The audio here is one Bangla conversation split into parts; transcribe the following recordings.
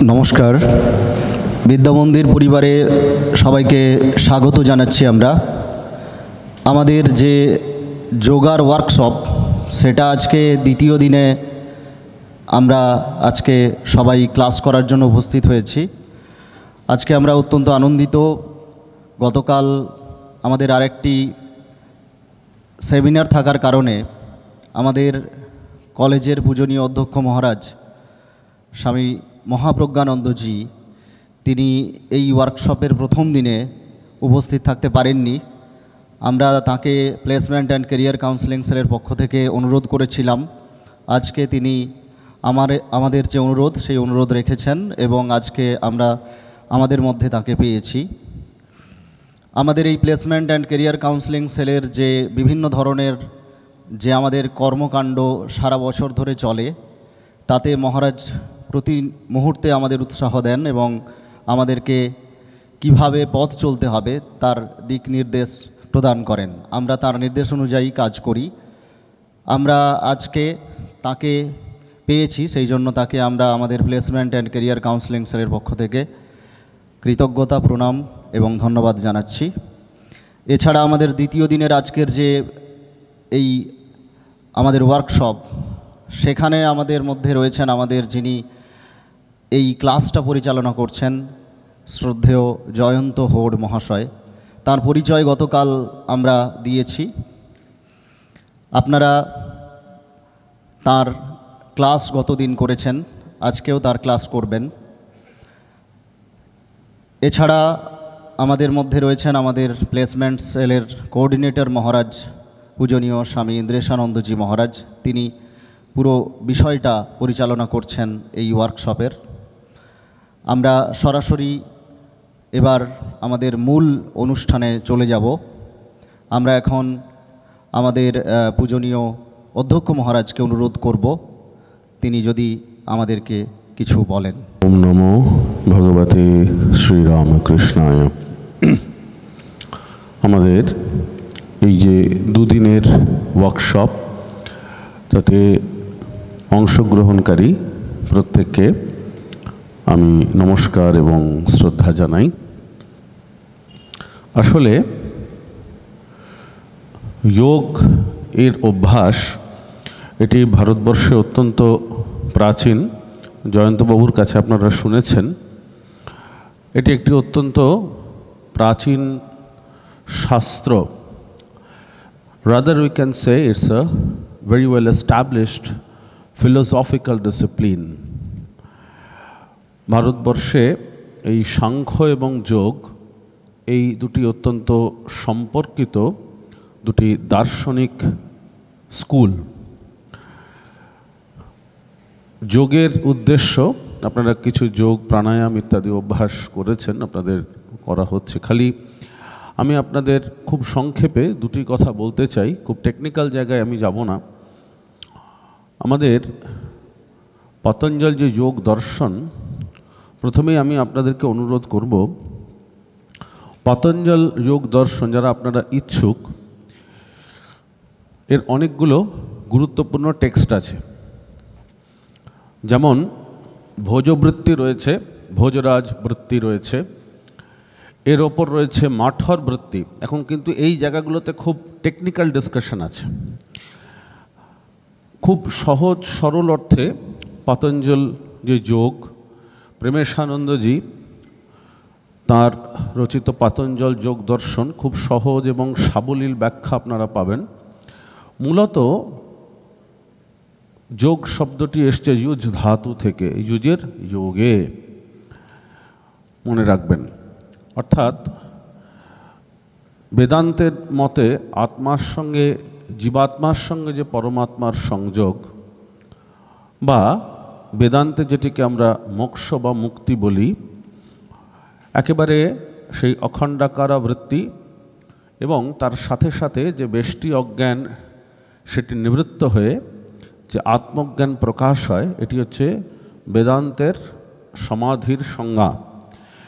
নমস্কার। বিদ্যা মন্দির পরিবারে সবাইকে স্বাগত জানাচ্ছি। আমাদের যে যোগার ওয়ার্কশপ সেটা আজকে দ্বিতীয় দিনে আমরা আজকে সবাই ক্লাস করার জন্য উপস্থিত হয়েছি। আজকে আমরা অত্যন্ত আনন্দিত। গতকাল আমাদের আরেকটি সেমিনার থাকার কারণে আমাদের কলেজের পূজনীয় অধ্যক্ষ মহারাজ স্বামী মহাপ্রজ্ঞানন্দজি তিনি এই ওয়ার্কশপের প্রথম দিনে উপস্থিত থাকতে পারেননি। আমরা তাকে প্লেসমেন্ট অ্যান্ড ক্যারিয়ার কাউন্সেলিং সেলের পক্ষ থেকে অনুরোধ করেছিলাম। আজকে তিনি আমাদের যে অনুরোধ সেই অনুরোধ রেখেছেন এবং আজকে আমরা আমাদের মধ্যে তাকে পেয়েছি। আমাদের এই প্লেসমেন্ট অ্যান্ড ক্যারিয়ার কাউন্সেলিং সেলের যে বিভিন্ন ধরনের যে আমাদের কর্মকাণ্ড সারা বছর ধরে চলে, তাতে মহারাজ প্রতি মুহূর্তে আমাদের উৎসাহ দেন এবং আমাদেরকে কিভাবে পথ চলতে হবে তার দিক নির্দেশ প্রদান করেন। আমরা তার নির্দেশ অনুযায়ী কাজ করি। আমরা আজকে তাকে পেয়েছি, সেই জন্য তাকে আমরা আমাদের প্লেসমেন্ট অ্যান্ড ক্যারিয়ার কাউন্সেলিং সেলের পক্ষ থেকে কৃতজ্ঞতা, প্রণাম এবং ধন্যবাদ জানাচ্ছি। এছাড়া আমাদের দ্বিতীয় দিনের আজকের যে এই আমাদের ওয়ার্কশপ, সেখানে আমাদের মধ্যে রয়েছেন আমাদের যিনি এই ক্লাসটা পরিচালনা করছেন, শ্রদ্ধেয় জয়ন্ত হোড় মহাশয়। তার পরিচয় গতকাল আমরা দিয়েছি। আপনারা তার ক্লাস গতদিন করেছেন, আজকেও তার ক্লাস করবেন। এছাড়া আমাদের মধ্যে রয়েছেন আমাদের প্লেসমেন্ট সেলের কোঅর্ডিনেটর মহারাজ পূজনীয় স্বামী ইন্দ্রেশানন্দজি মহারাজ। তিনি পুরো বিষয়টা পরিচালনা করছেন এই ওয়ার্কশপের। আমরা সরাসরি এবার আমাদের মূল অনুষ্ঠানে চলে যাব। আমরা এখন আমাদের পূজনীয় অধ্যক্ষ মহারাজকে অনুরোধ করব তিনি যদি আমাদেরকে কিছু বলেন। ওম নমো ভগবতে শ্রীরামকৃষ্ণায়। আমাদের এই যে দুদিনের ওয়ার্কশপ, তাতে অংশগ্রহণকারী প্রত্যেককে আমি নমস্কার এবং শ্রদ্ধা জানাই। আসলে যোগ এর অভ্যাস এটি ভারতবর্ষে অত্যন্ত প্রাচীন। জয়ন্তবাবুর কাছে আপনারা শুনেছেন, এটি একটি অত্যন্ত প্রাচীন শাস্ত্র। Rather we can say it's a very well established philosophical discipline. ভারতবর্ষে এই সাংখ্য এবং যোগ এই দুটি অত্যন্ত সম্পর্কিত দুটি দার্শনিক স্কুল। যোগের উদ্দেশ্য, আপনারা কিছু যোগ প্রাণায়াম ইত্যাদি অভ্যাস করেছেন, আপনাদের করা হচ্ছে। খালি আমি আপনাদের খুব সংক্ষেপে দুটি কথা বলতে চাই, খুব টেকনিক্যাল জায়গায় আমি যাব না। আমাদের পতঞ্জল যে যোগ দর্শন, প্রথমেই আমি আপনাদেরকে অনুরোধ করব, পতঞ্জল যোগ দর্শন যারা আপনারা ইচ্ছুক, এর অনেকগুলো গুরুত্বপূর্ণ টেক্সট আছে। যেমন ভোজবৃত্তি রয়েছে, ভোজরাজ বৃত্তি রয়েছে, এর ওপর রয়েছে মাঠর বৃত্তি। এখন কিন্তু এই জায়গাগুলোতে খুব টেকনিক্যাল ডিসকাশন আছে। খুব সহজ সরল অর্থে পতঞ্জল যে যোগ, প্রেমেশানন্দজি তার রচিত পতঞ্জল যোগ দর্শন, খুব সহজ এবং সাবলীল ব্যাখ্যা আপনারা পাবেন। মূলত যোগ শব্দটি এসছে ইউজ ধাতু থেকে, ইউজের যোগে, মনে রাখবেন। অর্থাৎ বেদান্তের মতে আত্মার সঙ্গে, জীবাত্মার সঙ্গে যে পরমাত্মার সংযোগ, বা বেদান্তে যেটিকে আমরা মোক্ষ বা মুক্তি বলি, একেবারে সেই অখণ্ডাকারা বৃত্তি এবং তার সাথে সাথে যে বেষ্টি অজ্ঞান সেটি নিবৃত্ত হয়ে যে আত্মজ্ঞান প্রকাশ হয়, এটি হচ্ছে বেদান্তের সমাধির সংজ্ঞা।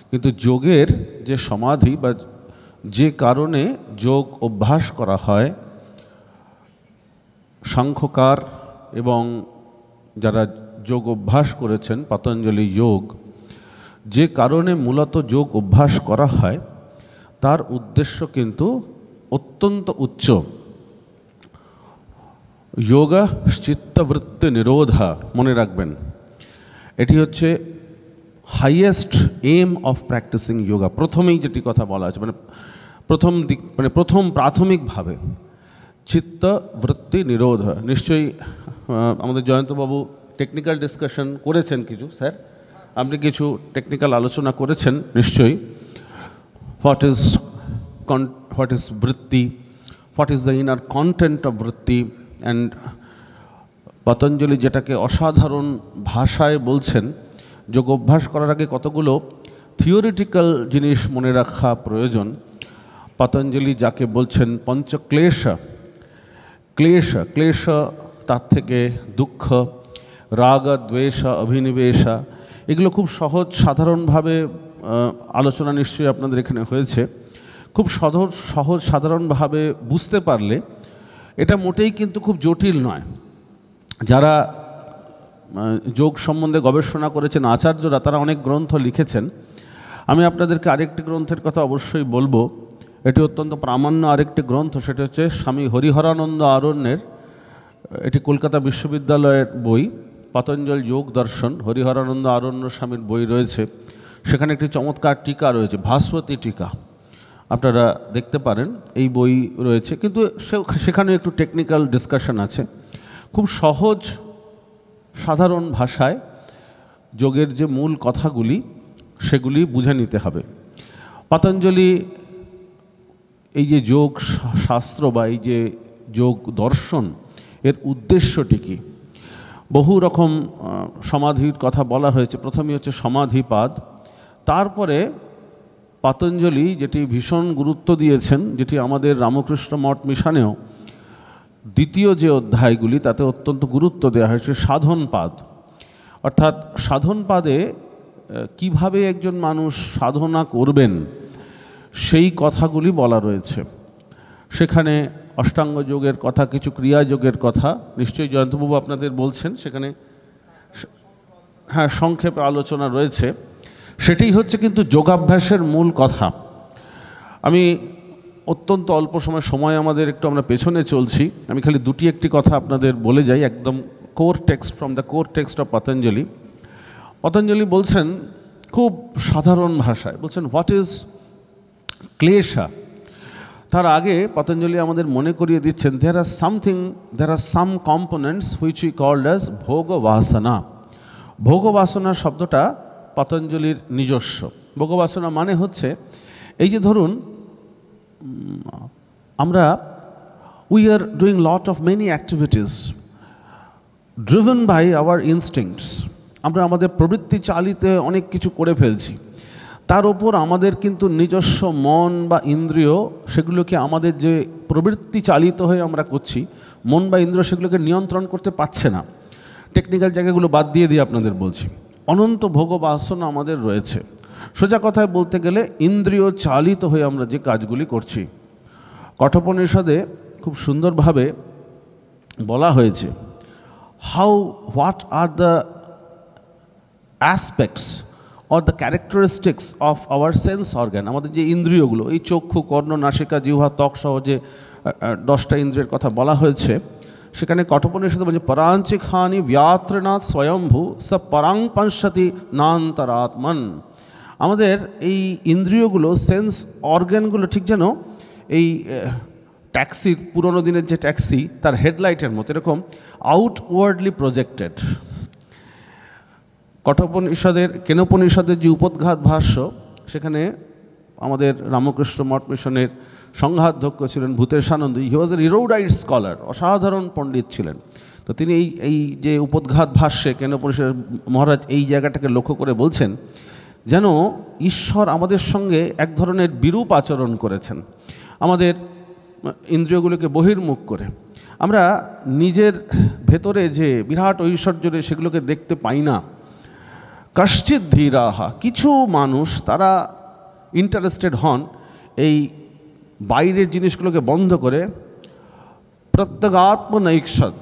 কিন্তু যোগের যে সমাধি বা যে কারণে যোগ অভ্যাস করা হয়, সাংখ্যকার এবং যারা যোগ অভ্যাস করেছেন পতঞ্জলি যোগ, যে কারণে মূলত যোগ অভ্যাস করা হয় তার উদ্দেশ্য কিন্তু অত্যন্ত উচ্চ। যোগা চিত্তবৃত্তি নিরোধা, মনে রাখবেন, এটি হচ্ছে highest aim of practising yoga. প্রথমেই যেটি কথা বলা আছে, প্রথম প্রাথমিকভাবে চিত্তবৃত্তি নিরোধ। নিশ্চয়ই আমাদের জয়ন্তবাবু টেকনিক্যাল ডিসকাশন করেছেন কিছু, স্যার আপনি কিছু টেকনিক্যাল আলোচনা করেছেন নিশ্চয়ই। হোয়াট ইজ বৃত্তি, what is the inner content of বৃত্তি, অ্যান্ড পতঞ্জলি যেটাকে অসাধারণ ভাষায় বলছেন, যোগ অভ্যাস করার আগে কতগুলো থিওরিটিক্যাল জিনিস মনে রাখা প্রয়োজন। পতঞ্জলি যাকে বলছেন পঞ্চক্লেশ, ক্লেশ তার থেকে দুঃখ, রাগ, দ্বেষ, অভিনিবেশ, এগুলো খুব সহজ সাধারণভাবে আলোচনা নিশ্চয়ই আপনাদের এখানে হয়েছে। খুব সহজ সাধারণভাবে বুঝতে পারলে এটা মোটেই কিন্তু খুব জটিল নয়। যারা যোগ সম্বন্ধে গবেষণা করেছেন আচার্যরা, তারা অনেক গ্রন্থ লিখেছেন। আমি আপনাদেরকে আরেকটি গ্রন্থের কথা অবশ্যই বলবো, এটি অত্যন্ত প্রামাণ্য আরেকটি গ্রন্থ, সেটি হচ্ছে স্বামী হরিহরানন্দ আরণ্যের, এটি কলকাতা বিশ্ববিদ্যালয়ের বই, পতঞ্জল যোগ দর্শন। হরিহরানন্দ আরণ্য স্বামীর বই রয়েছে, সেখানে একটি চমৎকার টিকা রয়েছে, ভাস্বতী টিকা, আপনারা দেখতে পারেন, এই বই রয়েছে। কিন্তু সেখানে একটু টেকনিক্যাল ডিসকাশন আছে। খুব সহজ সাধারণ ভাষায় যোগের যে মূল কথাগুলি সেগুলি বুঝে নিতে হবে। পতঞ্জলি এই যে যোগ শাস্ত্র বা এই যে যোগ দর্শন, এর উদ্দেশ্যটি কী? বহু রকম সমাধির কথা বলা হয়েছে। প্রথমেই হচ্ছে সমাধিপাদ, তারপরে পতঞ্জলি যেটি ভীষণ গুরুত্ব দিয়েছেন, যেটি আমাদের রামকৃষ্ণ মঠ মিশনেও দ্বিতীয় যে অধ্যায়গুলি তাতে অত্যন্ত গুরুত্ব দেওয়া হয়েছে, সাধনপাদ। অর্থাৎ সাধনপাদে কিভাবে একজন মানুষ সাধনা করবেন সেই কথাগুলি বলা রয়েছে। সেখানে অষ্টাঙ্গ যোগের কথা, কিছু ক্রিয়া যোগের কথা নিশ্চয়ই জয়ন্তবাবু আপনাদের বলছেন, সেখানে হ্যাঁ সংক্ষেপে আলোচনা রয়েছে। সেটাই হচ্ছে কিন্তু যোগাভ্যাসের মূল কথা। আমি অত্যন্ত অল্প সময় আমাদের একটু আমরা পেছনে চলছি, আমি খালি একটি কথা আপনাদের বলে যাই, একদম core text from the core text of Patanjali. Patanjali বলছেন খুব সাধারণ ভাষায়, বলছেন হোয়াট ইজ ক্লেশা। তার আগে পতঞ্জলি আমাদের মনে করিয়ে দিচ্ছেন there are some components which we called as ভোগ বাসনা। ভোগ বাসনা শব্দটা পতঞ্জলির নিজস্ব। ভোগ বাসনা মানে হচ্ছে এই যে ধরুন আমরা we are doing lot of many activities driven by our instincts, আমরা আমাদের প্রবৃত্তি চালিতে অনেক কিছু করে ফেলছি। তার ওপর আমাদের কিন্তু নিজস্ব মন বা ইন্দ্রিয়, সেগুলোকে আমাদের যে প্রবৃত্তি চালিত হয়ে আমরা করছি, মন বা ইন্দ্রিয় সেগুলোকে নিয়ন্ত্রণ করতে পারছে না। টেকনিক্যাল জায়গাগুলো বাদ দিয়ে আপনাদের বলছি, অনন্ত ভোগ বাসনা আমাদের রয়েছে। সোজা কথায় বলতে গেলে ইন্দ্রিয় চালিত হয়ে আমরা যে কাজগুলি করছি। কঠোপনিষদে খুব সুন্দরভাবে বলা হয়েছে what are the aspects or the characteristics of our sense organ, আমাদের যে ইন্দ্রিয়গুলো, এই চক্ষু, কর্ণ, নাসিকা, জিহ্বা, ত্বক সহ যে 10টা ইন্দ্রিয়ের কথা বলা হয়েছে, সেখানে কঠোপনিষদে বলছে পরাঞ্চিখানি ব্যাত্রনাথ স্বয়ম্ভু স পরাং পঞ্চতি নান্তরাত্মন। আমাদের এই ইন্দ্রিয়গুলো, সেন্স অর্গানগুলো ঠিক যেন এই ট্যাক্সির, পুরোনো দিনের যে ট্যাক্সি তার হেডলাইটের মতো এরকম আউটওয়ার্ডলি প্রজেক্টেড। কঠোপনিষদের কেনোপনিষদের যে উপোদ্ঘাত ভাষ্য, সেখানে আমাদের রামকৃষ্ণ মঠ মিশনের সংঘাধ্যক্ষ ছিলেন ভূতেশানন্দ। হি ওয়াজ এন ইরোডাইট স্কলার, অসাধারণ পণ্ডিত ছিলেন। তো তিনি এই যে উপোদ্ঘাত ভাষ্যে কেনোপনিষদ মহারাজ এই জায়গাটাকে লক্ষ্য করে বলছেন যেন ঈশ্বর আমাদের সঙ্গে এক ধরনের বিরূপ আচরণ করেছেন, আমাদের ইন্দ্রিয়গুলোকে বহির্মুখ করে। আমরা নিজের ভেতরে যে বিরাট ঐশ্বর্য, সেগুলোকে দেখতে পাই না। কশ্চিৎ ধীরাহা, কিছু মানুষ তারা ইন্টারেস্টেড হন এই বাইরের জিনিসগুলোকে বন্ধ করে, প্রত্যগাত্মনৈক্ষদ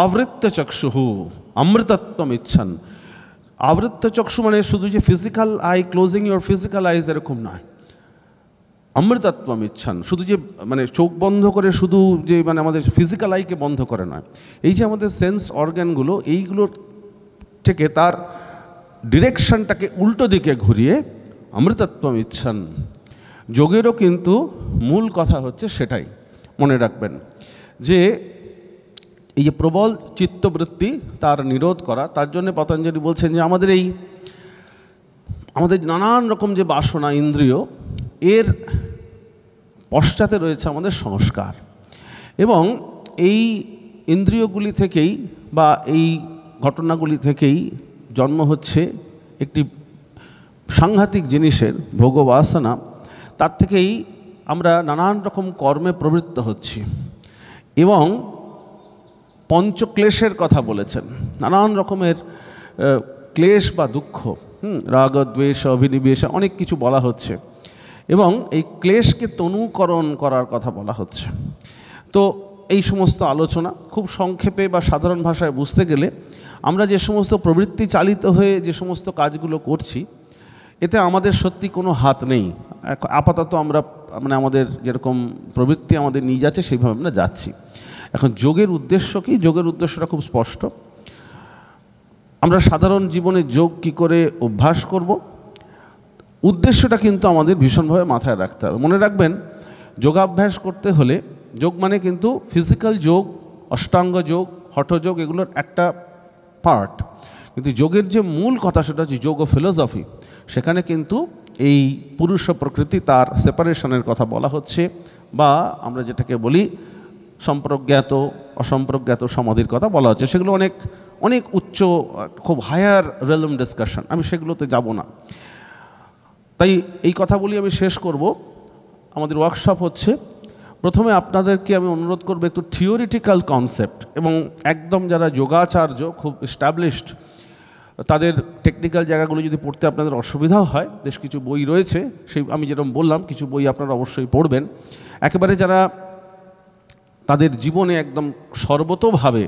আবৃত্য চক্ষুঃ অমৃতত্বম ইচ্ছন, আবৃত্ত চক্ষু মানে শুধু যে physical eye, closing your physical eyes এরকম নয়। অমৃতত্বম ইচ্ছান, শুধু যে মানে চোখ বন্ধ করে শুধু যে মানে আমাদের ফিজিক্যাল আইকে বন্ধ করে নয়, এই যে আমাদের সেন্স অর্গ্যানগুলো, এইগুলোর থেকে তার ডিরেকশনটাকে উল্টো দিকে ঘুরিয়ে অমৃতত্বম ইচ্ছান। যোগেরও কিন্তু মূল কথা হচ্ছে সেটাই, মনে রাখবেন যে এই যে প্রবল চিত্তবৃত্তি তার নিরোধ করা। তার জন্য পতঞ্জলি বলছেন যে আমাদের নানান রকম যে বাসনা ইন্দ্রিয়, এর পশ্চাতে রয়েছে আমাদের সংস্কার, এবং এই ইন্দ্রিয়গুলি থেকেই বা এই ঘটনাগুলি থেকেই জন্ম হচ্ছে একটি সাংঘাতিক জিনিসের ভোগবাসনা। তার থেকেই আমরা নানান রকম কর্মে প্রবৃত্ত হচ্ছি, এবং পঞ্চক্লেশের কথা বলেছেন, নানান রকমের ক্লেশ বা দুঃখ, রাগ দ্বেষ অভিনিবেশ অনেক কিছু বলা হচ্ছে, এবং এই ক্লেশকে তনুকরণ করার কথা বলা হচ্ছে। তো এই সমস্ত আলোচনা খুব সংক্ষেপে বা সাধারণ ভাষায় বুঝতে গেলে, আমরা যে সমস্ত প্রবৃত্তি চালিত হয়ে যে সমস্ত কাজগুলো করছি, এতে আমাদের সত্যি কোনো হাত নেই। আপাতত আমরা মানে আমাদের যেরকম প্রবৃত্তি আমাদের নিয়ে যাচ্ছে সেইভাবে আমরা যাচ্ছি। এখন যোগের উদ্দেশ্য কি? যোগের উদ্দেশ্যটা খুব স্পষ্ট। আমরা সাধারণ জীবনে যোগ কি করে অভ্যাস করব, উদ্দেশ্যটা কিন্তু আমাদের ভীষণভাবে মাথায় রাখতে হবে। মনে রাখবেন, যোগাভ্যাস করতে হলে, যোগ মানে কিন্তু ফিজিক্যাল যোগ, অষ্টাঙ্গ যোগ, হঠযোগ, এগুলোর একটা পার্ট, কিন্তু যোগের যে মূল কথা সেটা হচ্ছে যোগ ও ফিলোসফি। সেখানে কিন্তু এই পুরুষ প্রকৃতি, তার সেপারেশনের কথা বলা হচ্ছে, বা আমরা যেটাকে বলি সম্প্রজ্ঞাত অসম্প্রজ্ঞাত সমাধির কথা বলা হচ্ছে। সেগুলো অনেক অনেক উচ্চ, খুব হায়ার রেলম ডিসকাশন, আমি সেগুলোতে যাব না। তাই এই কথা বলি আমি শেষ করব। আমাদের ওয়ার্কশপ হচ্ছে, প্রথমে আপনাদেরকে আমি অনুরোধ করব একটু থিওরিটিক্যাল কনসেপ্ট, এবং একদম যারা যোগাচার্য খুব এস্টাবলিশড, তাদের টেকনিক্যাল জায়গাগুলো যদি পড়তে আপনাদের অসুবিধাও হয়, বেশ কিছু বই রয়েছে, সেই আমি যেরকম বললাম কিছু বই আপনারা অবশ্যই পড়বেন। একেবারে যারা তাদের জীবনে একদম সর্বতোভাবে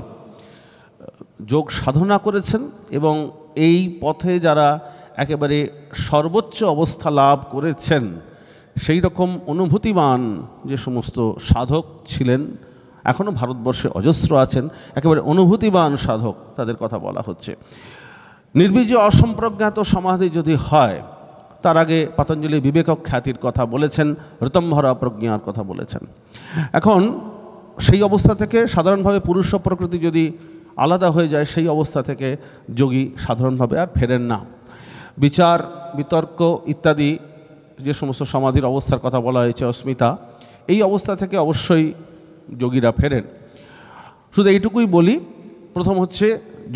যোগ সাধনা করেছেন, এবং এই পথে যারা একেবারে সর্বোচ্চ অবস্থা লাভ করেছেন, সেই রকম অনুভূতিবান যে সমস্ত সাধক ছিলেন, এখনও ভারতবর্ষে অজস্র আছেন, একেবারে অনুভূতিবান সাধক, তাদের কথা বলা হচ্ছে। নির্বীজ অসম্প্রজ্ঞাত সমাধি যদি হয়, তার আগে পতঞ্জলি বিবেকক খ্যাতির কথা বলেছেন, ঋতম্ভরা প্রজ্ঞার কথা বলেছেন। এখন সেই অবস্থা থেকে সাধারণভাবে পুরুষ প্রকৃতি যদি আলাদা হয়ে যায়, সেই অবস্থা থেকে যোগী সাধারণভাবে আর ফেরেন না। বিচার বিতর্ক ইত্যাদি যে সমস্ত সমাধির অবস্থার কথা বলা হয়েছে, অস্মিতা, এই অবস্থা থেকে অবশ্যই যোগীরা ফেরেন। শুধু এইটুকুই বলি, প্রথম হচ্ছে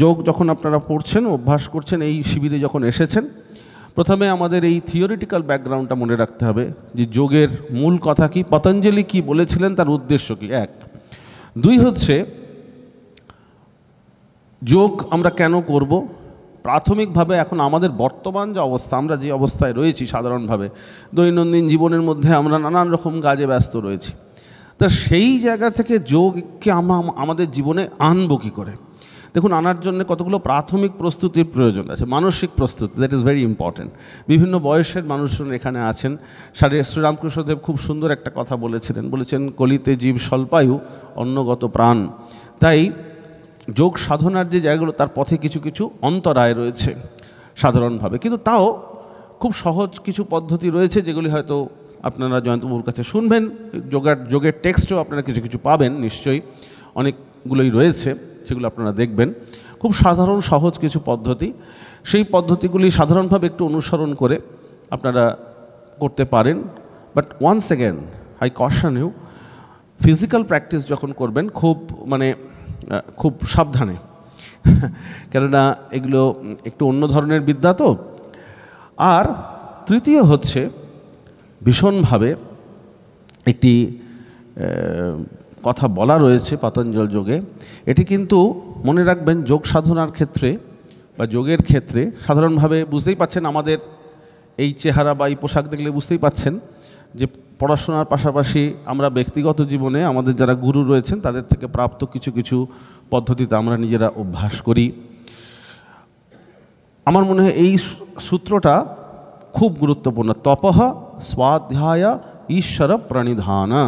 যোগ যখন আপনারা পড়ছেন, অভ্যাস করছেন, এই শিবিরে যখন এসেছেন, প্রথমে আমাদের এই থিওরিটিক্যাল ব্যাকগ্রাউন্ডটা মনে রাখতে হবে যে যোগের মূল কথা কি, পতঞ্জলি কি বলেছিলেন, তার উদ্দেশ্য কি, এক। দুই হচ্ছে যোগ আমরা কেন করব। প্রাথমিকভাবে এখন আমাদের বর্তমান যে অবস্থা, আমরা যে অবস্থায় রয়েছি সাধারণভাবে দৈনন্দিন জীবনের মধ্যে আমরা নানান রকম কাজে ব্যস্ত রয়েছি, তা সেই জায়গা থেকে যোগকে আমরা আমাদের জীবনে আনবো কী করে। দেখুন, আনার জন্য কতগুলো প্রাথমিক প্রস্তুতির প্রয়োজন আছে, মানসিক প্রস্তুতি, দ্যাট ইজ ভেরি ইম্পর্ট্যান্ট। বিভিন্ন বয়সের মানুষজন এখানে আছেন। শ্রীরামকৃষ্ণদেব খুব সুন্দর একটা কথা বলেছেন, কলিতে জীব স্বল্পায়ু অন্নগত প্রাণ। তাই যোগ সাধনার যে জায়গাগুলো, তার পথে কিছু কিছু অন্তরায় রয়েছে সাধারণভাবে, কিন্তু তাও খুব সহজ কিছু পদ্ধতি রয়েছে, যেগুলি হয়তো আপনারা জয়ন্তবাবুর কাছে শুনবেন। যোগের টেক্সটেও আপনারা কিছু কিছু পাবেন নিশ্চয়ই, অনেকগুলোই রয়েছে, সেগুলো আপনারা দেখবেন। খুব সাধারণ সহজ কিছু পদ্ধতি, সেই পদ্ধতিগুলি সাধারণভাবে একটু অনুসরণ করে আপনারা করতে পারেন। But once again I caution you, physical practice যখন করবেন খুব সাবধানে, কেননা এগুলো একটু অন্য ধরনের বিদ্যা তো। আর তৃতীয় হচ্ছে, ভীষণভাবে একটি কথা বলা রয়েছে পতঞ্জল যোগে, এটি কিন্তু মনে রাখবেন যোগ সাধনার ক্ষেত্রে বা যোগের ক্ষেত্রে সাধারণভাবে বুঝতেই পাচ্ছেন, আমাদের এই চেহারা বা এই পোশাক দেখলে বুঝতেই পাচ্ছেন যে পড়াশোনার পাশাপাশি আমরা ব্যক্তিগত জীবনে আমাদের যারা গুরু রয়েছেন তাদের থেকে প্রাপ্ত কিছু কিছু পদ্ধতিতে আমরা নিজেরা অভ্যাস করি। আমার মনে হয় এই সূত্রটা খুব গুরুত্বপূর্ণ। তপঃ স্বাধ্যায় ঈশ্বর প্রণিধানা।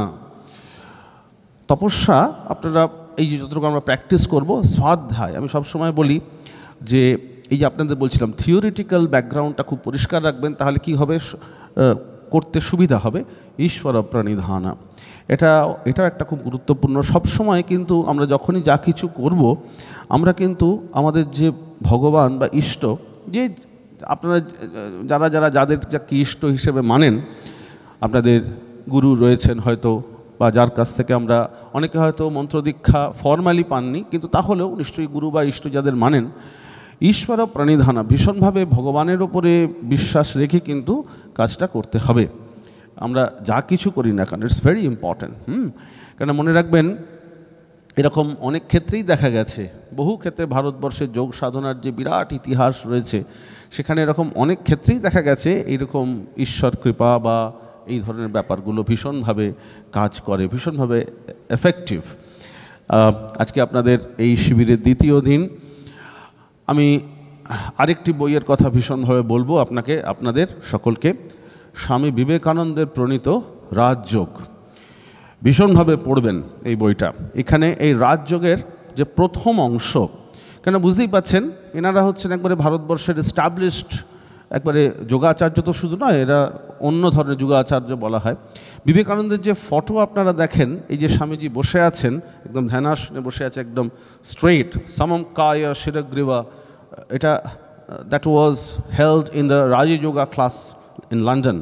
তপস্যা আপনারা এই যে যতটুকু আমরা প্র্যাকটিস করব, স্বাধ্যায়, আমি সবসময় বলি যে এই যে আপনাদের বলছিলাম থিওরিটিক্যাল ব্যাকগ্রাউন্ডটা খুব পরিষ্কার রাখবেন, তাহলে কি হবে, করতে সুবিধা হবে। ঈশ্বর প্রণিধানা, এটাও একটা খুব গুরুত্বপূর্ণ। সবসময় কিন্তু আমরা যখনই যা কিছু করব, আমরা কিন্তু আমাদের যে ভগবান বা ইষ্ট, যে আপনারা যাদের যাকে ইষ্ট হিসেবে মানেন, আপনাদের গুরু রয়েছেন হয়তো, বা যার কাছ থেকে আমরা অনেকে হয়তো মন্ত্র দীক্ষা ফর্মালি পাননি, কিন্তু তাহলেও নিশ্চয়ই গুরু বা ইষ্ট যাদের মানেন, ঈশ্বর প্রণিধানা, ভীষণভাবে ভগবানের ওপরে বিশ্বাস রেখে কিন্তু কাজটা করতে হবে। আমরা যা কিছু করি না কেন, ইটস ভেরি ইম্পর্ট্যান্ট। কেন মনে রাখবেন, এরকম অনেক ক্ষেত্রেই দেখা গেছে, বহু ক্ষেত্রে ভারতবর্ষের যোগ সাধনার যে বিরাট ইতিহাস রয়েছে, সেখানে এরকম অনেক ক্ষেত্রেই দেখা গেছে এইরকম ঈশ্বর কৃপা বা এই ধরনের ব্যাপারগুলো ভীষণভাবে কাজ করে, ভীষণভাবে এফেক্টিভ। আজকে আপনাদের এই শিবিরের দ্বিতীয় দিন। আমি আরেকটি বইয়ের কথা ভীষণভাবে বলবো আপনাদের সকলকে, স্বামী বিবেকানন্দের প্রণীত রাজযোগ। ভীষণভাবে পড়বেন এই বইটা। এখানে এই রাজযোগের যে প্রথম অংশ, কেন বুঝতেই পাচ্ছেন এনারা হচ্ছেন একবারে ভারতবর্ষের এস্টাবলিশড একবারে যোগাচার্য, তো শুধু নয়, এরা অন্য ধরনের যোগাচার্য বলা হয়। বিবেকানন্দের যে ফটো আপনারা দেখেন, এই যে স্বামীজি বসে আছেন, একদম ধ্যানাসনে বসে আছে, একদম স্ট্রেট, সমম কায় শিরগ্রীবা, এটা that was held in the Rajayoga class in London.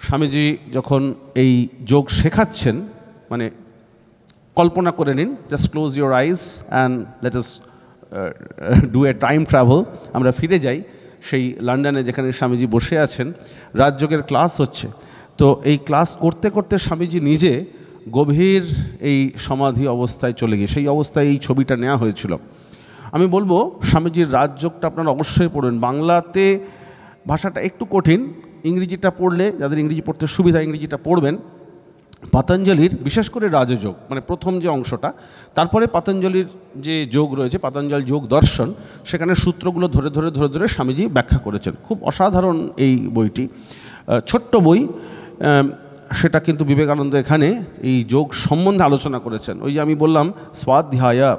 Swamiji যখন এই যোগ শেখাচ্ছেন, মানে কল্পনা করে নিন, just close your eyes and let us do a time travel, আমরা ফিরে যাই সেই লন্ডনে যেখানে স্বামীজি বসে আছেন, রাজযোগের ক্লাস হচ্ছে। তো এই ক্লাস করতে করতে স্বামীজি নিজে গভীর এই সমাধি অবস্থায় চলে গিয়ে, সেই অবস্থায় এই ছবিটা নেওয়া হয়েছিল। আমি বলবো স্বামীজির রাজযোগটা আপনারা অবশ্যই পড়বেন। বাংলাতে ভাষাটা একটু কঠিন, ইংরেজিটা পড়লে, যাদের ইংরেজি পড়তে সুবিধা, ইংরেজিটা পড়বেন। পতঞ্জলির বিশেষ করে রাজযোগ, মানে প্রথম যে অংশটা, তারপরে পতঞ্জলির যে যোগ রয়েছে, পতঞ্জলি যোগ দর্শন, সেখানে সূত্রগুলো ধরে ধরে ধরে ধরে স্বামীজি ব্যাখ্যা করেছেন। খুব অসাধারণ এই বইটি, ছোট্ট বই, সেটা কিন্তু বিবেকানন্দ এখানে এই যোগ সম্বন্ধে আলোচনা করেছেন। ওই যে আমি বললাম স্বাধ্যায়া,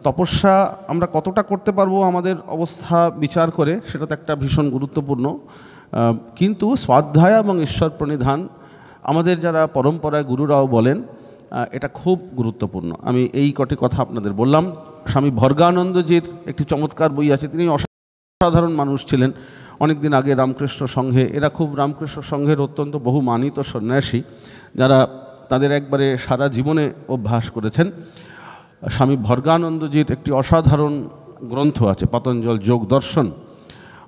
তপস্যা আমরা কতটা করতে পারবো আমাদের অবস্থা বিচার করে, সেটা তো একটা ভীষণ গুরুত্বপূর্ণ। কিন্তু স্বাধ্যায় এবং ঈশ্বর প্রণিধান আমাদের যারা পরম্পরায় গুরুরাও বলেন, এটা খুব গুরুত্বপূর্ণ। আমি এই কটি কথা আপনাদের বললাম। স্বামী ভর্গানন্দজির একটি চমৎকার বই আছে, তিনি অসাধারণ মানুষ ছিলেন, অনেক দিন আগে রামকৃষ্ণ সংঘে, এরা খুব রামকৃষ্ণ সংঘের অত্যন্ত বহু মানিত সন্ন্যাসী, যারা তাদের একবারে সারা জীবনে অভ্যাস করেছেন। স্বামী ভর্গানন্দজির একটি অসাধারণ গ্রন্থ আছে, পতঞ্জল যোগ দর্শন।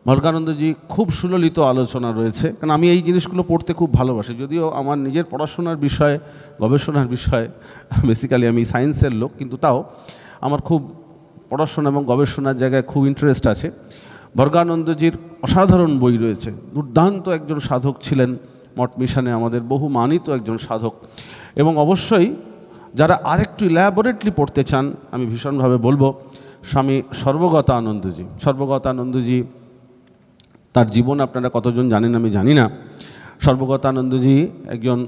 ভর্গানন্দজি খুব সুললিত আলোচনা রয়েছে, কারণ আমি এই জিনিসগুলো পড়তে খুব ভালোবাসি। যদিও আমার নিজের পড়াশোনার বিষয়, গবেষণার বিষয়, বেসিক্যালি আমি সায়েন্সের লোক, কিন্তু তাও আমার খুব পড়াশোনা এবং গবেষণার জায়গায় খুব ইন্টারেস্ট আছে। ভর্গানন্দজির অসাধারণ বই রয়েছে, দুর্দান্ত একজন সাধক ছিলেন, মঠ মিশনে আমাদের বহু মানিত একজন সাধক। এবং অবশ্যই যারা আরেকটু ইল্যাবোরেটলি পড়তে চান, আমি ভীষণভাবে বলবো স্বামী সর্বগতানন্দজি। সর্বগতানন্দজি, তার জীবন আপনারা কতজন জানেন আমি জানি না। সর্বগতানন্দজি একজন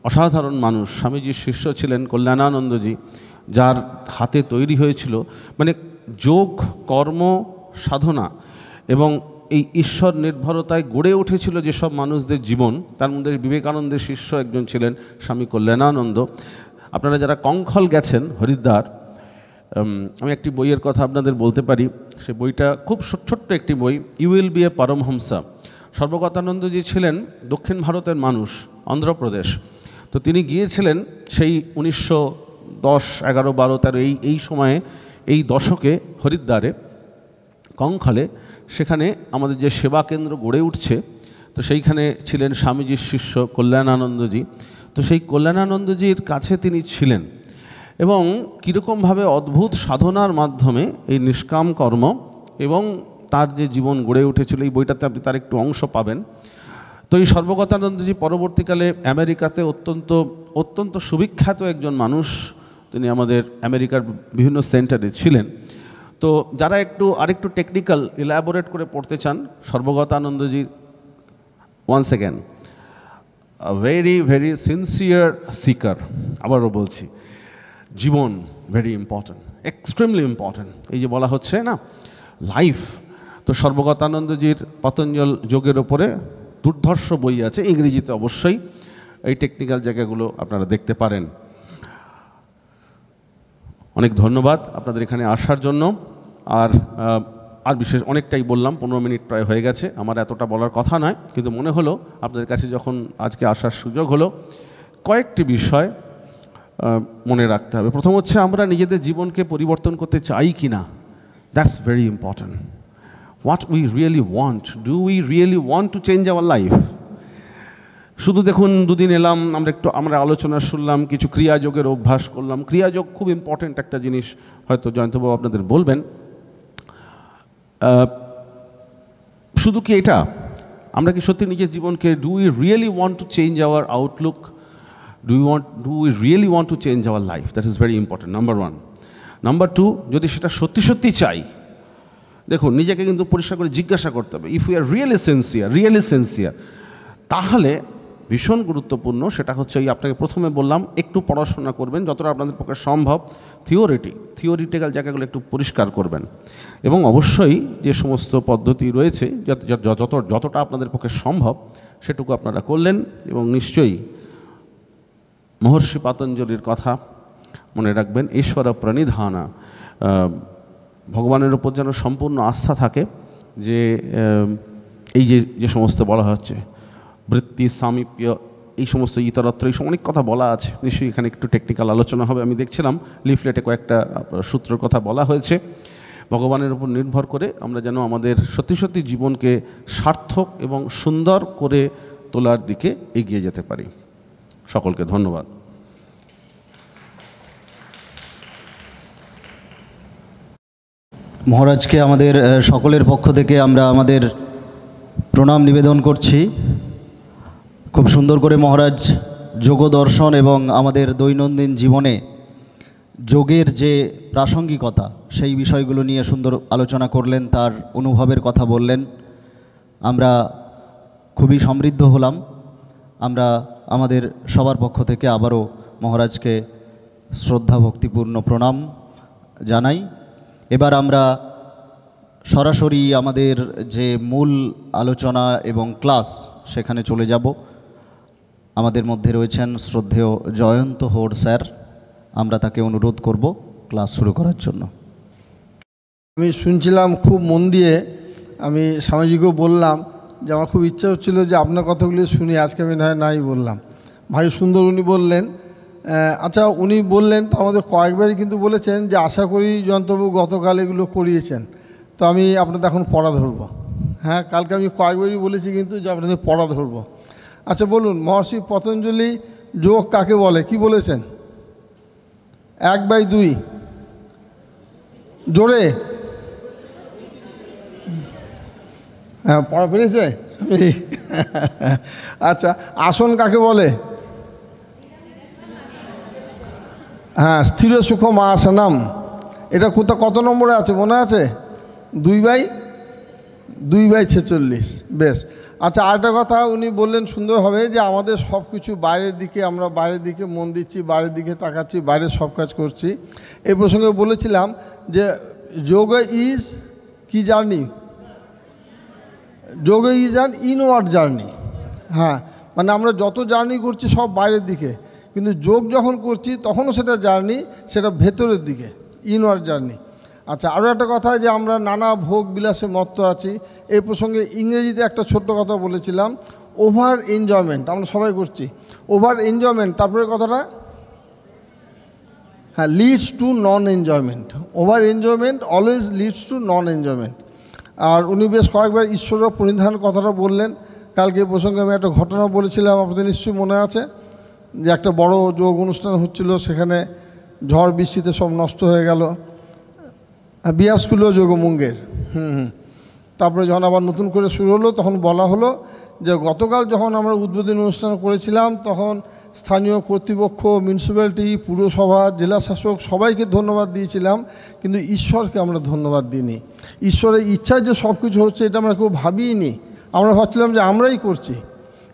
অসাধারণ মানুষ। স্বামীজির শিষ্য ছিলেন কল্যাণানন্দজি, যার হাতে তৈরি হয়েছিল মানে যোগ, কর্ম, সাধনা এবং এই ঈশ্বর নির্ভরতায় গড়ে উঠেছিল যেসব মানুষদের জীবন, তার মধ্যে বিবেকানন্দের শিষ্য একজন ছিলেন স্বামী কল্যাণানন্দ। আপনারা যারা কঙ্খল গেছেন, হরিদ্বার, আমি একটি বইয়ের কথা আপনাদের বলতে পারি। সে বইটা খুব ছোট্ট একটি বই, ইউ উইল বি এ পরমহংসা। সর্বগতানন্দজি ছিলেন দক্ষিণ ভারতের মানুষ, অন্ধ্রপ্রদেশ। তো তিনি গিয়েছিলেন সেই 1910, 11, 12, 13 এই সময়ে, এই দশকে হরিদ্বারে, কঙ্খলে। সেখানে আমাদের যে সেবা কেন্দ্র গড়ে উঠছে, তো সেইখানে ছিলেন স্বামীজির শিষ্য কল্যাণানন্দজি। তো সেই কল্যাণানন্দজির কাছে তিনি ছিলেন এবং কীরকমভাবে অদ্ভুত সাধনার মাধ্যমে এই নিষ্কাম কর্ম এবং তার যে জীবন গড়ে উঠেছিল, এই বইটাতে আপনি তার একটু অংশ পাবেন। তো এই সর্বগতানন্দজি পরবর্তীকালে আমেরিকাতে অত্যন্ত সুবিখ্যাত একজন মানুষ, তিনি আমাদের আমেরিকার বিভিন্ন সেন্টারে ছিলেন। তো তো যারা আরেকটু টেকনিক্যাল ইলাবোরেট করে পড়তে চান, Sarvagatanandaji once again very very sincere seeker, আবারও বলছি, জীবন ভেরি ইম্পর্ট্যান্ট, এক্সট্রিমলি ইম্পর্ট্যান্ট। এই যে বলা হচ্ছে না লাইফ, তো সর্বগতানন্দজির পতঞ্জল যোগের ওপরে দুর্ধর্ষ বই আছে, ইংরেজিতে অবশ্যই, এই টেকনিক্যাল জায়গাগুলো আপনারা দেখতে পারেন। অনেক ধন্যবাদ আপনাদের এখানে আসার জন্য। আর বিশেষ অনেকটাই বললাম, 15 মিনিট প্রায় হয়ে গেছে, আমার এতটা বলার কথা নয়, কিন্তু মনে হলো আপনাদের কাছে যখন আজকে আসার সুযোগ হলো, কয়েকটি বিষয় মনে রাখতে হবে। প্রথম হচ্ছে আমরা নিজেদের জীবনকে পরিবর্তন করতে চাই কি না, that's very important. What we really want, do we really want to change our life? শুধু দেখুন দুদিন এলাম, আমরা আলোচনা শুনলাম, কিছু ক্রিয়াযোগের অভ্যাস করলাম। ক্রিয়াযোগ খুব ইম্পর্ট্যান্ট একটা জিনিস, হয়তো জয়ন্তবাবু আপনাদের বলবেন। শুধু কি এটা, আমরা কি সত্যি নিজের জীবনকে, do we really want to change our Outlook, do we really want to change our life? That is very important, number 1। Number 2, যদি সেটা সত্যি সত্যি চাই, দেখুন নিজেকে কিন্তু পরিষ্কার করে জিজ্ঞাসা করতে হবে, if you are really sincere, তাহলে ভীষণ গুরুত্বপূর্ণ সেটা হচ্ছে আপনাকে প্রথমে বললাম, একটু পড়াশোনা করবেন যতটা আপনাদের পক্ষে সম্ভব, থিওরিটিক্যাল জায়গাগুলো একটু পরিষ্কার করবেন, এবং অবশ্যই যে সমস্ত পদ্ধতি রয়েছে যতটা আপনাদের পক্ষে সম্ভব সেটুকু আপনারা করলেন। এবং নিশ্চয়ই মহর্ষি পাতঞ্জলির কথা মনে রাখবেন, ঈশ্বর প্রণিধানা, ভগবানের উপর যেন সম্পূর্ণ আস্থা থাকে। যে এই যে সমস্ত বলা হচ্ছে বৃত্তি, সামীপ্য, এই সমস্ত ইতরত্র, এই অনেক কথা বলা আছে, নিশ্চয়ই এখানে একটু টেকনিক্যাল আলোচনা হবে। আমি দেখছিলাম লিফলেটে কয়েকটা সূত্রের কথা বলা হয়েছে। ভগবানের উপর নির্ভর করে আমরা যেন আমাদের সত্যি জীবনকে সার্থক এবং সুন্দর করে তোলার দিকে এগিয়ে যেতে পারি। সকলকে ধন্যবাদ। মহারাজকে আমাদের সকলের পক্ষ থেকে আমরা আমাদের প্রণাম নিবেদন করছি। খুব সুন্দর করে মহারাজ যোগ দর্শন এবং আমাদের দৈনন্দিন জীবনে যোগের যে প্রাসঙ্গিকতা সেই বিষয়গুলো নিয়ে সুন্দর আলোচনা করলেন, তার অনুভবের কথা বললেন। আমরা খুবই সমৃদ্ধ হলাম। আমরা আমাদের সবার পক্ষ থেকে আবারও মহারাজকে শ্রদ্ধা ভক্তিপূর্ণ প্রণাম জানাই। এবার আমরা সরাসরি আমাদের যে মূল আলোচনা এবং ক্লাস সেখানে চলে যাব। আমাদের মধ্যে রয়েছেন শ্রদ্ধেয় জয়ন্ত হোর স্যার, আমরা তাকে অনুরোধ করব ক্লাস শুরু করার জন্য। আমি শুনছিলাম খুব মন দিয়ে, আমি স্বামীজিকেও বললাম যে আমার খুব ইচ্ছা হচ্ছিল যে আপনার কথাগুলি শুনি, আজকে আমি নাই বললাম। ভারী সুন্দর উনি বললেন। আচ্ছা, উনি বললেন তো আমাদের কয়েকবারই কিন্তু বলেছেন যে আশা করি জয়ন্তবাবু গতকাল এগুলো করিয়েছেন, তো আমি আপনাদের এখন পড়া ধরবো। হ্যাঁ, কালকে আমি কয়েকবারই বলেছি কিন্তু যে আপনাদের পড়া ধরবো। আচ্ছা বলুন, মহর্ষি পতঞ্জলি যোগ কাকে বলে, কি বলেছেন? 1/2 জোরে, হ্যাঁ পড়া পেরেছে। আচ্ছা, আসন কাকে বলে? হ্যাঁ, স্থির সুখম আসনম। এটা কত নম্বরে আছে মনে আছে? 2/46। বেশ। আচ্ছা, আরেকটা কথা উনি বললেন সুন্দরভাবে যে আমাদের সব কিছু বাইরের দিকে, আমরা বাইরের দিকে মন দিচ্ছি, বাইরের দিকে তাকাচ্ছি, বাইরে সব কাজ করছি। এই প্রসঙ্গে বলেছিলাম যে যোগা ইজ কি journey? Yoga is an inward journey. হ্যাঁ, মানে আমরা যত জার্নি করছি সব বাইরের দিকে, কিন্তু যোগ যখন করছি তখনও সেটা জার্নি, সেটা ভেতরের দিকে, ইনওয়ার্ড জার্নি। আচ্ছা, আরও একটা কথা যে আমরা নানা ভোগ বিলাসে মত্ত আছি। এই প্রসঙ্গে ইংরেজিতে একটা ছোট্ট কথা বলেছিলাম, ওভার এনজয়মেন্ট আমরা সবাই করছি। ওভার এনজয়মেন্ট, তারপরে কথাটা হ্যাঁ leads to non enjoyment. Over enjoyment always leads to non enjoyment. আর উনি বেশ কয়েকবার ঈশ্বর প্রণিধান কথাটা বললেন। কালকে এই প্রসঙ্গে আমি একটা ঘটনা বলেছিলাম, আপনাদের নিশ্চয়ই মনে আছে, যে একটা বড় যোগ অনুষ্ঠান হচ্ছিল, সেখানে ঝড় বৃষ্টিতে সব নষ্ট হয়ে গেল। বিহার স্কুলেও যোগ মুঙ্গের। তারপরে যখন আবার নতুন করে শুরু হলো তখন বলা হলো যে গতকাল যখন আমরা উদ্বোধনী অনুষ্ঠান করেছিলাম তখন স্থানীয় কর্তৃপক্ষ, মিউনিসিপ্যালিটি, পুরসভা, জেলা শাসক সবাইকে ধন্যবাদ দিয়েছিলাম, কিন্তু ঈশ্বরকে আমরা ধন্যবাদ দিইনি। ঈশ্বরের ইচ্ছায় যে সব কিছু হচ্ছে এটা আমরা কেউ ভাবিনি। আমরা ভাবছিলাম যে আমরাই করছি,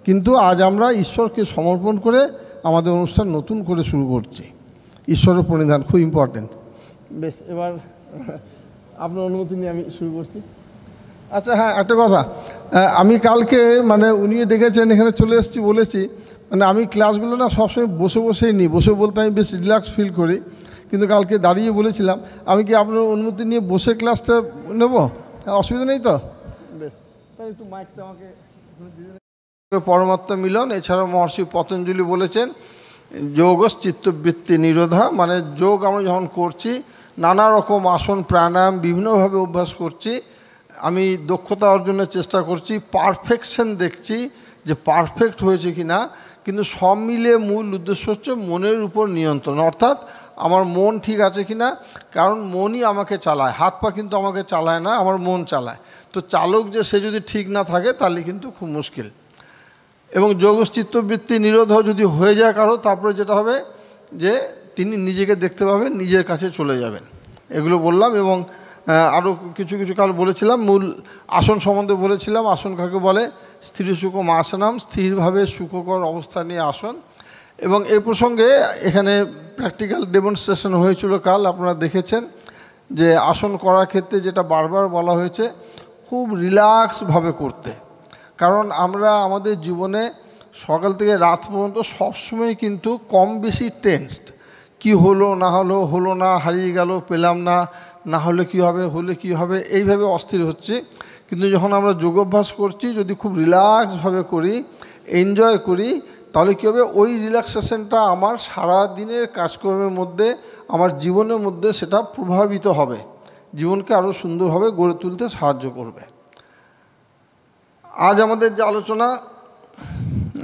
কিন্তু আজ আমরা ঈশ্বরকে সমর্পণ করে আমাদের অনুষ্ঠান নতুন করে শুরু করছি। ঈশ্বরের প্রণিধান খুব ইম্পর্টেন্ট। বেশ, এবার আপনার অনুমতি নিয়ে আমি শুরু করছি। আচ্ছা, হ্যাঁ, একটা কথা, আমি কালকে মানে উনি ডেকেছেন, এখানে চলে এসেছি বলেছি, মানে আমি ক্লাসগুলো না সবসময় বসে বসেই নিই, বসে বলতে আমি বেশ রিল্যাক্স ফিল করি, কিন্তু কালকে দাঁড়িয়ে বলেছিলাম। আমি কি আপনার অনুমতি নিয়ে বসে ক্লাসটা নেব? অসুবিধা নেই তো? বেশ, তাহলে একটু মাইকটা আমাকে। পরমাত্মা মিলন, এছাড়াও মহর্ষি পতঞ্জলি বলেছেন যোগস চিত্তবৃত্তি নিরোধা, মানে যোগ আমরা যখন করছি, নানা রকম আসন প্রাণায়াম বিভিন্নভাবে অভ্যাস করছি, আমি দক্ষতা অর্জনের চেষ্টা করছি, পারফেকশন দেখছি যে পারফেক্ট হয়েছে কি না, কিন্তু সব মিলিয়ে মূল উদ্দেশ্য হচ্ছে মনের উপর নিয়ন্ত্রণ, অর্থাৎ আমার মন ঠিক আছে কি না, কারণ মনই আমাকে চালায়, হাত পা কিন্তু আমাকে চালায় না, আমার মন চালায়। তো চালক যে সে যদি ঠিক না থাকে তাহলে কিন্তু খুব মুশকিল। এবং যোগস চিত্তবৃত্তি নিরোধ যদি হয়ে যায় কারো, তারপরে যেটা হবে যে তিনি নিজেকে দেখতে পাবেন, নিজের কাছে চলে যাবেন। এগুলো বললাম, এবং আরও কিছু কিছু কাল বলেছিলাম। মূল আসন সম্বন্ধে বলেছিলাম, আসন কাকে বলে, স্থির সুখম আসনাম, স্থিরভাবে সুখকর অবস্থা নিয়ে আসন। এবং এই প্রসঙ্গে এখানে প্র্যাকটিক্যাল ডেমনস্ট্রেশন হয়েছিল কাল, আপনারা দেখেছেন যে আসন করার ক্ষেত্রে যেটা বারবার বলা হয়েছে খুব রিল্যাক্সভাবে করতে, কারণ আমরা আমাদের জীবনে সকাল থেকে রাত পর্যন্ত সবসময় কিন্তু কম বেশি টেনসড, কি হলো না হলো, হলো না, হারিয়ে গেল, পেলাম না, না হলে কী হবে, হলে কী হবে, এইভাবে অস্থির হচ্ছে। কিন্তু যখন আমরা যোগাভ্যাস করছি, যদি খুব রিল্যাক্সভাবে করি, এনজয় করি, তাহলে কী হবে, ওই রিল্যাক্সেশনটা আমার সারা দিনের কাজকর্মের মধ্যে, আমার জীবনের মধ্যে সেটা প্রভাবিত হবে, জীবনকে আরও সুন্দরভাবে গড়ে তুলতে সাহায্য করবে। আজ আমাদের যে আলোচনা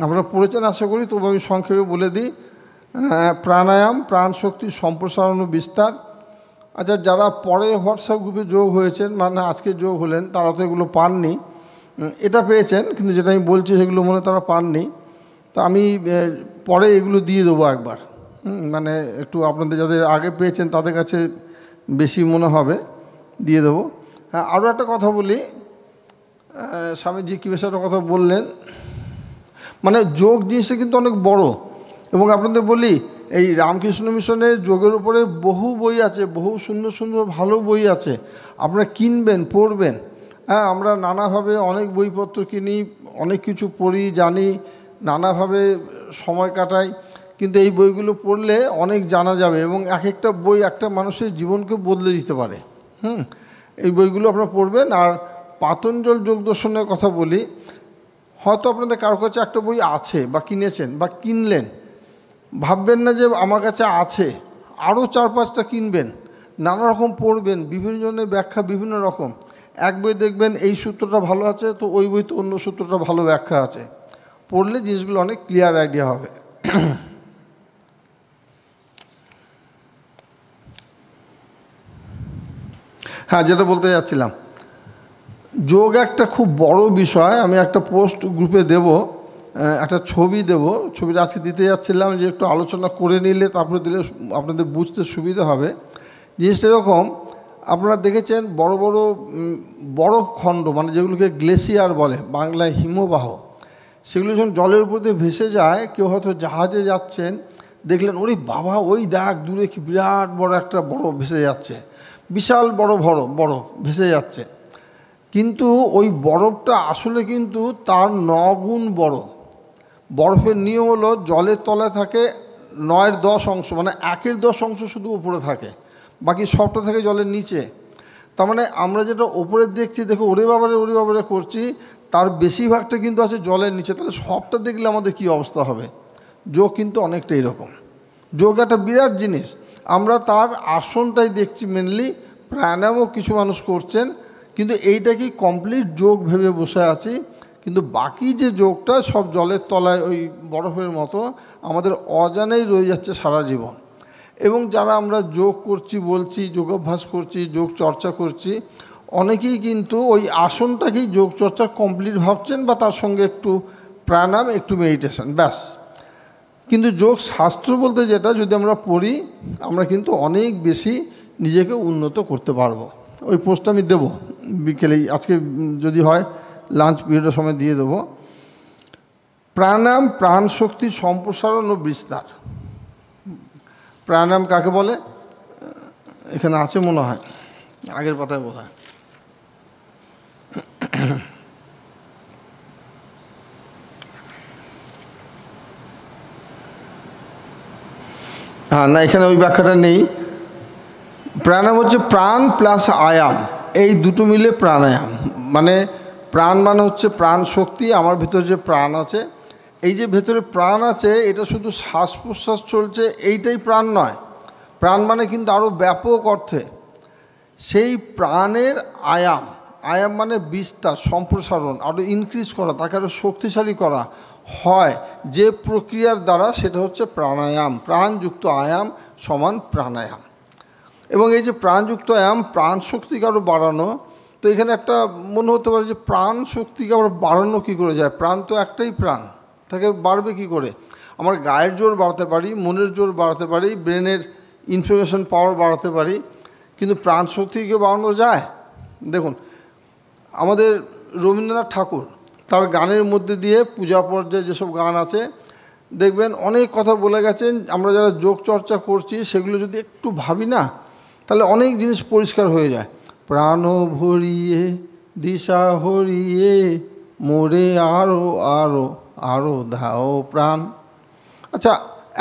আপনারা পড়েছেন আশা করি, তবু আমি সংক্ষেপে বলে দিই। প্রাণায়াম, প্রাণ শক্তির সম্প্রসারণ ও বিস্তার। আচ্ছা, যারা পরে হোয়াটসঅ্যাপ গ্রুপে যোগ হয়েছেন, মানে আজকে যোগ হলেন, তারা তো এগুলো পাননি, এটা পেয়েছেন, কিন্তু যেটা আমি বলছি সেগুলো মনে তারা পাননি। তো আমি পরে এগুলো দিয়ে দেবো একবার, মানে একটু আপনাদের যাদের আগে পেয়েছেন তাদের কাছে বেশি মনে হবে, দিয়ে দেবো। হ্যাঁ, আরও একটা কথা বলি, স্বামীজি কী বিষয়টা কথা বললেন, মানে যোগ জিনিসটা কিন্তু অনেক বড়। এবং আপনাদের বলি, এই রামকৃষ্ণ মিশনের যোগের উপরে বহু বই আছে, বহু সুন্দর সুন্দর ভালো বই আছে, আপনারা কিনবেন, পড়বেন। হ্যাঁ, আমরা নানাভাবে অনেক বইপত্র কিনি, অনেক কিছু পড়ি, জানি, নানাভাবে সময় কাটাই, কিন্তু এই বইগুলো পড়লে অনেক জানা যাবে, এবং এক একটা বই একটা মানুষের জীবনকে বদলে দিতে পারে। এই বইগুলো আপনারা পড়বেন। আর পাতঞ্জল যোগ দর্শনের কথা বলি, হয়তো আপনাদের কারো কাছে একটা বই আছে বা কিনেছেন বা কিনলেন, ভাববেন না যে আমার কাছে আছে, আরও 4-5টা কিনবেন, নানা রকম পড়বেন, বিভিন্ন জনের ব্যাখ্যা বিভিন্ন রকম। এক বই দেখবেন এই সূত্রটা ভালো আছে, তো ওই বইতে অন্য সূত্রটা ভালো ব্যাখ্যা আছে, পড়লে জিনিসগুলো অনেক ক্লিয়ার আইডিয়া হবে। হ্যাঁ, যেটা বলতে যাচ্ছিলাম, যোগ একটা খুব বড় বিষয়। আমি একটা পোস্ট গ্রুপে দেব, একটা ছবি দেব, ছবিটা আজকে দিতে যাচ্ছিলাম যে একটু আলোচনা করে নিলে তারপরে দিলে আপনাদের বুঝতে সুবিধা হবে। জিনিসটা এরকম, আপনারা দেখেছেন বড় বড় বরফখণ্ড, মানে যেগুলোকে গ্লেসিয়ার বলে, বাংলায় হিমবাহ, সেগুলো যখন জলের উপর দিয়ে ভেসে যায়, কেউ হয়তো জাহাজে যাচ্ছেন, দেখলেন ওরে বাবা, ওই দেখ দূরে কি বিরাট বড় একটা বরফ ভেসে যাচ্ছে, বিশাল বড় বরফ ভেসে যাচ্ছে, কিন্তু ওই বরফটা আসলে কিন্তু তার 9 গুণ বড়। বরফের নিয়ম হলো জলের তলায় থাকে 9/10 অংশ, মানে 1/10 অংশ শুধু উপরে থাকে, বাকি সবটা থাকে জলের নিচে। তার মানে আমরা যেটা ওপরে দেখছি, দেখো ওরে বাবারে করছি, তার বেশিরভাগটা কিন্তু আছে জলের নিচে। তাহলে সবটা দেখলে আমাদের কী অবস্থা হবে? যোগ কিন্তু অনেকটা এরকম। যোগ একটা বিরাট জিনিস। আমরা তার আসনটাই দেখছি মেনলি, প্রাণায়ামও কিছু মানুষ করছেন, কিন্তু এইটা কি কমপ্লিট যোগ ভেবে বসে আছি, কিন্তু বাকি যে যোগটা সব জলের তলায় ওই বরফের মতো আমাদের অজানাই রয়ে যাচ্ছে সারা জীবন। এবং যারা আমরা যোগ করছি বলছি, যোগাভ্যাস করছি, যোগ চর্চা করছি, অনেকেই কিন্তু ওই আসনটাকেই যোগ চর্চা কমপ্লিট ভাবছেন, বা তার সঙ্গে একটু প্রাণায়াম, একটু মেডিটেশন, ব্যাস। কিন্তু যোগ শাস্ত্র বলতে যেটা যদি আমরা পড়ি, আমরা কিন্তু অনেক বেশি নিজেকে উন্নত করতে পারবো। ওই পোস্টটা আমি দেবো বিকেলেই, আজকে যদি হয় লাঞ্চ পিরিয়ডের সময় দিয়ে দেবো। প্রাণায়াম প্রাণ শক্তির সম্প্রসারণ ও বিস্তার। প্রাণায়াম কাকে বলে? এখানে আছে মনে হয়, আগের পাতায় বোধ হয়। হ্যাঁ, না এখানে ওই ব্যাখ্যাটা নেই। প্রাণায়াম হচ্ছে প্রাণ প্লাস আয়াম, এই দুটো মিলে প্রাণায়াম। মানে প্রাণ মানে হচ্ছে প্রাণ শক্তি, আমার ভিতরে যে প্রাণ আছে, এই যে ভেতরে প্রাণ আছে এটা শুধু শ্বাস প্রশ্বাস চলছে এইটাই প্রাণ নয়। প্রাণ মানে কিন্তু আরও ব্যাপক অর্থে সেই প্রাণের আয়াম। আয়াম মানে বিস্তার, সম্প্রসারণ, আরও ইনক্রিজ করা, তাকে আরও শক্তিশালী করা হয় যে প্রক্রিয়ার দ্বারা, সেটা হচ্ছে প্রাণায়াম। প্রাণযুক্ত আয়াম সমান প্রাণায়াম। এবং এই যে প্রাণযুক্ত আয়াম প্রাণ শক্তিকে আরও বাড়ানো, তো এখানে একটা মনে হতে পারে যে প্রাণ শক্তিকে আবার বাড়ানো কী করে যায়? প্রাণ তো একটাই প্রাণ, তাকে বাড়বে কি করে? আমার গায়ের জোর বাড়াতে পারি, মনের জোর বাড়াতে পারি, ব্রেনের ইনফরমেশন পাওয়ার বাড়াতে পারি, কিন্তু প্রাণ শক্তিকে বাড়ানো যায়? দেখুন, আমাদের রবীন্দ্রনাথ ঠাকুর তার গানের মধ্যে দিয়ে পূজা পর্যায়ে যেসব গান আছে দেখবেন অনেক কথা বলে গেছেন। আমরা যারা যোগ চর্চা করছি সেগুলো যদি একটু ভাবি না, তাহলে অনেক জিনিস পরিষ্কার হয়ে যায়। প্রাণ ভরিয়ে দিশা হরিয়ে মোরে আরো আরো আরো ধাও প্রাণ। আচ্ছা,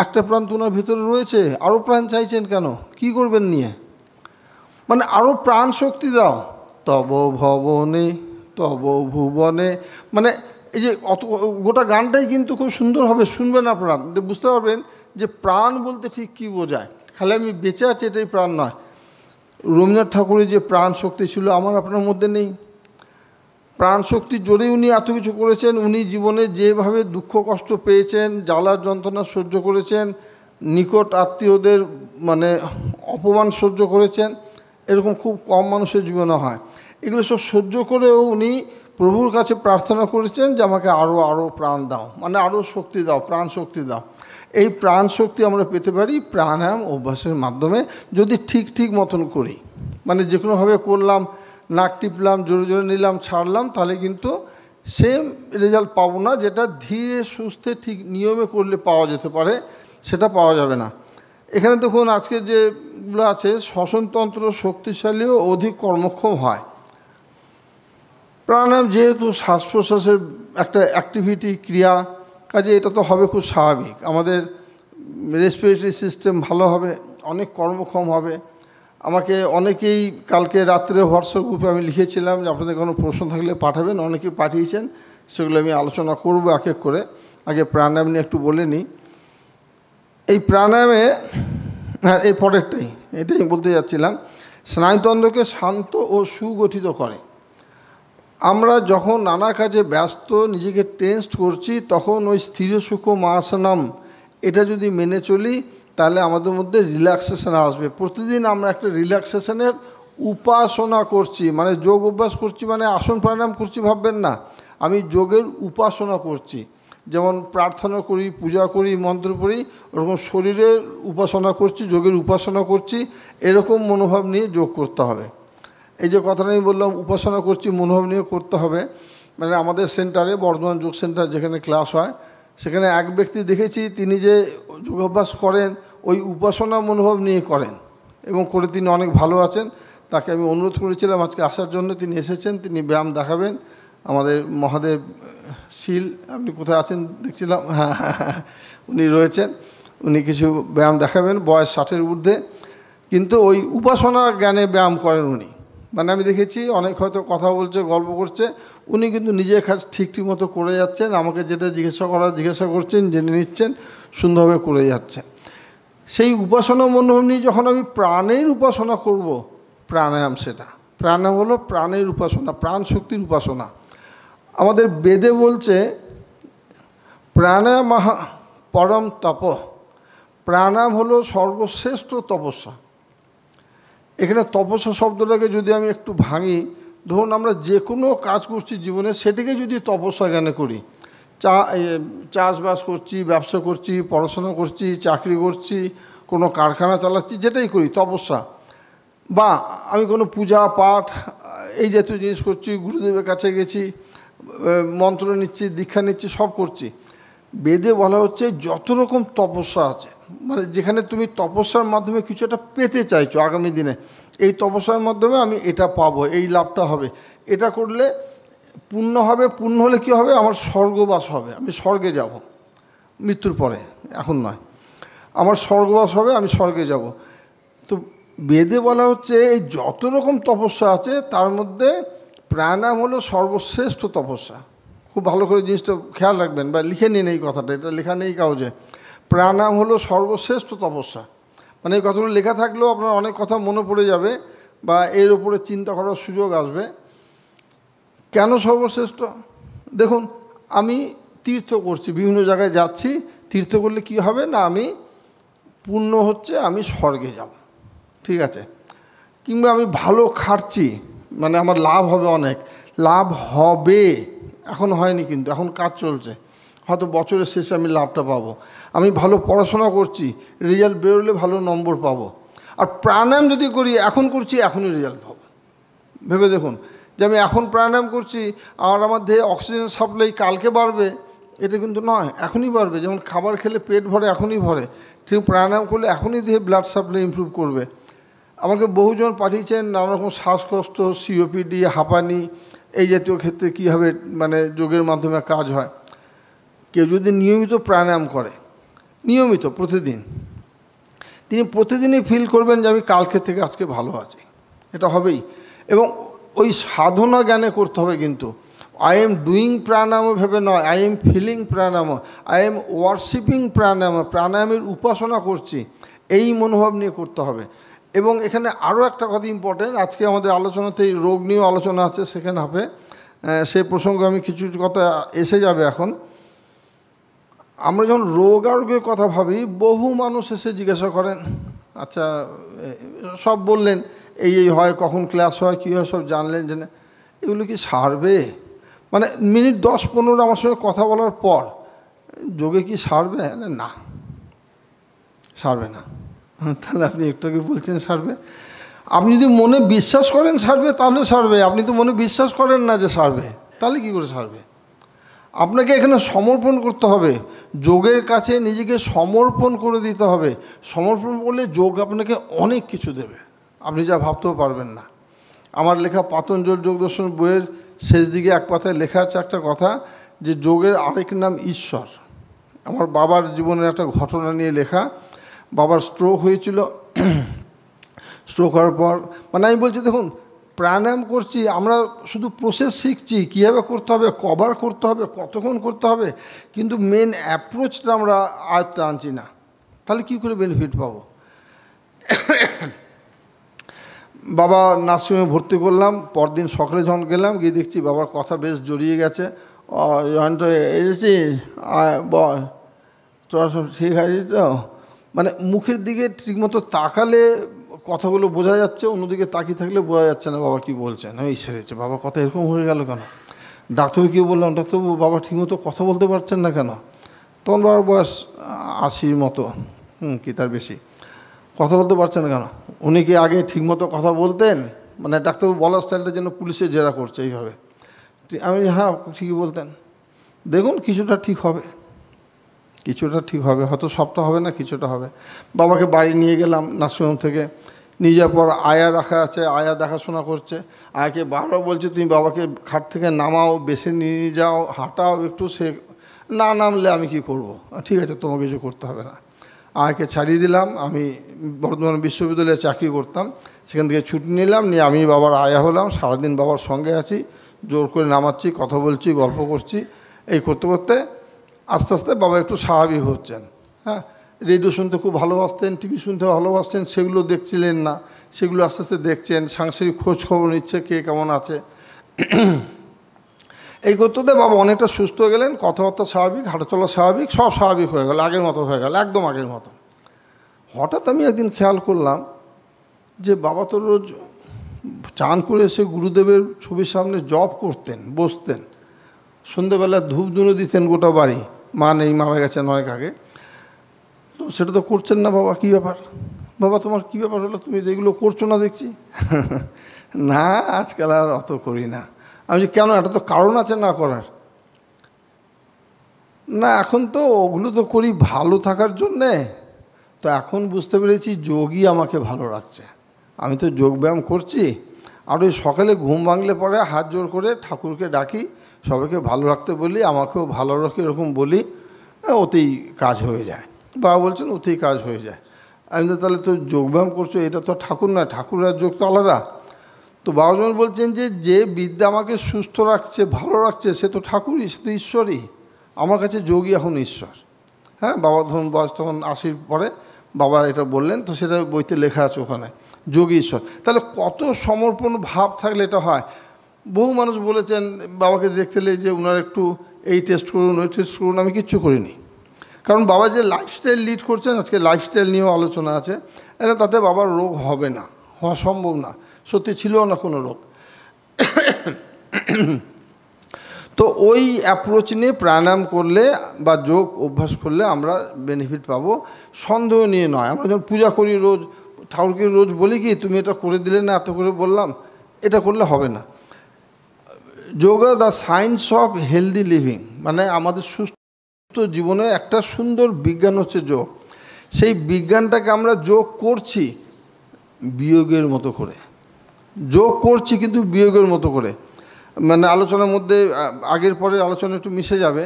একটা প্রাণ তো ওনার ভিতরে রয়েছে, আরও প্রাণ চাইছেন কেন? কি করবেন নিয়ে? মানে আরও প্রাণ শক্তি দাও। তব ভবনে তব ভুবনে, মানে এই যে অত গোটা গানটাই কিন্তু খুব সুন্দর হবে, শুনবেন আপনারা, বুঝতে পারবেন যে প্রাণ বলতে ঠিক কী বোঝায়। খালি আমি বেঁচে আছি এটাই প্রাণ নয়। রবীন্দ্রনাথ ঠাকুরের যে প্রাণ শক্তি ছিল আমার আপনার মধ্যে নেই। প্রাণ শক্তির জোরেই উনি এত কিছু করেছেন। উনি জীবনে যেভাবে দুঃখ কষ্ট পেয়েছেন, জ্বালার যন্ত্রণা সহ্য করেছেন, নিকট আত্মীয়দের মানে অপমান সহ্য করেছেন, এরকম খুব কম মানুষের জীবনে হয়। এগুলো সব সহ্য করেও উনি প্রভুর কাছে প্রার্থনা করেছেন যে আমাকে আরও আরও প্রাণ দাও, মানে আরও শক্তি দাও, প্রাণ শক্তি দাও। এই প্রাণ শক্তি আমরা পেতে পারি প্রাণায়াম অভ্যাসের মাধ্যমে, যদি ঠিক ঠিক মতন করি। মানে যে কোনোভাবে করলাম, নাক টিপলাম, জোরে জোরে নিলাম, ছাড়লাম, তাহলে কিন্তু সেম রেজাল্ট পাবো না। যেটা ধীরে সুস্থে ঠিক নিয়মে করলে পাওয়া যেতে পারে, সেটা পাওয়া যাবে না। এখানে দেখুন আজকে যেগুলো আছে, শ্বসনতন্ত্র শক্তিশালী ও অধিক কর্মক্ষম হয়। প্রাণায়াম যেহেতু শ্বাস প্রশ্বাসের একটা অ্যাক্টিভিটি, ক্রিয়া, কাজে এটা তো হবে খুব স্বাভাবিক। আমাদের রেসপিরেটরি সিস্টেম ভালো হবে, অনেক কর্মক্ষম হবে। আমাকে অনেকেই কালকে রাত্রে হোয়াটসঅ্যাপ গ্রুপে আমি লিখেছিলাম যে আপনাদের কোনো প্রশ্ন থাকলে পাঠাবেন, অনেকেই পাঠিয়েছেন, সেগুলো আমি আলোচনা করব এক এক করে। আগে প্রাণায়াম নিয়ে একটু বলে নিই। এই প্রাণায়ামে, হ্যাঁ এই পরেরটাই, এটাই বলতে যাচ্ছিলাম, স্নায়ুতন্ত্রকে শান্ত ও সুগঠিত করে। আমরা যখন নানা কাজে ব্যস্ত, নিজেকে টেন্সড করছি, তখন ওই স্থির সুখম আসনম এটা যদি মেনে চলি, তাহলে আমাদের মধ্যে রিল্যাক্সেশন আসবে। প্রতিদিন আমরা একটা রিল্যাক্সেশনের উপাসনা করছি, মানে যোগ অভ্যাস করছি, মানে আসন প্রাণায়াম করছি ভাববেন না, আমি যোগের উপাসনা করছি। যেমন প্রার্থনা করি, পূজা করি, মন্ত্র পড়ি, ওরকম শরীরের উপাসনা করছি, যোগের উপাসনা করছি, এরকম মনোভাব নিয়ে যোগ করতে হবে। এই যে কথাটা আমি বললাম উপাসনা করছি মনোভাব নিয়ে করতে হবে, মানে আমাদের সেন্টারে, বর্ধমান যোগ সেন্টার যেখানে ক্লাস হয়, সেখানে এক ব্যক্তি দেখেছি তিনি যে যোগাভ্যাস করেন ওই উপাসনা মনোভাব নিয়ে করেন, এবং করে তিনি অনেক ভালো আছেন। তাকে আমি অনুরোধ করেছিলাম আজকে আসার জন্য, তিনি এসেছেন, তিনি ব্যায়াম দেখাবেন। আমাদের মহাদেব শীল, আপনি কোথায় আছেন দেখছিলাম, হ্যাঁ উনি রয়েছেন, উনি কিছু ব্যায়াম দেখাবেন, বয়স 60-এর ঊর্ধ্বে, কিন্তু ওই উপাসনা জ্ঞানে ব্যায়াম করেন উনি। মানে আমি দেখেছি অনেক হয়তো কথা বলছে, গল্প করছে, উনি কিন্তু নিজের কাজ ঠিক মতো করে যাচ্ছেন, আমাকে যেটা জিজ্ঞাসা করছেন, জেনে নিচ্ছেন, সুন্দরভাবে করে যাচ্ছেন। সেই উপাসনা মনোভাব নিয়ে যখন আমি প্রাণের উপাসনা করব, প্রাণায়াম, সেটা প্রাণায়াম হলো প্রাণের উপাসনা, প্রাণ শক্তির উপাসনা। আমাদের বেদে বলছে প্রাণায়াম পরম তপ, প্রাণায়াম হলো সর্বশ্রেষ্ঠ তপস্যা। এখানে তপস্যা শব্দটাকে যদি আমি একটু ভাঙি, ধরুন আমরা যে কোনো কাজ করছি জীবনে, সেটাকে যদি তপস্যা জ্ঞানে করি, চাষবাস করছি, ব্যবসা করছি, পড়াশোনা করছি, চাকরি করছি, কোনো কারখানা চালাচ্ছি, যেটাই করি তপস্যা, বা আমি কোনো পূজা পাঠ এই জাতীয় জিনিস করছি, গুরুদেবের কাছে গেছি, মন্ত্র নিচ্ছি, দীক্ষা নিচ্ছি, সব করছি। বেদে বলা হচ্ছে যত রকম তপস্যা আছে, মানে যেখানে তুমি তপস্যার মাধ্যমে কিছু একটা পেতে চাইছো আগামী দিনে, এই তপস্যার মাধ্যমে আমি এটা পাবো, এই লাভটা হবে, এটা করলে পুণ্য হবে, পুণ্য হলে কী হবে, আমার স্বর্গবাস হবে, আমি স্বর্গে যাব মৃত্যুর পরে, এখন নয়, আমার স্বর্গবাস হবে, আমি স্বর্গে যাব। তো বেদে বলা হচ্ছে এই যত রকম তপস্যা আছে তার মধ্যে প্রাণায়াম হলো সর্বশ্রেষ্ঠ তপস্যা। খুব ভালো করে জিনিসটা খেয়াল রাখবেন, বা লিখে নিন এই কথাটা, এটা লেখা নেই কাগজে। প্রাণায়াম হলো সর্বশ্রেষ্ঠ তপস্যা, মানে এই কথাগুলো লেখা থাকলেও আপনার অনেক কথা মনে পড়ে যাবে বা এর উপরে চিন্তা করার সুযোগ আসবে। কেন সর্বশ্রেষ্ঠ? দেখুন, আমি তীর্থ করছি, বিভিন্ন জায়গায় যাচ্ছি, তীর্থ করলে কি হবে না, আমি পুণ্য হচ্ছে, আমি স্বর্গে যাব, ঠিক আছে। কিংবা আমি ভালো খাচ্ছি, মানে আমার লাভ হবে, অনেক লাভ হবে, এখন হয়নি কিন্তু এখন কাজ চলছে, হয়তো বছরের শেষে আমি লাভটা পাবো। আমি ভালো পড়াশোনা করছি, রেজাল্ট বেরোলে ভালো নম্বর পাবো। আর প্রাণায়াম যদি করি, এখন করছি, এখনই রেজাল্ট পাবো। ভেবে দেখুন যে আমি এখন প্রাণায়াম করছি আর আমার দেহে অক্সিজেন সাপ্লাই কালকে বাড়বে, এটা কিন্তু নয়, এখনই বাড়বে। যেমন খাবার খেলে পেট ভরে, এখনই ভরে, ঠিক প্রাণায়াম করলে এখনই দেহে ব্লাড সাপ্লাই ইমপ্রুভ করবে। আমাকে বহুজন পাঠিয়েছেন নানা রকম শ্বাসকষ্ট, সিওপিডি, হাঁপানি, এই জাতীয় ক্ষেত্রে কীভাবে মানে যোগের মাধ্যমে কাজ হয়। কেউ যদি নিয়মিত প্রাণায়াম করে, নিয়মিত প্রতিদিন, তিনি প্রতিদিনই ফিল করবেন যে আমি কালকে থেকে আজকে ভালো আছি, এটা হবেই। এবং ওই সাধনা জ্ঞানে করতে হবে, কিন্তু আই এম ডুইং প্রাণায়াম ভেবে নয়, I am feeling pranayama, I am worshipping pranayama, প্রাণায়ামের উপাসনা করছি, এই মনোভাব নিয়ে করতে হবে। এবং এখানে আরও একটা কথা ইম্পর্টেন্ট, আজকে আমাদের আলোচনাতে রোগ নিয়েও আলোচনা আছে সেকেন্ড হাফে, সেই প্রসঙ্গে আমি কিছু কথা এসে যাবে এখন। আমরা যখন রোগ আরোগ্যের কথা ভাবি, বহু মানুষ এসে জিজ্ঞাসা করেন, আচ্ছা সব বললেন এই হয়, কখন ক্লাস হয়, কী হয়, সব জানলেন, জেনে এগুলো কি সারবে? মানে মিনিট 10-15 আমার সঙ্গে কথা বলার পর যোগে কি সারবে? না, সারবে না। তাহলে আপনি একটু আগে বলছেন সারবে। আপনি যদি মনে বিশ্বাস করেন সারবে, তাহলে সারবে। আপনি তো মনে বিশ্বাস করেন না যে সারবে, তাহলে কি করে সারবে? আপনাকে এখানে সমর্পণ করতে হবে, যোগের কাছে নিজেকে সমর্পণ করে দিতে হবে। সমর্পণ করলে যোগ আপনাকে অনেক কিছু দেবে, আপনি যা ভাবতেও পারবেন না। আমার লেখা পাতঞ্জল যোগ দর্শন বইয়ের শেষ দিকে এক পাতায় লেখা আছে একটা কথা, যে যোগের আরেক নাম ঈশ্বর। আমার বাবার জীবনের একটা ঘটনা নিয়ে লেখা। বাবার স্ট্রোক হয়েছিল, স্ট্রোক হওয়ার পর মানে আমি বলছি, দেখুন প্রাণায়াম করছি, আমরা শুধু প্রসেস শিখছি, কীভাবে করতে হবে, কবার করতে হবে, কতক্ষণ করতে হবে, কিন্তু মেন অ্যাপ্রোচটা আমরা আয়ত্তে আনছি না। তাহলে কী করে বেনিফিট পাবো? বাবা নার্সিংহোমে ভর্তি করলাম, পরদিন সকালে যখন গেলাম, গিয়ে দেখছি বাবার কথা বেশ জড়িয়ে গেছে। এসেছিস, বল, তোরা সব ঠিক আছে তো? মানে মুখের দিকে ঠিকমতো তাকালে কথাগুলো বোঝা যাচ্ছে, অন্যদিকে তাকিয়ে থাকলে বোঝা যাচ্ছে না বাবা কী বলছেন। এই সেরেছে, বাবা কথা এরকম হয়ে গেল কেন? ডাক্তারকে কী বললাম, ডাক্তারবাবু বাবা ঠিকমতো কথা বলতে পারছেন না কেন? তখন বাবার বয়স 80 মতো, কি তার বেশি, কথা বলতে পারছেন না কেন? উনি কি আগে ঠিকমতো কথা বলতেন? মানে ডাক্তারবাবু বলার স্টাইলটা যেন পুলিশে জেরা করছে এইভাবে। আমি হ্যাঁ ঠিকই বলতেন। দেখুন কিছুটা ঠিক হবে, কিছুটা ঠিক হবে, হয়তো সবটা হবে না, কিছুটা হবে। বাবাকে বাড়ি নিয়ে গেলাম নার্সিংহোম থেকে, নিয়ে যাওয়ার পর আয়া রাখা আছে, আয়া দেখাশোনা করছে। আয়াকে বারবার বলছে তুমি বাবাকে খাট থেকে নামাও, বেশি নিয়ে যাও, হাঁটাও একটু, সে না নামলে আমি কি করব? ঠিক আছে, তোমাকে কিছু করতে হবে না। আয়াকে ছাড়িয়ে দিলাম। আমি বর্ধমান বিশ্ববিদ্যালয়ে চাকরি করতাম, সেখান থেকে ছুটি নিলাম, নিয়ে আমি বাবার আয়া হলাম। সারাদিন বাবার সঙ্গে আছি, জোর করে নামাচ্ছি, কথা বলছি, গল্প করছি। এই করতে করতে আস্তে আস্তে বাবা একটু স্বাভাবিক হচ্ছেন। হ্যাঁ, রেডিও শুনতে খুব ভালোবাসতেন, টিভি শুনতে ভালোবাসতেন, সেগুলো দেখছিলেন না, সেগুলো আস্তে আস্তে দেখছেন। সাংসারিক খোঁজ খবর নিচ্ছে, কে কেমন আছে। এই করতে বাবা অনেকটা সুস্থ হয়ে গেলেন, কথাবার্তা স্বাভাবিক, হাঁটাচলা স্বাভাবিক, সব স্বাভাবিক হয়ে গেল, আগের মতো হয়ে গেল, একদম আগের মতো। হঠাৎ আমি একদিন খেয়াল করলাম যে বাবা তো রোজ চান করে এসে গুরুদেবের ছবির সামনে জপ করতেন, বসতেন। সন্ধ্যেবেলা ধূপ ধুনো দিতেন গোটা বাড়ি, মা নেই, মারা গেছেন অনেক আগে। তো সেটা তো করছেন না। বাবা কী ব্যাপার, বাবা তোমার কী ব্যাপার হলো, তুমি তো এগুলো করছো না দেখছি। না আজকাল আর অত করি না। আমি যে কেন, এটা তো কারণ আছে না করার। না এখন তো ওগুলো তো করি ভালো থাকার জন্যে। তো এখন বুঝতে পেরেছি যোগই আমাকে ভালো রাখছে। আমি তো যোগব্যায়াম করছি, আর ওই সকালে ঘুম ভাঙলে পরে হাত জোর করে ঠাকুরকে ডাকি, সবাইকে ভালো রাখতে বলি, আমাকেও ভালো রাখে এরকম বলি, ওতেই কাজ হয়ে যায়। বাবা বলছেন ওতেই কাজ হয়ে যায়। আমি তো তাহলে তো যোগব্যায়াম করছো, এটা তো ঠাকুর না, ঠাকুর আর যোগ তো আলাদা। তো বাবা যেমন বলছেন যে বিদ্যা আমাকে সুস্থ রাখছে, ভালো রাখছে, সে তো ঠাকুরই, সে তো ঈশ্বরই। আমার কাছে যোগই এখন ঈশ্বর। হ্যাঁ, বাবা ধরুন বয়স তখন 80 পরে বাবা এটা বললেন, তো সেটা বইতে লেখা আছে ওখানে, যোগী ঈশ্বর। তাহলে কত সমর্পণ ভাব থাকলে এটা হয়। বহু মানুষ বলেছেন বাবাকে দেখতে এলে যে ওনার একটু এই টেস্ট করুন, ওই টেস্ট করুন। আমি কিচ্ছু করিনি, কারণ বাবা যে লাইফস্টাইল লিড করছেন, আজকে লাইফস্টাইল নিয়েও আলোচনা আছে, তাতে বাবার রোগ হবে না, হওয়া সম্ভব না, সত্যি ছিল না কোনো রোগ। তো ওই অ্যাপ্রোচ নিয়ে প্রাণায়াম করলে বা যোগ অভ্যাস করলে আমরা বেনিফিট পাবো, সন্দেহ নিয়ে নয়। আমরা যখন পূজা করি রোজ, ঠাকুরকে রোজ বলি কি তুমি এটা করে দিলে না, এত করে বললাম, এটা করলে হবে না। Yoga the science of healthy living, মানে আমাদের সুস্থ জীবনে একটা সুন্দর বিজ্ঞান হচ্ছে যোগ। সেই বিজ্ঞানটাকে আমরা যোগ করছি বিয়োগের মতো করে, যোগ করছি কিন্তু বিয়োগের মতো করে। মানে আলোচনার মধ্যে আগের পরের আলোচনা একটু মিশে যাবে।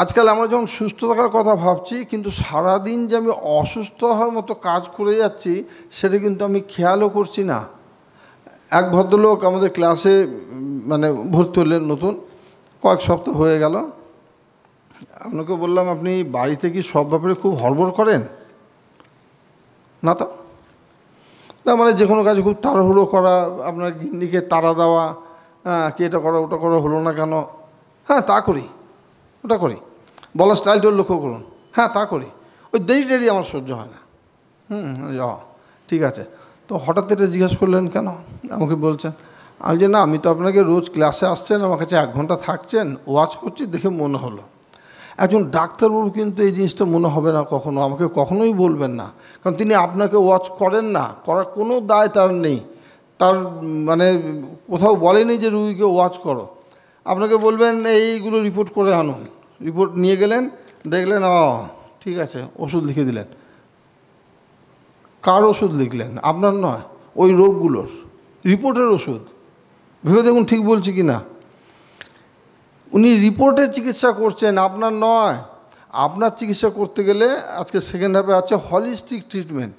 আজকাল আমরা যখন সুস্থ থাকার কথা ভাবছি, কিন্তু সারাদিন যে আমি অসুস্থ হওয়ার মতো কাজ করে যাচ্ছি সেটা কিন্তু আমি খেয়ালও করছি না। এক ভদ্রলোক আমাদের ক্লাসে মানে ভর্তি হলেন নতুন, কয়েক সপ্তাহ হয়ে গেল। আপনাকে বললাম আপনি বাড়িতে কি সব ব্যাপারে খুব হড়বড় করেন? না তো না, মানে যে কোনো কাজে খুব তাড়াহুড়ো করা, আপনার গিন্নিকে তাড়া দেওয়া, হ্যাঁ কি এটা করো ওটা করো, হলো না কেন, হ্যাঁ তা করি, ওটা করি, বলার স্টাইলটা লক্ষ্য করুন, হ্যাঁ তা করি, ওই দেরি আমার সহ্য হয় না। ঠিক আছে। তো হঠাৎ এটা জিজ্ঞেস করলেন কেন আমাকে বলছেন? আমি যে না, আমি তো আপনাকে রোজ ক্লাসে আসছেন, আমার কাছে 1 ঘন্টা থাকছেন, ওয়াচ করছি, দেখে মনে হলো। একজন ডাক্তারবাবু কিন্তু এই জিনিসটা মনে হবে না কখনো, আমাকে কখনোই বলবেন না, কারণ তিনি আপনাকে ওয়াচ করেন না, করার কোনো দায় তার নেই। তার মানে কোথাও বলেনি যে রুগীকে ওয়াচ করো। আপনাকে বলবেন এইগুলো রিপোর্ট করে আনুন, রিপোর্ট নিয়ে গেলেন, দেখলেন ঠিক আছে, ওষুধ লিখে দিলেন। কার ওষুধ লিখলেন? আপনার নয়, ওই রোগগুলোর রিপোর্টের ওষুধ। ভেবে দেখুন ঠিক বলছি কি না। উনি রিপোর্টের চিকিৎসা করছেন, আপনার নয়। আপনার চিকিৎসা করতে গেলে আজকে সেকেন্ড হাফে আছে হলিস্টিক ট্রিটমেন্ট,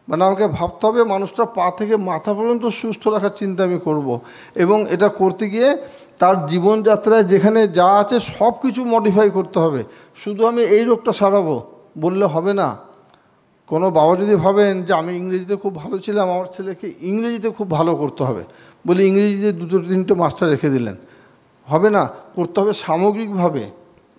মানে আমাকে ভাবতে হবে মানুষটা পা থেকে মাথা পর্যন্ত সুস্থ রাখার চিন্তা আমি করব, এবং এটা করতে গিয়ে তার জীবনযাত্রায় যেখানে যা আছে সব কিছু মডিফাই করতে হবে। শুধু আমি এই রোগটা সারাবো বললে হবে না। কোনো বাবা যদি ভাবেন যে আমি ইংরেজিতে খুব ভালো ছিলাম, আমার ছেলেকে ইংরেজিতে খুব ভালো করতে হবে, বলে ইংরেজিতে 2-3টে মাস্টার রেখে দিলেন, হবে না। করতে হবে সামগ্রিকভাবে,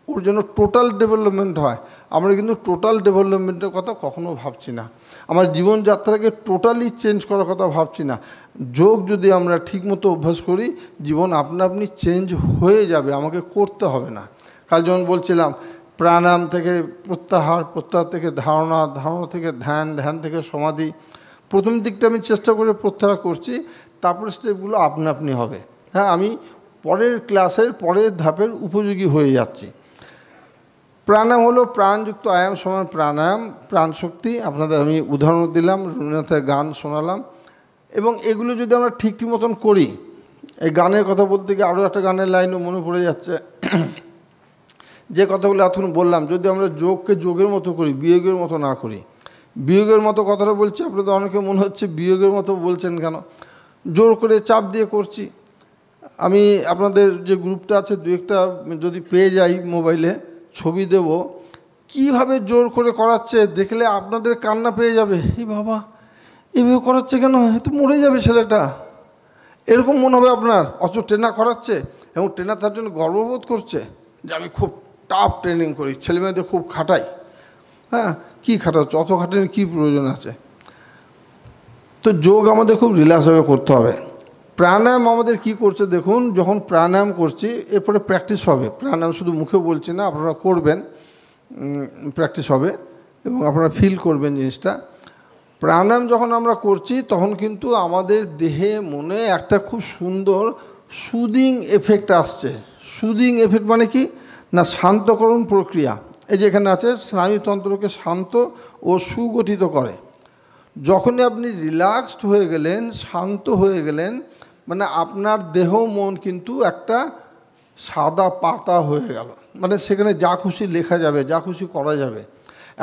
ওর জন্য টোটাল ডেভেলপমেন্ট হয়। আমরা কিন্তু টোটাল ডেভেলপমেন্টের কথা কখনো ভাবছি না, আমার জীবনযাত্রাকে টোটালি চেঞ্জ করার কথা ভাবছি না। যোগ যদি আমরা ঠিকমতো অভ্যাস করি, জীবন আপনি চেঞ্জ হয়ে যাবে, আমাকে করতে হবে না। কাল যেমন বলছিলাম, প্রাণায়াম থেকে প্রত্যাহার, প্রত্যাহার থেকে ধারণা, ধারণা থেকে ধ্যান, ধ্যান থেকে সমাধি। প্রথম দিকটা আমি চেষ্টা করে প্রত্যাহার করছি, তারপরে স্টেপগুলো আপনি হবে। হ্যাঁ, আমি পরের ক্লাসের পরের ধাপের উপযোগী হয়ে যাচ্ছি। প্রাণায়াম হলো প্রাণযুক্ত আয়াম সমান প্রাণায়াম, প্রাণশক্তি। আপনাদের আমি উদাহরণ দিলাম, রবীন্দ্রনাথের গান শোনালাম, এবং এগুলো যদি আমরা ঠিক মতন করি, এই গানের কথা বলতে গিয়ে আরও একটা গানের লাইনও মনে পড়ে যাচ্ছে, যে কথাগুলো এখন বললাম, যদি আমরা যোগকে যোগের মতো করি, বিয়োগের মতো না করি। বিয়োগের মতো কথাটা বলছি, আপনাদের অনেকে মনে হচ্ছে বিয়োগের মতো বলছেন কেন, জোর করে চাপ দিয়ে করছি। আমি আপনাদের যে গ্রুপটা আছে 2-1টা যদি পেয়ে যাই মোবাইলে, ছবি দেব, কিভাবে জোর করে করাচ্ছে, দেখলে আপনাদের কান্না পেয়ে যাবে। এই বাবা এইভাবে করাচ্ছে কেন, তো মরে যাবে ছেলেটা, এরকম মনে হবে আপনার। অত ট্রেনা করাচ্ছে, এবং ট্রেনার তার জন্য গর্ববোধ করছে যে আমি খুব টাফ ট্রেনিং করি, ছেলেমেয়েদের খুব খাটাই। হ্যাঁ, কী খাটাচ্ছে, অত খাটানোর কী প্রয়োজন আছে? তো যোগ আমাদের খুব রিল্যাক্সভাবে করতে হবে। প্রাণায়াম আমাদের কি করছে দেখুন, যখন প্রাণায়াম করছি এরপরে প্র্যাকটিস হবে। প্রাণায়াম শুধু মুখে বলছি না, আপনারা করবেন, প্র্যাকটিস হবে এবং আপনারা ফিল করবেন জিনিসটা। প্রাণায়াম যখন আমরা করছি তখন কিন্তু আমাদের দেহে মনে একটা খুব সুন্দর সুদিং এফেক্ট আসছে। সুদিং এফেক্ট মানে কি না, শান্তকরণ প্রক্রিয়া। এই যে এখানে আছে, স্নায়ুতন্ত্রকে শান্ত ও সুগঠিত করে। যখনই আপনি রিল্যাক্সড হয়ে গেলেন, শান্ত হয়ে গেলেন, মানে আপনার দেহ মন কিন্তু একটা সাদা পাতা হয়ে গেল। মানে সেখানে যা খুশি লেখা যাবে, যা খুশি করা যাবে।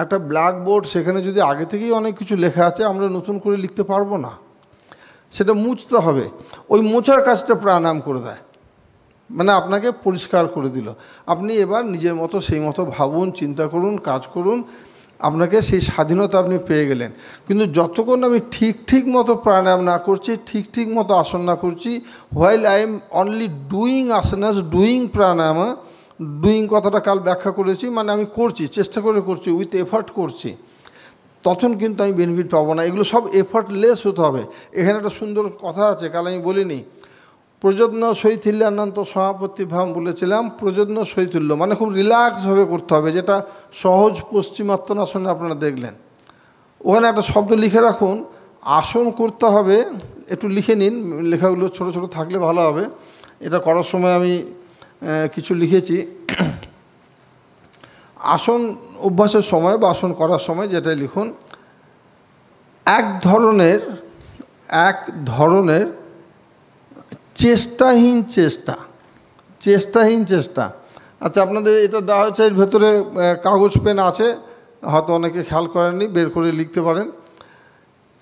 একটা ব্ল্যাকবোর্ড, সেখানে যদি আগে থেকেই অনেক কিছু লেখা আছে, আমরা নতুন করে লিখতে পারবো না, সেটা মুছতে হবে। ওই মোছার কাজটা প্রাণায়াম করে দেয়, মানে আপনাকে পরিষ্কার করে দিল। আপনি এবার নিজের মতো সেই মতো ভাবুন, চিন্তা করুন, কাজ করুন, আপনাকে সেই স্বাধীনতা আপনি পেয়ে গেলেন। কিন্তু যতক্ষণ আমি ঠিক মতো প্রাণায়াম না করছি, ঠিক মতো আসন না করছি, while I am only doing asanas, doing pranayama, doing কথাটা কাল ব্যাখ্যা করেছি, মানে আমি করছি, চেষ্টা করে করছি, উইথ এফার্ট করছি, তখন কিন্তু আমি বেনিফিট পাবো না। এগুলো সব এফার্টলেস হতে হবে। এখানে একটা সুন্দর কথা আছে, কাল আমি বলিনি, প্রযত্ন শৈথিল্যানন্ত সমাপত্তি ভাব বলেছিলাম। প্রযত্ন শৈথিল্য মানে খুব রিল্যাক্সভাবে করতে হবে, যেটা সহজ পশ্চিমাত্তনাসনে আপনারা দেখলেন। ওখানে একটা শব্দ লিখে রাখুন, আসন করতে হবে, একটু লিখে নিন, লেখাগুলো ছোট ছোট থাকলে ভালো হবে। এটা করার সময় আমি কিছু লিখেছি। আসন অভ্যাসের সময় বা আসন করার সময় যেটা লিখুন, এক ধরনের চেষ্টাহীন চেষ্টা। আচ্ছা, আপনাদের এটা দেওয়া হয়েছে, এর ভেতরে কাগজ পেন আছে, হয়তো অনেকে খেয়াল করেননি, বের করে লিখতে পারেন।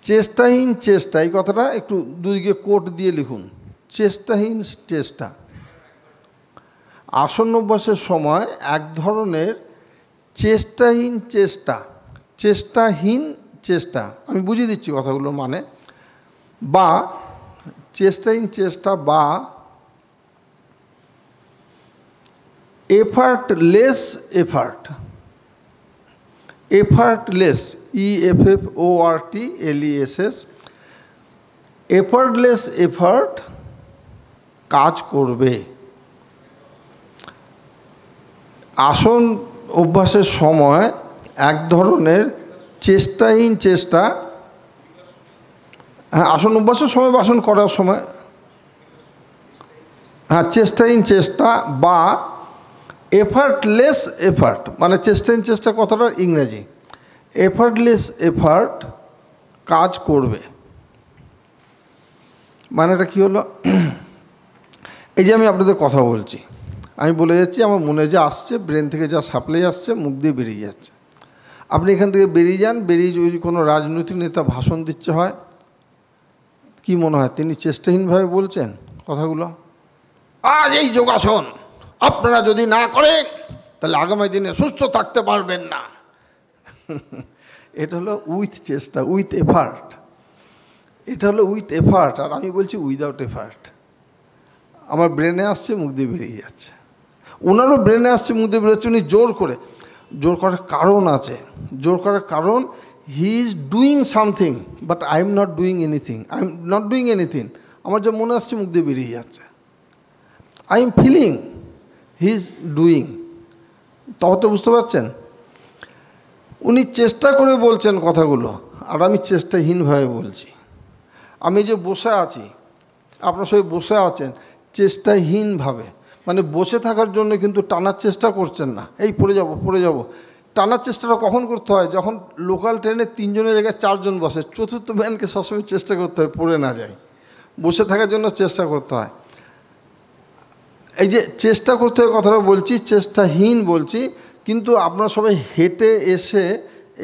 চেষ্টাহীন চেষ্টা, এই কথাটা একটু দুদিকে কোট দিয়ে লিখুন, চেষ্টাহীন চেষ্টা। আসন অভ্যাসের সময় এক ধরনের চেষ্টাহীন চেষ্টা, আমি বুঝিয়ে দিচ্ছি কথাগুলো মানে, বা চেষ্টাহীন চেষ্টা বা এফার্টলেস, EFFORTLESS, এফার্টলেস এফার্ট কাজ করবে। আসন অভ্যাসের সময় এক ধরনের চেষ্টাহীন চেষ্টা, হ্যাঁ, আসন অভ্যাসের সময় বা আসন করার সময়, হ্যাঁ, চেষ্টাহীন চেষ্টা বা এফার্টলেস এফার্ট, মানে চেষ্টাহীন চেষ্টা কথাটা ইংরেজি, এফার্টলেস এফার্ট কাজ করবে। মানে এটা কী হলো, এই যে আমি আপনাদের কথা বলছি, আমি বলে যাচ্ছি, আমার মনে যা আসছে, ব্রেন থেকে যা সাপ্লাই আসছে, মুখ দিয়ে বেরিয়ে যাচ্ছে। আপনি এখান থেকে বেরিয়ে যান, বেরিয়ে যদি কোনো রাজনৈতিক নেতা ভাষণ দিচ্ছে হয়, কি মনে হয় তিনি চেষ্টাহীনভাবে বলছেন কথাগুলো? আজ এই যোগাসন আপনারা যদি না করেন তাহলে আগামী দিনে সুস্থ থাকতে পারবেন না। এটা হলো উইথ চেষ্টা, উইথ এফার্ট। এটা হলো উইথ এফার্ট, আর আমি বলছি উইদাউট এফার্ট। আমার ব্রেনে আসছে, মুখ দিয়ে বেরিয়ে যাচ্ছে, ওনারও ব্রেনে আসছে, মুখ দিয়ে বেরোচ্ছে। উনি জোর করার কারণ আছে, জোর করার কারণ, he is doing something but I am not doing anything. আমার যা মনে আসছে মুখ দিয়ে বেরিয়ে যাচ্ছে। I am feeling, he is doing. তখন তো বুঝতে পারছেন, উনি চেষ্টা করে বলছেন কথাগুলো, আর আমি চেষ্টাহীনভাবে বলছি। আমি যে বসে আছি, আপনার সবাই বসে আছেন চেষ্টাহীনভাবে, মানে বসে থাকার জন্য কিন্তু টানার চেষ্টা করছেন না, এই পড়ে যাব। টানার চেষ্টাটা কখন করতে হয়? যখন লোকাল ট্রেনে 3 জনের জায়গায় 4 জন বসে, চতুর্থ ম্যানকে সবসময় চেষ্টা করতে হয় পড়ে না যায়। বসে থাকার জন্য চেষ্টা করতে হয়। এই যে চেষ্টা করতে হয় কথাটা বলছি, চেষ্টাহীন বলছি। কিন্তু আপনারা সবাই হেঁটে এসে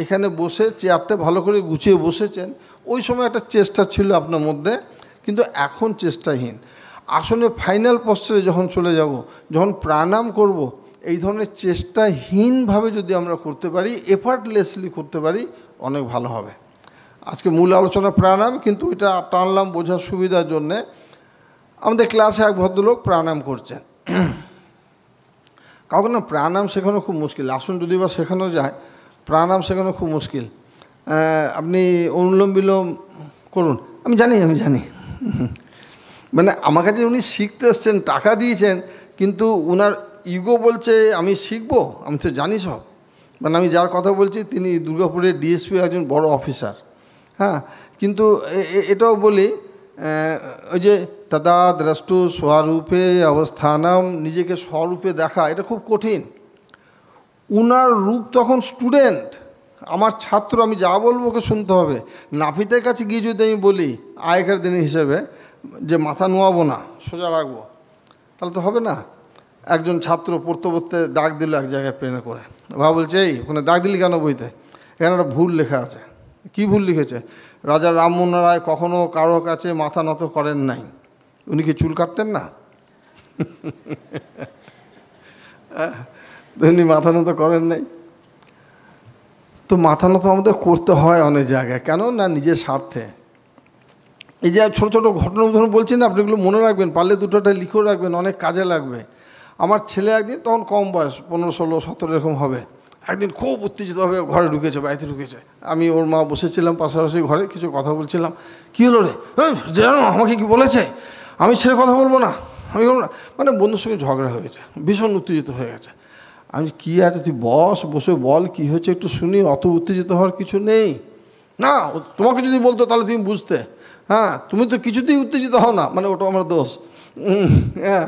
এখানে বসে চেয়ারটা ভালো করে গুছিয়ে বসেছেন, ওই সময় একটা চেষ্টা ছিল আপনার মধ্যে, কিন্তু এখন চেষ্টাহীন। আসলে ফাইনাল পশ্চারে যখন চলে যাব, যখন প্রাণায়াম করব, এই ধরনের চেষ্টাহীনভাবে যদি আমরা করতে পারি, এফার্টলেসলি করতে পারি, অনেক ভালো হবে। আজকে মূল আলোচনা প্রাণায়াম, কিন্তু এটা টানলাম বোঝার সুবিধার জন্যে। আমাদের ক্লাসে এক ভদ্রলোক প্রাণায়াম করছেন। কাউকে না প্রাণায়াম শেখানো খুব মুশকিল, আসন যদি বা শেখানো যায়, প্রাণায়াম শেখানো খুব মুশকিল। আপনি অনুলোম বিলোম করুন, আমি জানি মানে আমার কাছে উনি শিখতে এসছেন, টাকা দিয়েছেন, কিন্তু উনার ইগো বলছে আমি শিখবো, আমি তো জানি সব। মানে আমি যার কথা বলছি তিনি দুর্গাপুরের ডিএসপি একজন বড় অফিসার। হ্যাঁ, কিন্তু এটাও বলি, ওই যে তদা দ্রষ্টু স্বরূপে অবস্থানাম, নিজেকে স্বরূপে দেখা, এটা খুব কঠিন। উনার রূপ তখন স্টুডেন্ট, আমার ছাত্র, আমি যা বলবো ওকে শুনতে হবে। নাপিতের কাছে গিয়ে যদি আমি বলি আগেকার দিনের হিসেবে যে মাথা নোয়াবো না, সোজা রাখবো, তাহলে তো হবে না। একজন ছাত্র পড়তে পড়তে দাগ দিল এক জায়গায় পেনে করে, বাবা বলছে এই ওখানে দাগ দিলি কেন বইতে? এখানে একটা ভুল লেখা আছে। কি ভুল লিখেছে? রাজা রামমোহন রায় কখনো কারো কাছে মাথা নত করেন নাই। উনি কি চুল কাটতেন না? উনি মাথা নত করেন নাই। তো মাথা নত আমাদের করতে হয় অনেক জায়গায়, কেন না নিজের স্বার্থে। এই যে ছোটো ছোটো ঘটনার উদাহরণ বলছি না, আপনি এগুলো মনে রাখবেন, পারলে দুটোটা লিখেও রাখবেন, অনেক কাজে লাগবে। আমার ছেলে একদিন, তখন কম বয়স, 15, 16, 17 এরকম হবে, একদিন খুব উত্তেজিতভাবে ঘরে ঢুকেছে, বাড়িতে ঢুকেছে। আমি ওর মা বসেছিলাম পাশাপাশি ঘরে, কিছু কথা বলছিলাম। কী হলো রে? জানো আমাকে কি বলেছে, আমি ছেড়ে কথা বলবো না, আমি বলবো না। মানে বন্ধুর সঙ্গে ঝগড়া হয়েছে, ভীষণ উত্তেজিত হয়ে গেছে। আমি কী আছে, তুই বসে বল কী হয়েছে একটু শুনি, অত উত্তেজিত হওয়ার কিছু নেই। না, তোমাকে যদি বলতো তাহলে তুমি বুঝতে। হ্যাঁ, তুমি তো কিছুতেই উত্তেজিত হও না, মানে ওটা আমার দোষ। হ্যাঁ,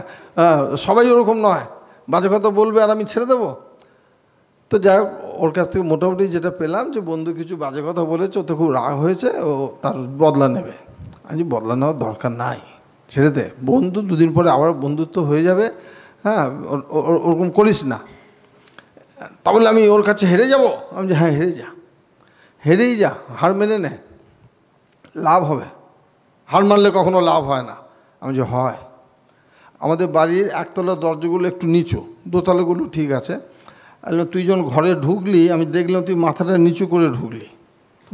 সবাই ওরকম নয়, বাজে কথা বলবে আর আমি ছেড়ে দেবো। তো যাই হোক, ওর কাছ থেকে মোটামুটি যেটা পেলাম যে বন্ধু কিছু বাজে কথা বলেছে, ও তো খুব রাগ হয়েছে, ও তার বদলা নেবে। আমি বদলা নেওয়ার দরকার নাই, ছেড়ে দে, বন্ধু, দুদিন পরে আবার বন্ধুত্ব হয়ে যাবে। হ্যাঁ, ওরকম করিস না। তা বলে আমি ওর কাছে হেরে যাব? আমি যে হ্যাঁ হেরেই যা, হার মেনে নে, লাভ হবে। হার মানলে কখনো লাভ হয় না। আমি যে হয়। আমাদের বাড়ির একতলার দরজাগুলো একটু নিচু, দোতলাগুলো ঠিক আছে। তুই যখন ঘরে ঢুকলি আমি দেখলাম তুই মাথাটা নিচু করে ঢুকলি।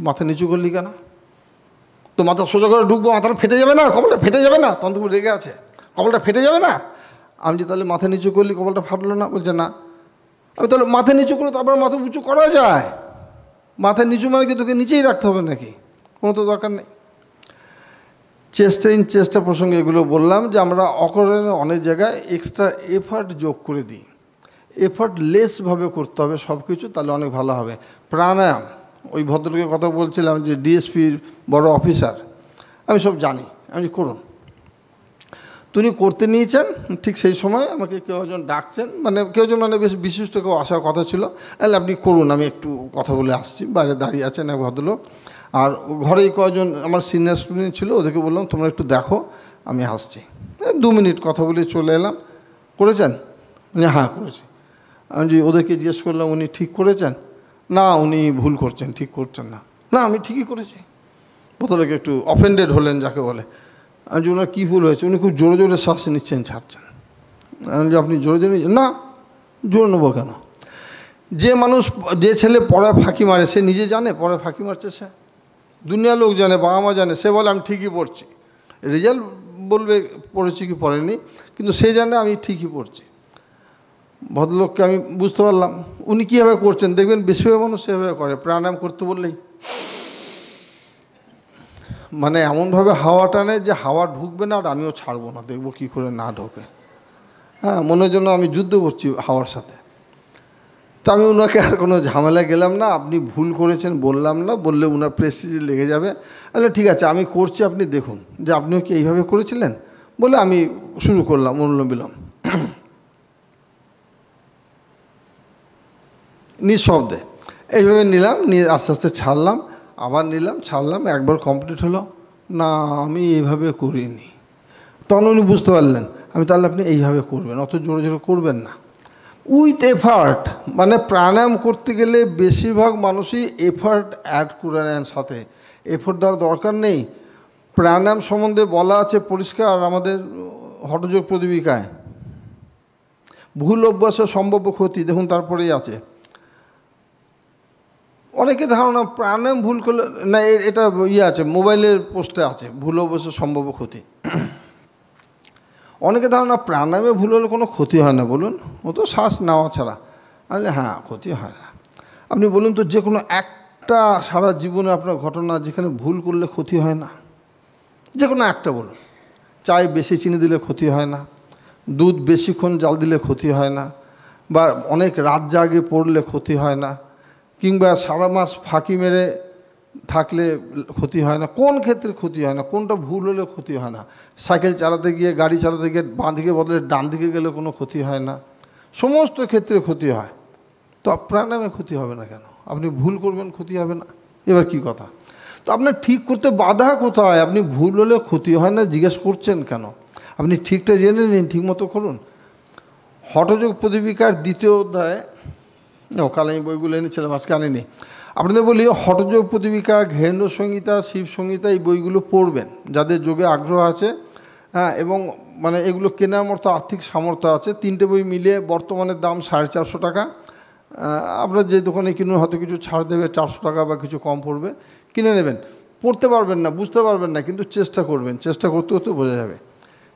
মাথা নিচু করলি কেন? তো মাথা সোজা করে ঢুকবো, মাথাটা ফেটে যাবে না, কপালটা ফেটে যাবে না? তখন তো রেগে আছে, কপালটা ফেটে যাবে না? আমি যে তাহলে মাথা নিচু করলি, কপালটা ফাটলো না? বলছে না। আমি তাহলে মাথা নিচু করে তারপর মাথা উঁচু করা যায়। মাথা নিচু মানে কি তোকে নিচেই রাখতে হবে নাকি? কোনো তো দরকার নেই। চেষ্টা প্রসঙ্গে এগুলো বললাম যে আমরা অকারণে অনেক জায়গায় এক্সট্রা এফার্ট যোগ করে দিই। এফার্টলেসভাবে করতে হবে সব কিছু, তাহলে অনেক ভালো হবে। প্রাণায়াম, ওই ভদ্রলোকের কথা বলছিলাম যে ডিএসপির বড় অফিসার, আমি সব জানি, আমি করুন। তিনি করতে নিয়েছেন, ঠিক সেই সময় আমাকে কেউ একজন ডাকছেন, মানে কেউ একজন মানে বেশ বিশিষ্ট কেউ আসার কথা ছিল। তাহলে আপনি করুন, আমি একটু কথা বলে আসছি। বাইরে দাঁড়িয়ে আছেন এক ভদ্রলোক, আর ঘরেই কয়েকজন আমার সিনিয়র স্টুডেন্ট ছিল, ওদেরকে বললাম তোমরা একটু দেখো, আমি আসছি। 2 মিনিট কথা বলে চলে এলাম। করেছেন? হ্যাঁ করেছি। আমি যে ওদেরকে জিজ্ঞেস করলাম উনি ঠিক করেছেন? না, উনি ভুল করছেন, ঠিক করছেন না। না, আমি ঠিকই করেছি। ভদ্রলোক একটু অফেন্ডেড হলেন যাকে বলে। আমি যে ওনার কী ভুল হয়েছে? উনি খুব জোরে জোরে শ্বাস নিচ্ছেন, ছাড়ছেন। আমি যে আপনি জোরে জোরে নিচ্ছেন? না, জোরে নেবো কেন? যে ছেলে পড়ায় ফাঁকি মারে সে নিজে জানে পড়ায় ফাঁকি মারছে, সে দুনিয়া লোক জানে, বাবা মা জানে, সে বলে আমি ঠিকই পড়ছি। রেজাল্ট বলবে পড়েছি কি পড়েনি, কিন্তু সে জানে আমি ঠিকই পড়ছি। ভদ্রলোককে আমি বুঝতে পারলাম উনি কীভাবে করছেন। দেখবেন বেশিরভাগ মানুষ সেভাবে করে, প্রাণায়াম করতে বললেই মানে এমনভাবে হাওয়া টানে যে হাওয়া ঢুকবে না, আর আমিও ছাড়বো না, দেখবো কী করে না ঢোকে। হ্যাঁ, মনের জন্য আমি যুদ্ধ করছি হাওয়ার সাথে। তো আমি ওনাকে আর কোনো ঝামেলা গেলাম না, আপনি ভুল করেছেন বললাম না, বললে ওনার প্রেস্টিজে লেগে যাবে। তাহলে ঠিক আছে আমি করছি, আপনি দেখুন যে আপনিও কি এইভাবে করেছিলেন, বলে আমি শুরু করলাম অনুলোম বিলোম নিঃশব্দে। এইভাবে নিলাম, নিয়ে আস্তে আস্তে ছাড়লাম, আবার নিলাম, ছাড়লাম, একবার কমপ্লিট হলো। না, আমি এইভাবে করিনি। তখন উনি বুঝতে পারলেন। আমি তাহলে আপনি এইভাবে করবেন, অত জোরে জোরে করবেন না, উইথ এফার্ট। মানে প্রাণায়াম করতে গেলে বেশিরভাগ মানুষই এফার্ট অ্যাড করে নেন সাথে, এফার্ট দেওয়ার দরকার নেই। প্রাণায়াম সম্বন্ধে বলা আছে পরিষ্কার আমাদের হঠযোগ প্রদীপিকায়, ভুল অভ্যাসের সম্ভাব্য ক্ষতি, দেখুন তারপরেই আছে। অনেকে ধারণা প্রাণায়াম ভুল করলে, না এটা আছে মোবাইলের পোস্টে আছে, ভুল অভ্যাসের সম্ভাব্য ক্ষতি। অনেকে ধারণা প্রাণায়ামে ভুল হলে কোনো ক্ষতি হয় না, বলুন, ও তো শ্বাস নেওয়া ছাড়া। আমি হ্যাঁ, ক্ষতি হয় না। আপনি বলুন তো যে কোনো একটা সারা জীবনে আপনার ঘটনা যেখানে ভুল করলে ক্ষতি হয় না, যে কোনো একটা বলুন, চায় বেশি চিনি দিলে ক্ষতি হয় না, দুধ বেশিক্ষণ জাল দিলে ক্ষতি হয় না, বা অনেক রাত জাগে পড়লে ক্ষতি হয় না, কিংবা সারা মাস ফাঁকি মেরে থাকলে ক্ষতি হয় না। কোন ক্ষেত্রে ক্ষতি হয় না, কোনটা ভুল হলে ক্ষতি হয় না? সাইকেল চালাতে গিয়ে, গাড়ি চালাতে গিয়ে বাঁ দিকে বদলে ডান দিকে গেলে কোনো ক্ষতি হয় না, সমস্ত ক্ষেত্রে ক্ষতি হয়। তো প্রাণায়ামে ক্ষতি হবে না কেন? আপনি ভুল করবেন, ক্ষতি হবে না? এবার কি কথা? তো আপনার ঠিক করতে বাধা কোথায়? আপনি ভুল হলে ক্ষতি হয় না জিজ্ঞেস করছেন কেন? আপনি ঠিকটা জেনে নিন, ঠিক মতো করুন। হঠযোগ প্রদীপিকার 2য় অধ্যায়, কাল আমি বইগুলো এনেছিলাম, আজকে আনিনি। আপনাদের বলি, হঠযোগ প্রদীপিকা, ঘেন্দ্র সংহিতা, শিব সংহিতা, এই বইগুলো পড়বেন যাদের যোগে আগ্রহ আছে। হ্যাঁ, এবং মানে এগুলো কেনার মতো আর্থিক সামর্থ্য আছে। 3টে বই মিলিয়ে বর্তমানের দাম 450 টাকা। আপনারা যে দোকানে কিনুন হয়তো কিছু ছাড় দেবে, 400 টাকা বা কিছু কম পড়বে, কিনে নেবেন। পড়তে পারবেন না, বুঝতে পারবেন না, কিন্তু চেষ্টা করবেন, চেষ্টা করতে করতে বোঝা যাবে।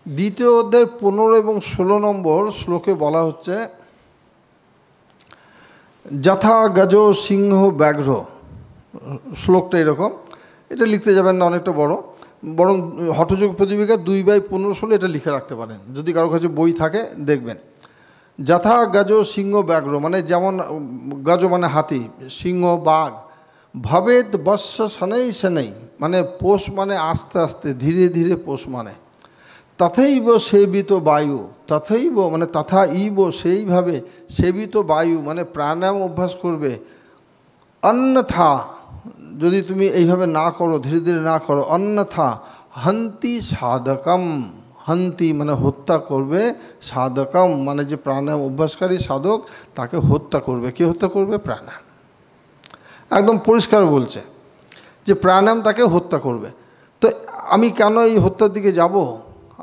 2য় অধ্যায়ের 15 এবং 16 নম্বর শ্লোকে বলা হচ্ছে, যথা গজ সিংহ ব্যাঘ্র। শ্লোকটা এরকম, এটা লিখতে যাবেন না, অনেকটা বড়, বরং হঠযোগ প্রদীপিকা 2/15 এটা লিখে রাখতে পারেন, যদি কারো কাছে বই থাকে দেখবেন। যথা গজ সিংহ ব্যাঘ্র, মানে যেমন গজ মানে হাতি, সিংহ বাঘ, ভবেদ বৎস শনৈ শনৈ, মানে পোষ মানে আস্তে আস্তে, ধীরে ধীরে পোষ মানে, তথৈব সেবিত বায়ু, তথৈব মানে তথা ইব সেইভাবে, সেবিত বায়ু মানে প্রাণায়াম অভ্যাস করবে, অন্যথা যদি তুমি এইভাবে না করো, ধীরে ধীরে না করো, অন্যথা হন্তি সাধকম, হন্তি মানে হত্যা করবে, সাধকম মানে যে প্রাণায়াম অভ্যাসকারী সাধক তাকে হত্যা করবে। কে হত্যা করবে? প্রাণায়াম। একদম পরিষ্কার বলছে যে প্রাণায়াম তাকে হত্যা করবে। তো আমি কেন এই হত্যার দিকে যাব?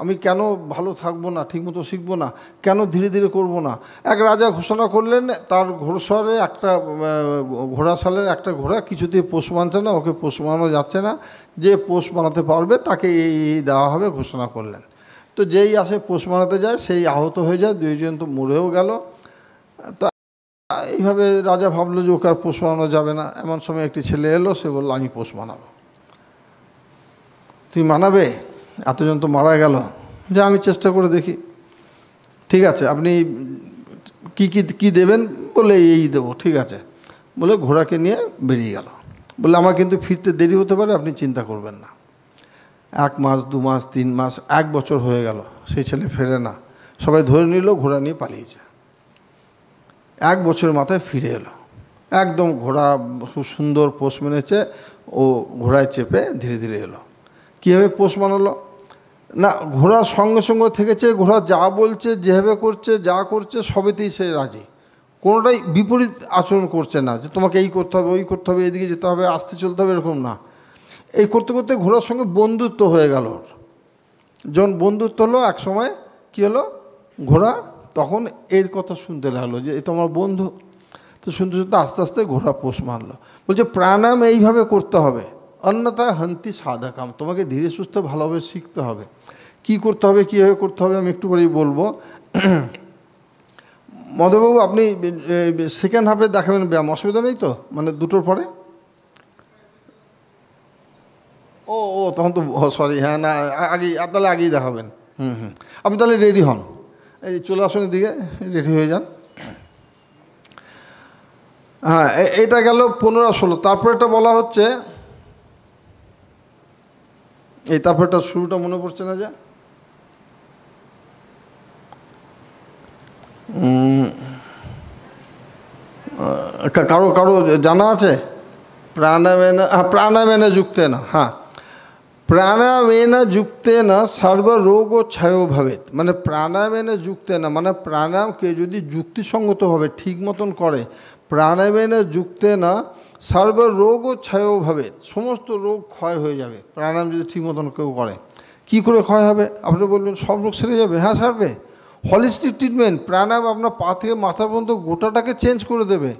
আমি কেন ভালো থাকবো না, ঠিকমতো শিখবো না, কেন ধীরে ধীরে করব না? এক রাজা ঘোষণা করলেন, তার ঘোড়সালে একটা ঘোড়াশালের একটা ঘোড়া কিছুতেই পোষ মানছে না, ওকে পোষ মানানো যাচ্ছে না, যে পোষ মানাতে পারবে তাকে এই দেওয়া হবে ঘোষণা করলেন। তো যেই আসে পোষ মানাতে যায় সেই আহত হয়ে যায়, 2 জন তো মরেও গেল। তা এইভাবে রাজা ভাবলো যে ওকে আর পোষ মানানো যাবে না। এমন সময় একটি ছেলে এলো, সে বললো আমি পোষ মানাবো। তুই মানাবে? এতজন তো মারা গেল, যে আমি চেষ্টা করে দেখি। ঠিক আছে, আপনি কি কি কি দেবেন? বলে এই দেবো। ঠিক আছে বলে ঘোড়াকে নিয়ে বেরিয়ে গেল। বলে আমার কিন্তু ফিরতে দেরি হতে পারে, আপনি চিন্তা করবেন না। 1 মাস, 2 মাস, 3 মাস, 1 বছর হয়ে গেল, সেই ছেলে ফেরে না। সবাই ধরে নিল ঘোড়া নিয়ে পালিয়েছে। 1 বছরের মাথায় ফিরে এলো, একদম ঘোড়া খুব সুন্দর পোষ মেনেছে, ও ঘোড়ায় চেপে ধীরে ধীরে এলো। কীভাবে পোষ মানালো? না, ঘোড়ার সঙ্গে সঙ্গে থেকেছে, ঘোড়া যা বলছে, যেভাবে করছে, যা করছে সবেতেই সে রাজি, কোনোটাই বিপরীত আচরণ করছে না, যে তোমাকে এই করতে হবে, ওই করতে হবে, এদিকে যেতে হবে, আসতে চলতে হবে, এরকম না। এই করতে করতে ঘোড়ার সঙ্গে বন্ধুত্ব হয়ে গেল ওর। যখন বন্ধুত্ব হলো, এক সময় কী হলো, ঘোড়া তখন এর কথা শুনতে লাগলো যে এ তো আমার বন্ধু। তো শুনতে শুনতে আস্তে আস্তে ঘোড়া পোষ মানলো। বলছে প্রাণায়াম এইভাবে করতে হবে, অন্যথা হন্তি সাধকাম, তোমাকে ধীরে সুস্থ ভালোভাবে শিখতে হবে। কি করতে হবে, কীভাবে করতে হবে আমি একটু করেই বলবো। মধুবাবু আপনি সেকেন্ড হাফে দেখাবেন ব্যায়াম, অসুবিধা নেই তো? মানে 2টোর পরে? ও ও তখন তো সরি, হ্যাঁ না আগেই, তাহলে আগেই দেখাবেন। আপনি তাহলে রেডি হন, এই চলে আসুন এদিকে, রেডি হয়ে যান। হ্যাঁ, এটা গেল 15-16। তারপরেটা বলা হচ্ছে, এই তারপরেটা শুরুটা মনে পড়ছে না যে, কারো কারো জানা আছে? প্রাণায়ামেন, হ্যাঁ প্রাণায়ামেন যুক্তেন, হ্যাঁ প্রাণায়ামেন যুক্তেন সর্বরোগ ক্ষয় ভবেৎ, মানে প্রাণায়ামেন যুক্তেন মানে প্রাণায়ামকে যদি যুক্তিসঙ্গতভাবে ঠিক মতন করে, প্রাণায়ামেন যুক্তেন সর্বরোগ ক্ষয় ভবেৎ, সমস্ত রোগ ক্ষয় হয়ে যাবে প্রাণায়াম যদি ঠিক মতন কেউ করে। কী করে ক্ষয় হবে? আপনি বলবেন সব রোগ সেরে যাবে। হ্যাঁ সারবে। হলিস্টিক ট্রিটমেন্ট, প্রাণায়াম আপনার পা থেকে মাথা পর্যন্ত গোটাটাকে চেঞ্জ করে দেবে।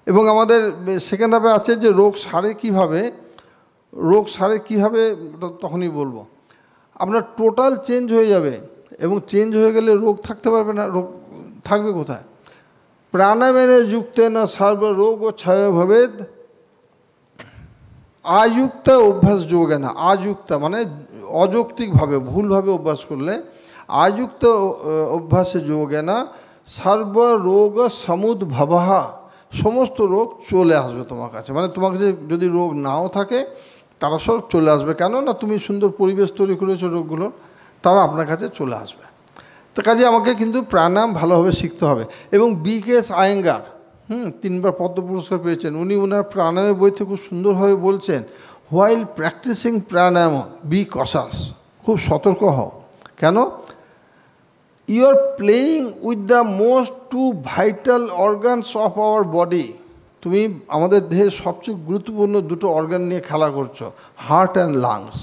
এবং আমাদের সেকেন্ড হাফে আছে যে রোগ সারে কীভাবে, রোগ সারে কীভাবে তখনই বলবো। আপনার টোটাল চেঞ্জ হয়ে যাবে, এবং চেঞ্জ হয়ে গেলে রোগ থাকতে পারবে না। রোগ থাকবে কোথায়? প্রাণায়ামেন যুক্তেন সর্বরোগ ক্ষয় ভবেৎ, আযুক্ত অভ্যাস যোগে না। আযুক্ত মানে অযৌক্তিকভাবে ভুলভাবে অভ্যাস করলে আযুক্ত অভ্যাসে যোগেন সর্বরোগ সমুদ্ভবঃ, সমস্ত রোগ চলে আসবে তোমার কাছে। মানে তোমার কাছে যদি রোগ নাও থাকে তারা সব চলে আসবে। কেন না তুমি সুন্দর পরিবেশ তৈরি করেছো রোগগুলোর, তারা আপনার কাছে চলে আসবে। তো কাজে আমাকে কিন্তু প্রাণায়াম ভালোভাবে শিখতে হবে। এবং BKS আয়েঙ্গার 3বার পদ্ম পুরস্কার পেয়েছেন, উনি ওনার প্রাণায়ামের বইতে খুব সুন্দরভাবে বলছেন, while practising pranayama be cautious, খুব সতর্ক হও। কেন? You are playing with the most 2 vital organs of our body. তুমি আমাদের দেহের সবচেয়ে গুরুত্বপূর্ণ 2টো অর্গান নিয়ে খেলা করছো, হার্ট অ্যান্ড লাংস,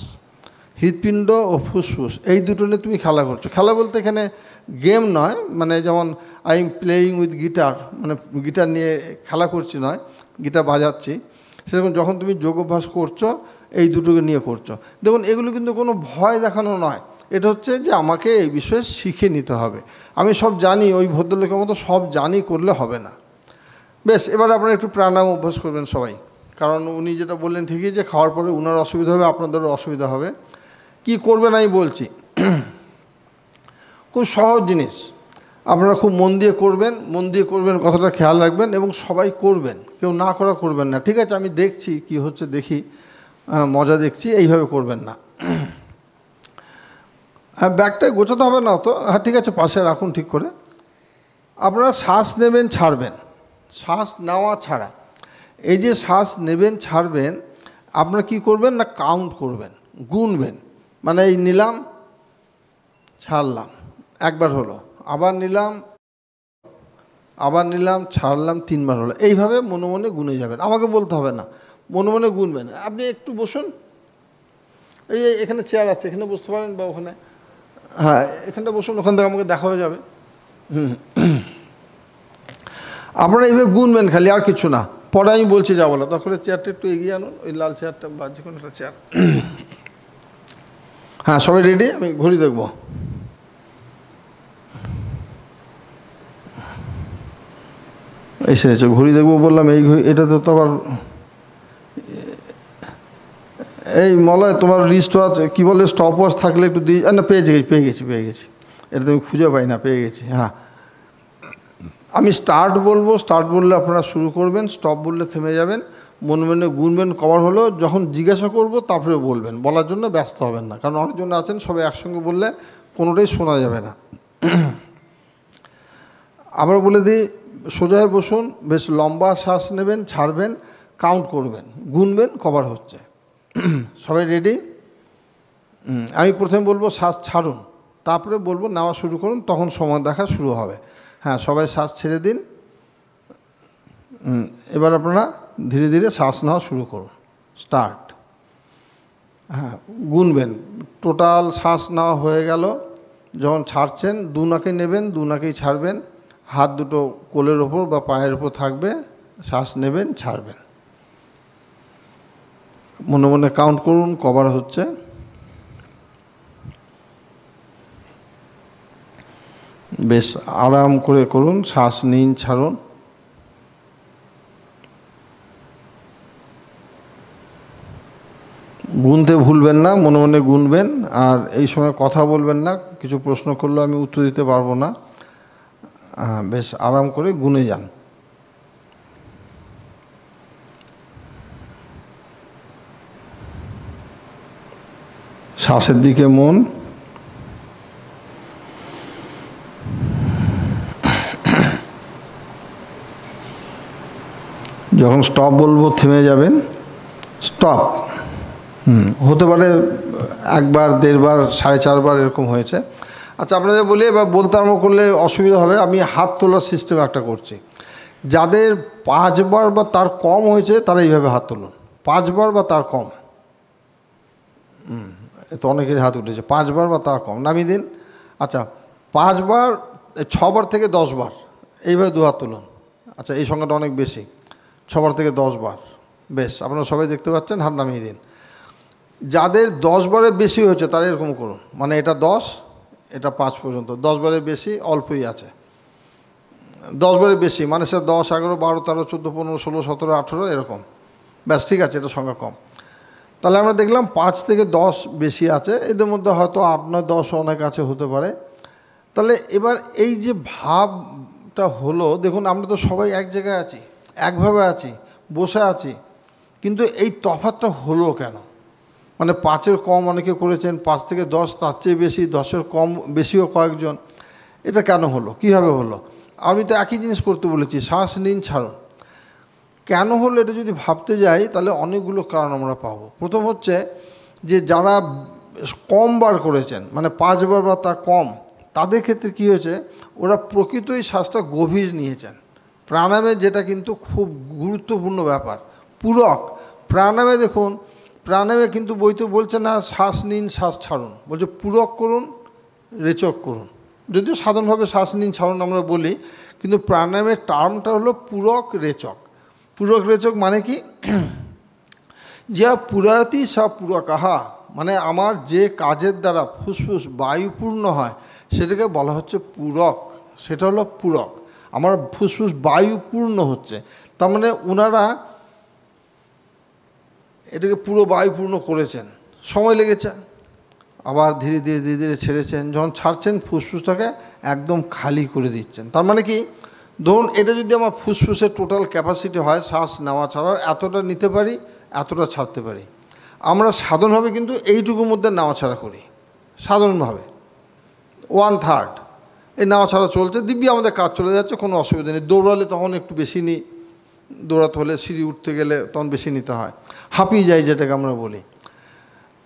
হৃৎপিণ্ড ও ফুসফুস, এই দুটো নিয়ে তুমি খেলা করছো। খেলা বলতে এখানে গেম নয়, মানে যেমন I am playing with guitar, মানে গিটার নিয়ে খেলা করছি নয়, গিটার বাজাচ্ছি, সেরকম যখন তুমি যোগ অভ্যাস করছো এই দুটোকে নিয়ে করছো। দেখুন এগুলো কিন্তু কোনো ভয় দেখানো নয়, এটা হচ্ছে যে আমাকে এই বিষয়ে শিখে নিতে হবে। আমি সব জানি, ওই ভদ্রলোকের মতো সব জানি করলে হবে না। বেশ, এবার আপনারা একটু প্রাণায়াম অভ্যাস করবেন সবাই, কারণ উনি যেটা বললেন ঠিকই, যে খাওয়ার পরে উনার অসুবিধা হবে, আপনাদেরও অসুবিধা হবে। কি করবেন আমি বলছি, খুব সহজ জিনিস, আপনারা খুব মন দিয়ে করবেন, মন দিয়ে করবেন, কথাটা খেয়াল রাখবেন এবং সবাই করবেন, কেউ না করা করবেন না। ঠিক আছে, আমি দেখছি কি হচ্ছে, দেখি মজা দেখছি, এইভাবে করবেন না। হ্যাঁ, ব্যাগটায় গোছাতে হবে না তো, হ্যাঁ ঠিক আছে, পাশে রাখুন ঠিক করে। আপনারা শ্বাস নেবেন ছাড়বেন, শ্বাস নেওয়া ছাড়া, এই যে শ্বাস নেবেন ছাড়বেন, আপনারা কি করবেন না কাউন্ট করবেন, গুনবেন। মানে এই নিলাম, ছাড়লাম, একবার হলো, আবার নিলাম, আবার নিলাম, ছাড়লাম, 3বার হলো। এইভাবে মনে মনে গুনে যাবেন, আমাকে বলতে হবে না, মনে মনে গুনবেন। আপনি একটু বসুন, এই এখানে চেয়ার আছে, এখানে বসতে পারেন, বা ওখানে, হ্যাঁ এখানটা বসুন, ওখান থেকে আমাকে দেখা হয়ে যাবে। আপনারা এইভাবে গুনবেন খালি, আর কিছু না। পরে আমি বলছি যাবো না, তখন চেয়ারটা একটু এগিয়ে আনুন, ওই লাল চেয়ারটা বা যে কোনো একটা চেয়ার। হ্যাঁ সবাই রেডি? আমি ঘড়ি দেখবো। এসেছে, ঘড়ি দেখবো বললাম, এই এটাতে তো আবার এই মলয় তোমার রিস্ট ওয়াচ কী বলে, স্টপ ওয়াচ থাকলে একটু দিই না। পেয়ে গেছি, এটা তো আমি খুঁজে পাই না, পেয়ে গেছি। হ্যাঁ, আমি স্টার্ট বলবো, স্টার্ট বললে আপনারা শুরু করবেন, স্টপ বললে থেমে যাবেন, মনে মনে গুনবেন কবার হলো। যখন জিজ্ঞাসা করব তারপরে বলবেন, বলার জন্য ব্যস্ত হবেন না, কারণ অনেকজন আছেন সবাই একসঙ্গে বললে কোনোটাই শোনা যাবে না। আবার বলে দিই, সোজা হয়ে বসুন, বেশ লম্বা শ্বাস নেবেন, ছাড়বেন, কাউন্ট করবেন, গুনবেন কবার হচ্ছে। সবাই রেডি? আমি প্রথমে বলবো শ্বাস ছাড়ুন, তারপরে বলবো নেওয়া শুরু করুন, তখন সময় দেখা শুরু হবে। হ্যাঁ, সবাই শ্বাস ছেড়ে দিন। এবার আপনারা ধীরে ধীরে শ্বাস নেওয়া শুরু করুন, স্টার্ট। হ্যাঁ, গুনবেন, টোটাল শ্বাস নেওয়া হয়ে গেল। যখন ছাড়ছেন 2 নাকে নেবেন, 2 নাকেই ছাড়বেন, হাত দুটো কোলের ওপর বা পায়ের ওপর থাকবে, শ্বাস নেবেন, ছাড়বেন, মনে মনে কাউন্ট করুন কবার হচ্ছে। বেশ আরাম করে করুন, শ্বাস নিন, ছাড়ুন। গুনতে ভুলবেন না, মনে মনে গুনবেন। আর এই সময় কথা বলবেন না, কিছু প্রশ্ন করলেও আমি উত্তর দিতে পারবো না। বেশ আরাম করে গুনে যান। শ্বাসের দিকে মন। যখন স্টপ বলবো থেমে যাবেন, স্টপ। হতে পারে 1বার, 1.5বার, 4.5বার এরকম হয়েছে। আচ্ছা, আপনাদের বলি, এবার বলতে আরম্ভ করলে অসুবিধা হবে। আমি হাত তোলার সিস্টেম একটা করছি, যাদের 5বার বা তার কম হয়েছে তারা এইভাবে হাত তুলুন, 5বার বা তার কম। তো অনেকের হাত উঠেছে, 5বার বা তার কম, নামিয়ে দিন। আচ্ছা, 5বার, 6বার থেকে 10বার, এইভাবে 2 হাত তুলুন। আচ্ছা, এই সংখ্যাটা অনেক বেশি, 6বার থেকে 10বার। বেশ, আপনারা সবাই দেখতে পাচ্ছেন, হাত নামিয়ে দিন। যাদের 10বারের বেশি হয়েছে তারা এরকম করুন, মানে এটা 10, এটা 5 পর্যন্ত। 10বারের বেশি অল্পই আছে, 10বারের বেশি মানে সে 10, 11, 12, 13, 14, 15, 16, 17, 18 এরকম। ব্যাস, ঠিক আছে, এটা সংখ্যা কম। তাহলে আমরা দেখলাম 5 থেকে 10 বেশি আছে, এদের মধ্যে হয়তো 8, 9, 10 অনেক আছে, হতে পারে। তাহলে এবার এই যে ভাবটা হলো, দেখুন আমরা তো সবাই এক জায়গায় আছি, একভাবে আছি, বসে আছি, কিন্তু এই তফাৎটা হলো কেন? মানে 5-এর কম অনেকে করেছেন, 5 থেকে 10 তার চেয়ে বেশি, 10-এর কম বেশিও কয়েকজন। এটা কেন হলো, কীভাবে হলো? আমি তো একই জিনিস করতে বলেছি, শ্বাস নিন, ছাড়ুন। কেন হলো এটা যদি ভাবতে যাই তাহলে অনেকগুলো কারণ আমরা পাবো। প্রথম হচ্ছে যে যারা কম বার করেছেন, মানে 5 বার বা তা কম, তাদের ক্ষেত্রে কী হয়েছে, ওরা প্রকৃতই শ্বাসটা গভীর নিয়েছেন। প্রাণায়ামে যেটা কিন্তু খুব গুরুত্বপূর্ণ ব্যাপার, পূরক প্রাণায়ামে। দেখুন প্রাণায়ামে কিন্তু বইতে বলছে না শ্বাস নিন শ্বাস ছাড়ুন, বলছে পূরক করুন, রেচক করুন। যদিও সাধারণভাবে শ্বাস নিন ছাড়ুন আমরা বলি, কিন্তু প্রাণায়ামের টার্মটা হলো পূরক রেচক। পূরক রেচক মানে কি, যা পুরায়তি সা পূরকাহা, মানে আমার যে কাজের দ্বারা ফুসফুস বায়ুপূর্ণ হয় সেটাকে বলা হচ্ছে পূরক, সেটা হলো পূরক। আমার ফুসফুস বায়ুপূর্ণ হচ্ছে, তার মানে ওনারা এটাকে পুরো বায়ুপূর্ণ করেছেন, সময় লেগেছে, আবার ধীরে ধীরে ধীরে ধীরে ছেড়েছেন। যখন ছাড়ছেন ফুসফুসটাকে একদম খালি করে দিচ্ছেন। তার মানে কি, ধরুন এটা যদি আমার ফুসফুসের টোটাল ক্যাপাসিটি হয় শ্বাস নেওয়া ছাড়ার, এতটা নিতে পারি, এতটা ছাড়তে পারি। আমরা সাধারণভাবে কিন্তু এইটুকুর মধ্যে নেওয়া ছাড়া করি, সাধারণভাবে 1/3 এই নেওয়া ছাড়া চলছে, দিব্যি আমাদের কাজ চলে যাচ্ছে, কোনো অসুবিধা নেই। দৌড়ালে তখন একটু বেশি নিই, দৌড়াতে হলে সিঁড়ি উঠতে গেলে তখন বেশি নিতে হয়, হাঁপিয়ে যায় যেটাকে আমরা বলি।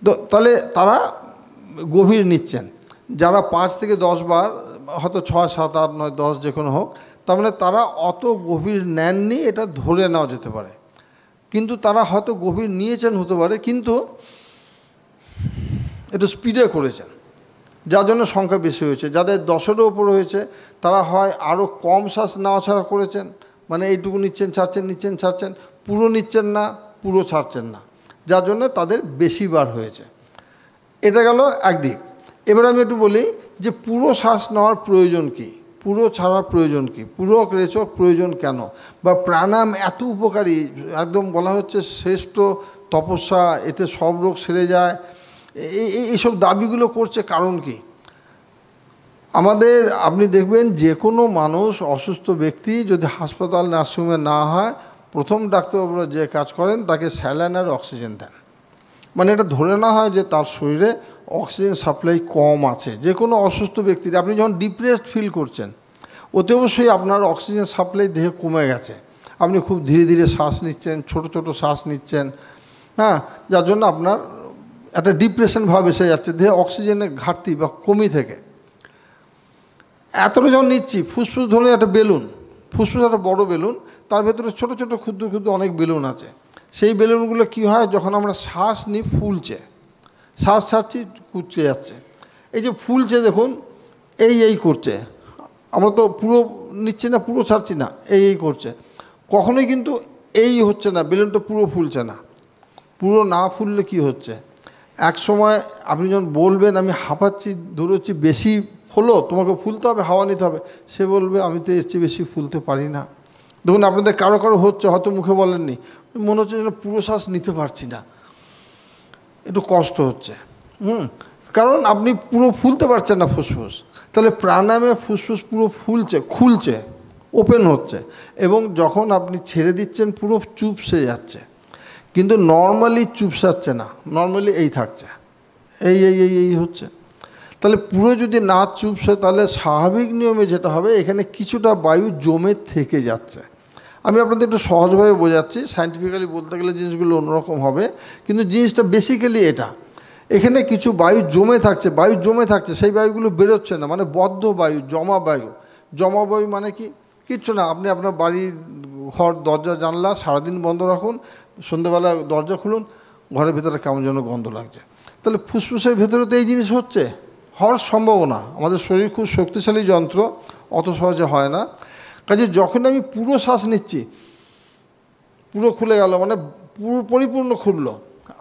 তো তাহলে তারা গভীর নিচ্ছেন। যারা 5 থেকে 10 বার, হয়তো 6, 7, 8, 9, 10 যে কোনো হোক, তার মানে তারা অত গভীর নেননি, এটা ধরে নেওয়া যেতে পারে। কিন্তু তারা হয়তো গভীর নিয়েছেন হতে পারে, কিন্তু একটু স্পিডে করেছেন, যার জন্য সংখ্যা বেশি হয়েছে। যাদের 10-এরও ওপর হয়েছে তারা হয় আরও কম শ্বাস নেওয়া ছাড়া করেছেন, মানে এইটুকু নিচ্ছেন ছাড়ছেন, নিচ্ছেন ছাড়ছেন, পুরো নিচ্ছেন না, পুরো ছাড়ছেন না, যার জন্য তাদের বেশি বার হয়েছে। এটা গেল একদিক। এবার আমি একটু বলি যে পুরো শ্বাস নেওয়ার প্রয়োজন কি, পুরো ছাড়ার প্রয়োজন কি, পূরক রেচক প্রয়োজন কেন, বা প্রাণায়াম এত উপকারী, একদম বলা হচ্ছে শ্রেষ্ঠ তপস্যা, এতে সব রোগ সেরে যায়, এইসব দাবিগুলো করছে কারণ কি? আমাদের আপনি দেখবেন যে কোনো মানুষ, অসুস্থ ব্যক্তি যদি হাসপাতাল নার্সিংহোমে না হয়, প্রথম ডাক্তারবাবুরা যে কাজ করেন তাকে স্যালাইন আর অক্সিজেন দেন। মানে এটা ধরে না হয় যে তার শরীরে অক্সিজেন সাপ্লাই কম আছে। যে কোনো অসুস্থ ব্যক্তির, আপনি যখন ডিপ্রেসড ফিল করছেন, অতি অবশ্যই আপনার অক্সিজেন সাপ্লাই দেহে কমে গেছে, আপনি খুব ধীরে ধীরে শ্বাস নিচ্ছেন, ছোট ছোট শ্বাস নিচ্ছেন, হ্যাঁ, যার জন্য আপনার একটা ডিপ্রেশন ভাব এসে যাচ্ছে, দেহে অক্সিজেনের ঘাটতি বা কমি থেকে। এতটা যখন নিচ্ছি, ফুসফুস ধরে একটা বেলুন, ফুসফুস একটা বড় বেলুন, তার ভেতরে ছোট ছোট ক্ষুদ্র ক্ষুদ্র অনেক বেলুন আছে। সেই বেলুনগুলো কি হয়, যখন আমরা শ্বাস নিই ফুলছে, শ্বাস ছাড়ছি কুচকে যাচ্ছে। এই যে ফুলছে দেখুন, এই করছে, আমরা তো পুরো নিচ্ছি না, পুরো ছাড়ছি না, এই করছে, কখনোই কিন্তু এই হচ্ছে না, বেলুনটা পুরো ফুলছে না। পুরো না ফুললে কি হচ্ছে, এক সময় আপনি যখন বলবেন আমি হাঁপাচ্ছি, দৌড়চ্ছি, বেশি হলো, তোমাকে ফুলতে হবে, হাওয়া নিতে হবে, সে বলবে আমি তো এর চেয়ে বেশি ফুলতে পারি না। দেখুন আপনাদের কারো কারো হচ্ছে, হয়তো মুখে বলেননি, মনে হচ্ছে যেন পুরো শ্বাস নিতে পারছি না, একটু কষ্ট হচ্ছে, কারণ আপনি পুরো ফুলতে পারছেন না ফুসফুস। তাহলে প্রাণায়ামে ফুসফুস পুরো খুলছে, ওপেন হচ্ছে, এবং যখন আপনি ছেড়ে দিচ্ছেন পুরো চুপসে যাচ্ছে। কিন্তু নর্মালি চুপসাচ্ছে না, নর্মালি এই থাকছে, এই হচ্ছে। তাহলে পুরো যদি না চুপসে, তাহলে স্বাভাবিক নিয়মে যেটা হবে, এখানে কিছুটা বায়ু জমে থেকে যাচ্ছে। আমি আপনাদের একটু সহজভাবে বোঝাচ্ছি, সায়েন্টিফিক্যালি বলতে গেলে জিনিসগুলো অন্যরকম হবে, কিন্তু জিনিসটা বেসিক্যালি এটা। এখানে কিছু বায়ু জমে থাকছে, সেই বায়ুগুলো বেরোচ্ছে না, মানে বদ্ধ বায়ু, জমা বায়ু মানে কি, কিচ্ছু না। আপনি আপনার বাড়ির ঘর দরজা জানলা সারাদিন বন্ধ রাখুন, সন্ধ্যেবেলা দরজা খুলুন, ঘরের ভেতরে কেমন যেন গন্ধ লাগছে। তাহলে ফুসফুসের ভেতরে তো এই জিনিস হওয়ার সম্ভাবনা। আমাদের শরীর খুব শক্তিশালী যন্ত্র, অত সহজে হয় না। কাজে যখন আমি পুরো শ্বাস নিচ্ছি, পুরো খুলে গেল, মানে পুরো পরিপূর্ণ খুললো,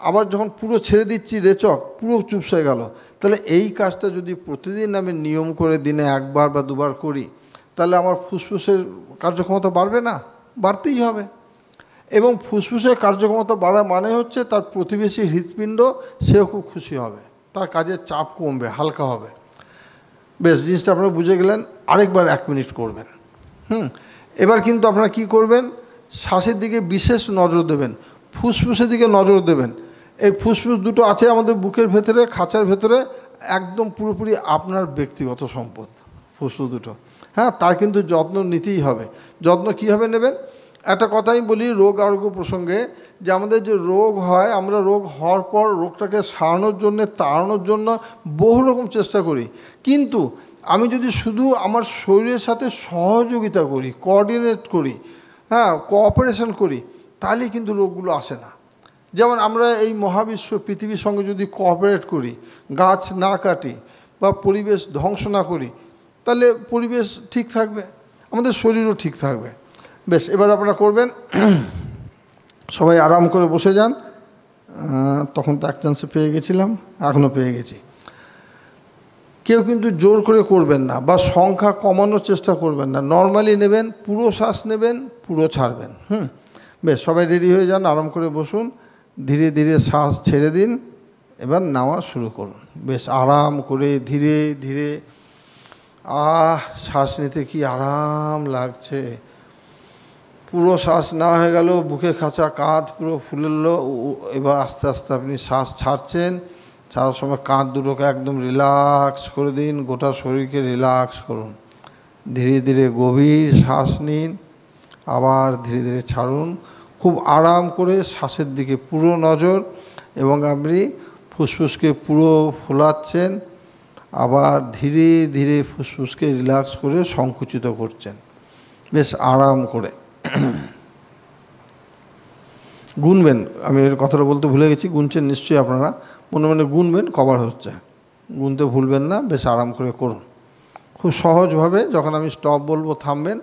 আবার যখন পুরো ছেড়ে দিচ্ছি রেচক, পুরো চুপসে গেল। তাহলে এই কাজটা যদি প্রতিদিন আমি নিয়ম করে দিনে 1 বার বা 2 বার করি, তাহলে আমার ফুসফুসের কার্যক্ষমতা বাড়বে না? বাড়তেই হবে। এবং ফুসফুসের কার্যক্ষমতা বাড়া মানে হচ্ছে তার প্রতিবেশী হৃৎপিণ্ড সেও খুব খুশি হবে, তার কাজের চাপ কমবে, হালকা হবে। বেশ, জিনিসটা আপনারা বুঝে গেলেন। আরেকবার 1 মিনিট করবেন। এবার কিন্তু আপনারা কি করবেন, শ্বাসের দিকে বিশেষ নজর দেবেন, ফুসফুসের দিকে নজর দেবেন। এই ফুসফুস দুটো আছে আমাদের বুকের ভেতরে, খাঁচার ভেতরে, একদম পুরোপুরি আপনার ব্যক্তিগত সম্পদ ফুসফুস দুটো। হ্যাঁ, তার কিন্তু যত্ন নিতেই হবে। যত্ন কীভাবে নেবেন, একটা কথাই বলি রোগ আরোগ্য প্রসঙ্গে, যে আমাদের যে রোগ হয়, আমরা রোগ হওয়ার পর রোগটাকে সারানোর জন্য, তাড়ানোর জন্য বহু রকম চেষ্টা করি। কিন্তু আমি যদি শুধু আমার শরীরের সাথে সহযোগিতা করি, কোঅর্ডিনেট করি, হ্যাঁ, কোঅপারেশন করি, তাহলে কিন্তু রোগগুলো আসে না। যেমন আমরা এই মহাবিশ্ব পৃথিবীর সঙ্গে যদি কোঅপারেট করি, গাছ না কাটি বা পরিবেশ ধ্বংস না করি, তাহলে পরিবেশ ঠিক থাকবে, আমাদের শরীরও ঠিক থাকবে। বেশ, এবার আপনারা করবেন, সবাই আরাম করে বসে যান। তখন তো এক চান্সে পেয়ে গেছিলাম, এখনও পেয়ে গেছি। কেউ কিন্তু জোর করে করবেন না বা সংখ্যা কমানোর চেষ্টা করবেন না, নর্মালি নেবেন, পুরো শ্বাস নেবেন, পুরো ছাড়বেন। বেশ, সবাই রেডি হয়ে যান, আরাম করে বসুন, ধীরে ধীরে শ্বাস ছেড়ে দিন, এবার নেওয়া শুরু করুন। বেশ আরাম করে ধীরে ধীরে, শ্বাস নিতে কি আরাম লাগছে। পুরো শ্বাস নেওয়া হয়ে গেল, বুকের খাঁচা কাঁধ পুরো ফুললো। এবার আস্তে আস্তে আপনি শ্বাস ছাড়ছেন, ছাড়ার সময় কাঁধ দুটোকে একদম রিল্যাক্স করে দিন, গোটা শরীরকে রিল্যাক্স করুন। ধীরে ধীরে গভীর শ্বাস নিন, আবার ধীরে ধীরে ছাড়ুন। খুব আরাম করে শ্বাসের দিকে পুরো নজর, এবং আপনি ফুসফুসকে পুরো ফোলাচ্ছেন, আবার ধীরে ধীরে ফুসফুসকে রিল্যাক্স করে সংকুচিত করছেন, বেশ আরাম করে। গুনবেন, আমি এর কথাটা বলতে ভুলে গেছি, গুনছেন নিশ্চয়ই আপনারা, মনে মনে গুনবেন, কভার হচ্ছে, গুনতে ভুলবেন না। বেশ আরাম করে করুন, খুব সহজভাবে। যখন আমি স্টপ বলবো থামবেন,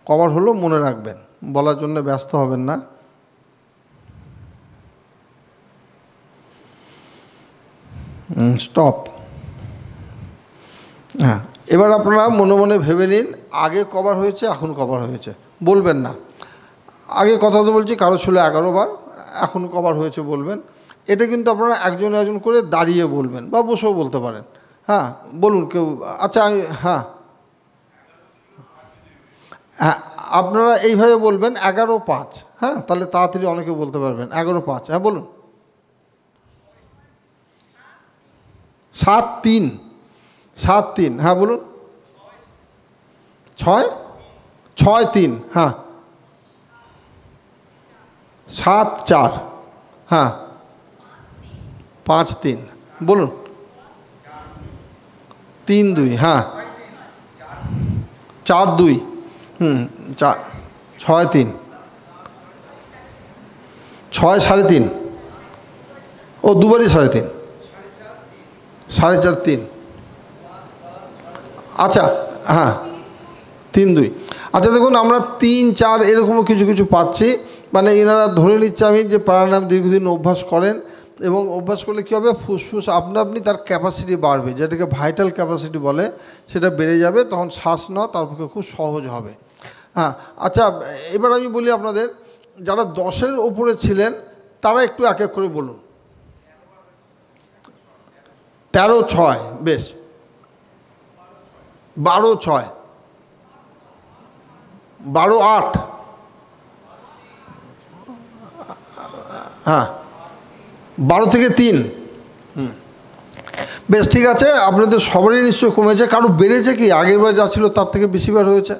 কভার হলো মনে রাখবেন, বলার জন্য ব্যস্ত হবেন না। স্টপ। হ্যাঁ, এবার আপনারা মনে মনে ভেবে নিন, আগে কভার হয়েছে, এখন কভার হয়েছে, বলবেন না। আগে কথা তো বলছি, কারো ছিল 11 বার, এখন কভার হয়েছে বলবেন। এটা কিন্তু আপনারা একজন একজন করে দাঁড়িয়ে বলবেন বা বসেও বলতে পারেন। হ্যাঁ, বলুন কেউ। আচ্ছা, হ্যাঁ হ্যাঁ, আপনারা এইভাবে বলবেন 11-5। হ্যাঁ, তাহলে তাড়াতাড়ি অনেকে বলতে পারবেন। 11-5, হ্যাঁ বলুন। 7-3, 7-3, হ্যাঁ বলুন। 6-6-3, হ্যাঁ। 7-4, হ্যাঁ। 5-3, বলুন। 3-2, হ্যাঁ। 4-2, 6-3, 6-3.5, ও দুবারই 3.5, 4.5-3, আচ্ছা, হ্যাঁ। 3-2, আচ্ছা দেখুন, আমরা 3-4 এরকমও কিছু কিছু পাচ্ছি। মানে এনারা ধরে নিচ্ছে আমি যে প্রাণায়াম দীর্ঘদিন অভ্যাস করেন, এবং অভ্যাস করলে কী হবে, ফুসফুস আপনি তার ক্যাপাসিটি বাড়বে, যেটাকে ভাইটাল ক্যাপাসিটি বলে, সেটা বেড়ে যাবে, তখন শ্বাস নেওয়া তার পক্ষে খুব সহজ হবে। হ্যাঁ, আচ্ছা, এবার আমি বলি আপনাদের, যারা 10-এর ওপরে ছিলেন তারা একটু এক এক করে বলুন। 13-6, বেশ। 12-6, 12-8, হ্যাঁ। 12-3, বেশ ঠিক আছে। আপনাদের সবারই নিশ্চয়ই কমেছে, কারো বেড়েছে কি, আগেরবার যা ছিল তার থেকে বেশিবার হয়েছে?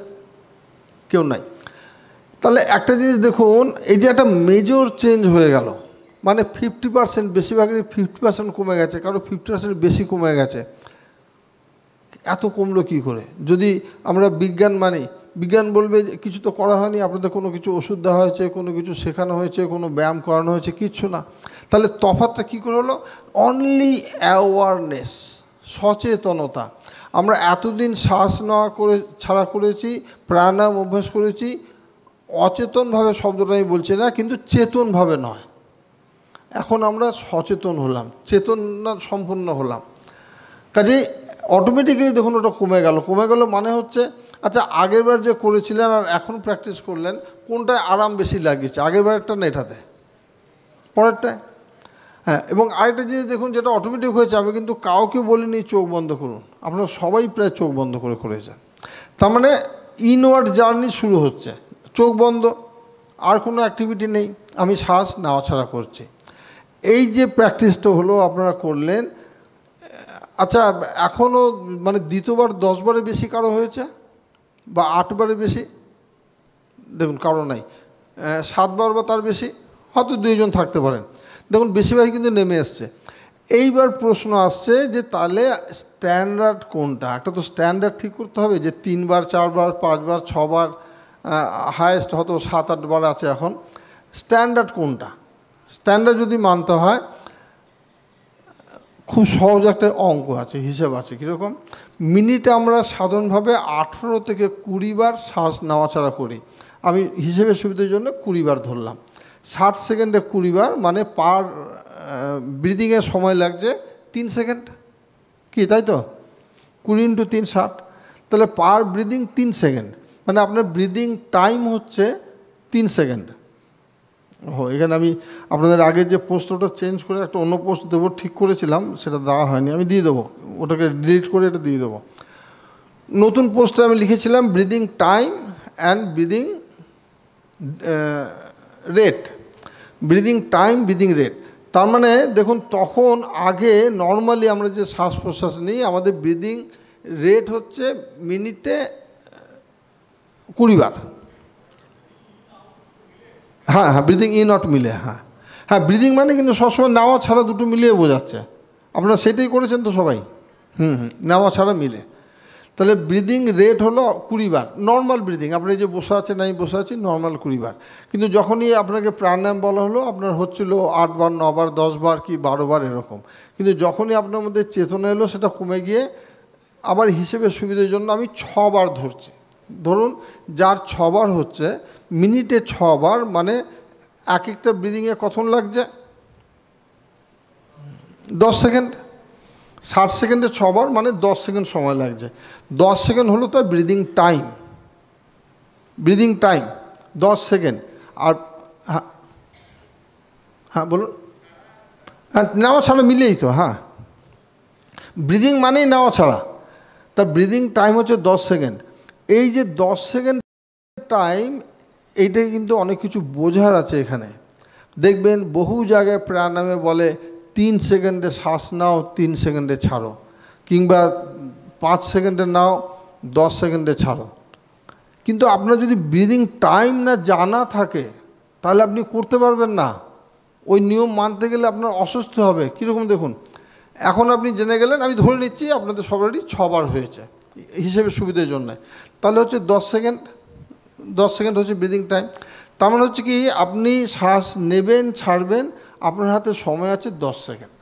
কেউ নাই। তাহলে একটা জিনিস দেখুন, এই যে একটা মেজর চেঞ্জ হয়ে গেল, মানে 50%, বেশিরভাগেরই 50% কমে গেছে, কারো 50% বেশি কমে গেছে। এত কমলো কী করে? যদি আমরা বিজ্ঞান মানি, বিজ্ঞান বলবে কিছু তো করা হয়নি, আপনাদের কোনো কিছু ওষুধ দেওয়া হয়েছে, কোনো কিছু শেখানো হয়েছে, কোনো ব্যায়াম করানো হয়েছে, কিচ্ছু না। তাহলে তফাৎটা কী করে হলো? অনলি অ্যাওয়ারনেস, সচেতনতা। আমরা এতদিন শ্বাস নেওয়া করে ছাড়া করেছি, প্রাণায়াম অভ্যাস করেছি, অচেতনভাবে, শব্দটা আমি বলছি না, কিন্তু চেতনভাবে নয়। এখন আমরা সচেতন হলাম, চেতনা সম্পন্ন হলাম। কাজেই অটোমেটিক্যালি দেখুন ওটা কমে গেল মানে হচ্ছে আচ্ছা আগেরবার যে করেছিলেন আর এখন প্র্যাকটিস করলেন কোনটায় আরাম বেশি লাগিয়েছে, আগেরবারটা না এটাতে, পরেরটায়? হ্যাঁ, এবং আরেকটা জিনিস দেখুন যেটা অটোমেটিক হয়েছে, আমি কিন্তু কাউকে বলিনি চোখ বন্ধ করুন, আপনারা সবাই প্রায় চোখ বন্ধ করে করেছেন। তার মানে ইনওয়ার্ড জার্নি শুরু হচ্ছে, চোখ বন্ধ, আর কোনো অ্যাক্টিভিটি নেই, আমি শ্বাস নেওয়া-ছাড়া করছি। এই যে প্র্যাকটিসটা হলো আপনারা করলেন, আচ্ছা এখনও মানে দ্বিতীয়বার 10 বারের বেশি কারো হয়েছে বা 8 বারের বেশি? দেখুন কারো নাই। 7 বার বা তার বেশি হয়তো 2 জন থাকতে পারেন। দেখুন বেশিরভাগই কিন্তু নেমে এসছে। এইবার প্রশ্ন আসছে যে তাহলে স্ট্যান্ডার্ড কোনটা? একটা তো স্ট্যান্ডার্ড ঠিক করতে হবে যে 3 বার 4 বার 5 বার 6 বার, হায়েস্ট হয়তো 7-8 বার আছে এখন। স্ট্যান্ডার্ড কোনটা? স্ট্যান্ডার্ড যদি মানতে হয় খুব সহজ একটা অঙ্ক আছে, হিসেব আছে। কীরকম? মিনিটে আমরা সাধারণভাবে 18 থেকে 20 বার শ্বাস নেওয়া-ছাড়া করি। আমি হিসেবের সুবিধার জন্য 20 বার ধরলাম। 60 সেকেন্ডে 20 বার মানে পার ব্রিদিংয়ের সময় লাগছে 3 সেকেন্ড, কি তাই তো? 20 × 3 60, তাহলে পার ব্রিদিং 3 সেকেন্ড, মানে আপনার ব্রিদিং টাইম হচ্ছে 3 সেকেন্ড। এখানে আমি আপনাদের আগের যে পোস্টটা চেঞ্জ করে একটা অন্য পোস্ট দেবো ঠিক করেছিলাম, সেটা দেওয়া হয়নি, আমি দিয়ে দেবো, ওটাকে ডিলিট করে এটা দিয়ে দেবো। নতুন পোস্টে আমি লিখেছিলাম breathing time and breathing rate, breathing time breathing rate. তার মানে দেখুন তখন আগে নর্মালি আমরা যে শ্বাস প্রশ্বাস নিই আমাদের ব্রিদিং রেট হচ্ছে মিনিটে 20 বার। হ্যাঁ, ব্রিদিং ইন আউট মিলে, হ্যাঁ ব্রিদিং মানে কিন্তু সবসময় নেওয়া ছাড়া দুটো মিলিয়ে বোঝাচ্ছে। আপনারা সেটাই করেছেন তো সবাই? নেওয়া ছাড়া মিলে। তাহলে ব্রিদিং রেট হলো 20 বার নর্মাল ব্রিদিং। আপনি যে বসে আছেন, আমি বসে আছি, নর্মাল 20 বার। কিন্তু যখনই আপনাকে প্রাণায়াম বলা হলো আপনার হচ্ছিল 8 বার 9 বার 10 বার কি 12 বার এরকম। কিন্তু যখনই আপনার মধ্যে চেতনা এলো সেটা কমে গিয়ে আবার হিসেবের সুবিধার জন্য আমি 6 বার ধরছি। ধরুন যার 6 বার হচ্ছে মিনিটে 6 বার, মানে এক একটা ব্রিদিংয়ে কখন লাগছে? 10 সেকেন্ড। 60 সেকেন্ডে 6 বার মানে 10 সেকেন্ড সময় লাগছে। 10 সেকেন্ড হলো তার breathing time, breathing time 10 second. আর হ্যাঁ বলুন। হ্যাঁ, নেওয়া ছাড়া মিলেই তো। হ্যাঁ, ব্রিদিং মানেই নেওয়া ছাড়া, তার ব্রিদিং টাইম হচ্ছে 10 সেকেন্ড। এই যে 10 সেকেন্ড টাইম, এইটা কিন্তু অনেক কিছু বোঝার আছে এখানে। দেখবেন বহু জায়গায় প্রাণায়ামে বলে 3 সেকেন্ডে শ্বাস নাও 3 সেকেন্ডে ছাড়ো, কিংবা 5 সেকেন্ডে নাও 10 সেকেন্ডে ছাড়ো। কিন্তু আপনার যদি ব্রিদিং টাইম না জানা থাকে তাহলে আপনি করতে পারবেন না। ওই নিয়ম মানতে গেলে আপনার অসুস্থ হবে। কীরকম দেখুন, এখন আপনি জেনে গেলেন, আমি ধরে নিচ্ছি আপনাদের সবারই 6 বার হয়েছে হিসেবে সুবিধার জন্য, তাহলে হচ্ছে 10 সেকেন্ড, 10 সেকেন্ড হচ্ছে ব্রিদিং টাইম। তার মানে হচ্ছে কি আপনি শ্বাস নেবেন ছাড়বেন, আপনার হাতে সময় আছে 10 সেকেন্ড।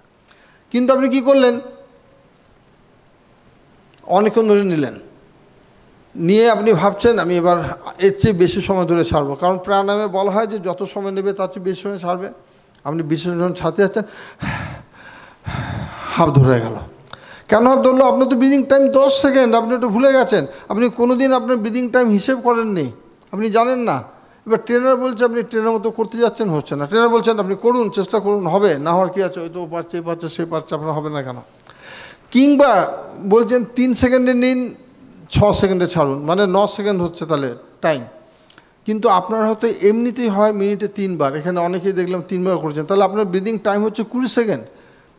কিন্তু আপনি কি করলেন, অনেকক্ষণ ধরে নিলেন, নিয়ে আপনি ভাবছেন আমি এবার এর চেয়ে বেশি সময় ধরে ছাড়বো, কারণ প্রাণায়ামে বলা হয় যে যত সময় নেবে তার চেয়ে বেশি সময় ছাড়বে। আপনি বেশি সময় ছাড়তে যাচ্ছেন, হাফ ধরে গেল। কেন হাফ ধরলো? আপনার তো ব্রিদিং টাইম 10 সেকেন্ড, আপনি একটু ভুলে গেছেন। আপনি কোনো দিন আপনার ব্রিদিং টাইম হিসেব করেননি, আপনি জানেন না। এবার ট্রেনার বলছে আপনি ট্রেনের মতো করতে যাচ্ছেন, হচ্ছে না। ট্রেনার বলছেন আপনি করুন, চেষ্টা করুন, হবে না হওয়ার কী আছে, ওই তো পারছে এ পারছে সে পারছে, আপনার হবে না কেন? কিংবা বলছেন 3 সেকেন্ডে নিন 6 সেকেন্ডে ছাড়ুন, মানে 9 সেকেন্ড হচ্ছে তাহলে টাইম। কিন্তু আপনার হয়তো এমনিতেই হয় মিনিটে 3 বার, এখানে অনেকেই দেখলাম 3 বার করেছেন, তাহলে আপনার ব্রিদিং টাইম হচ্ছে 20 সেকেন্ড।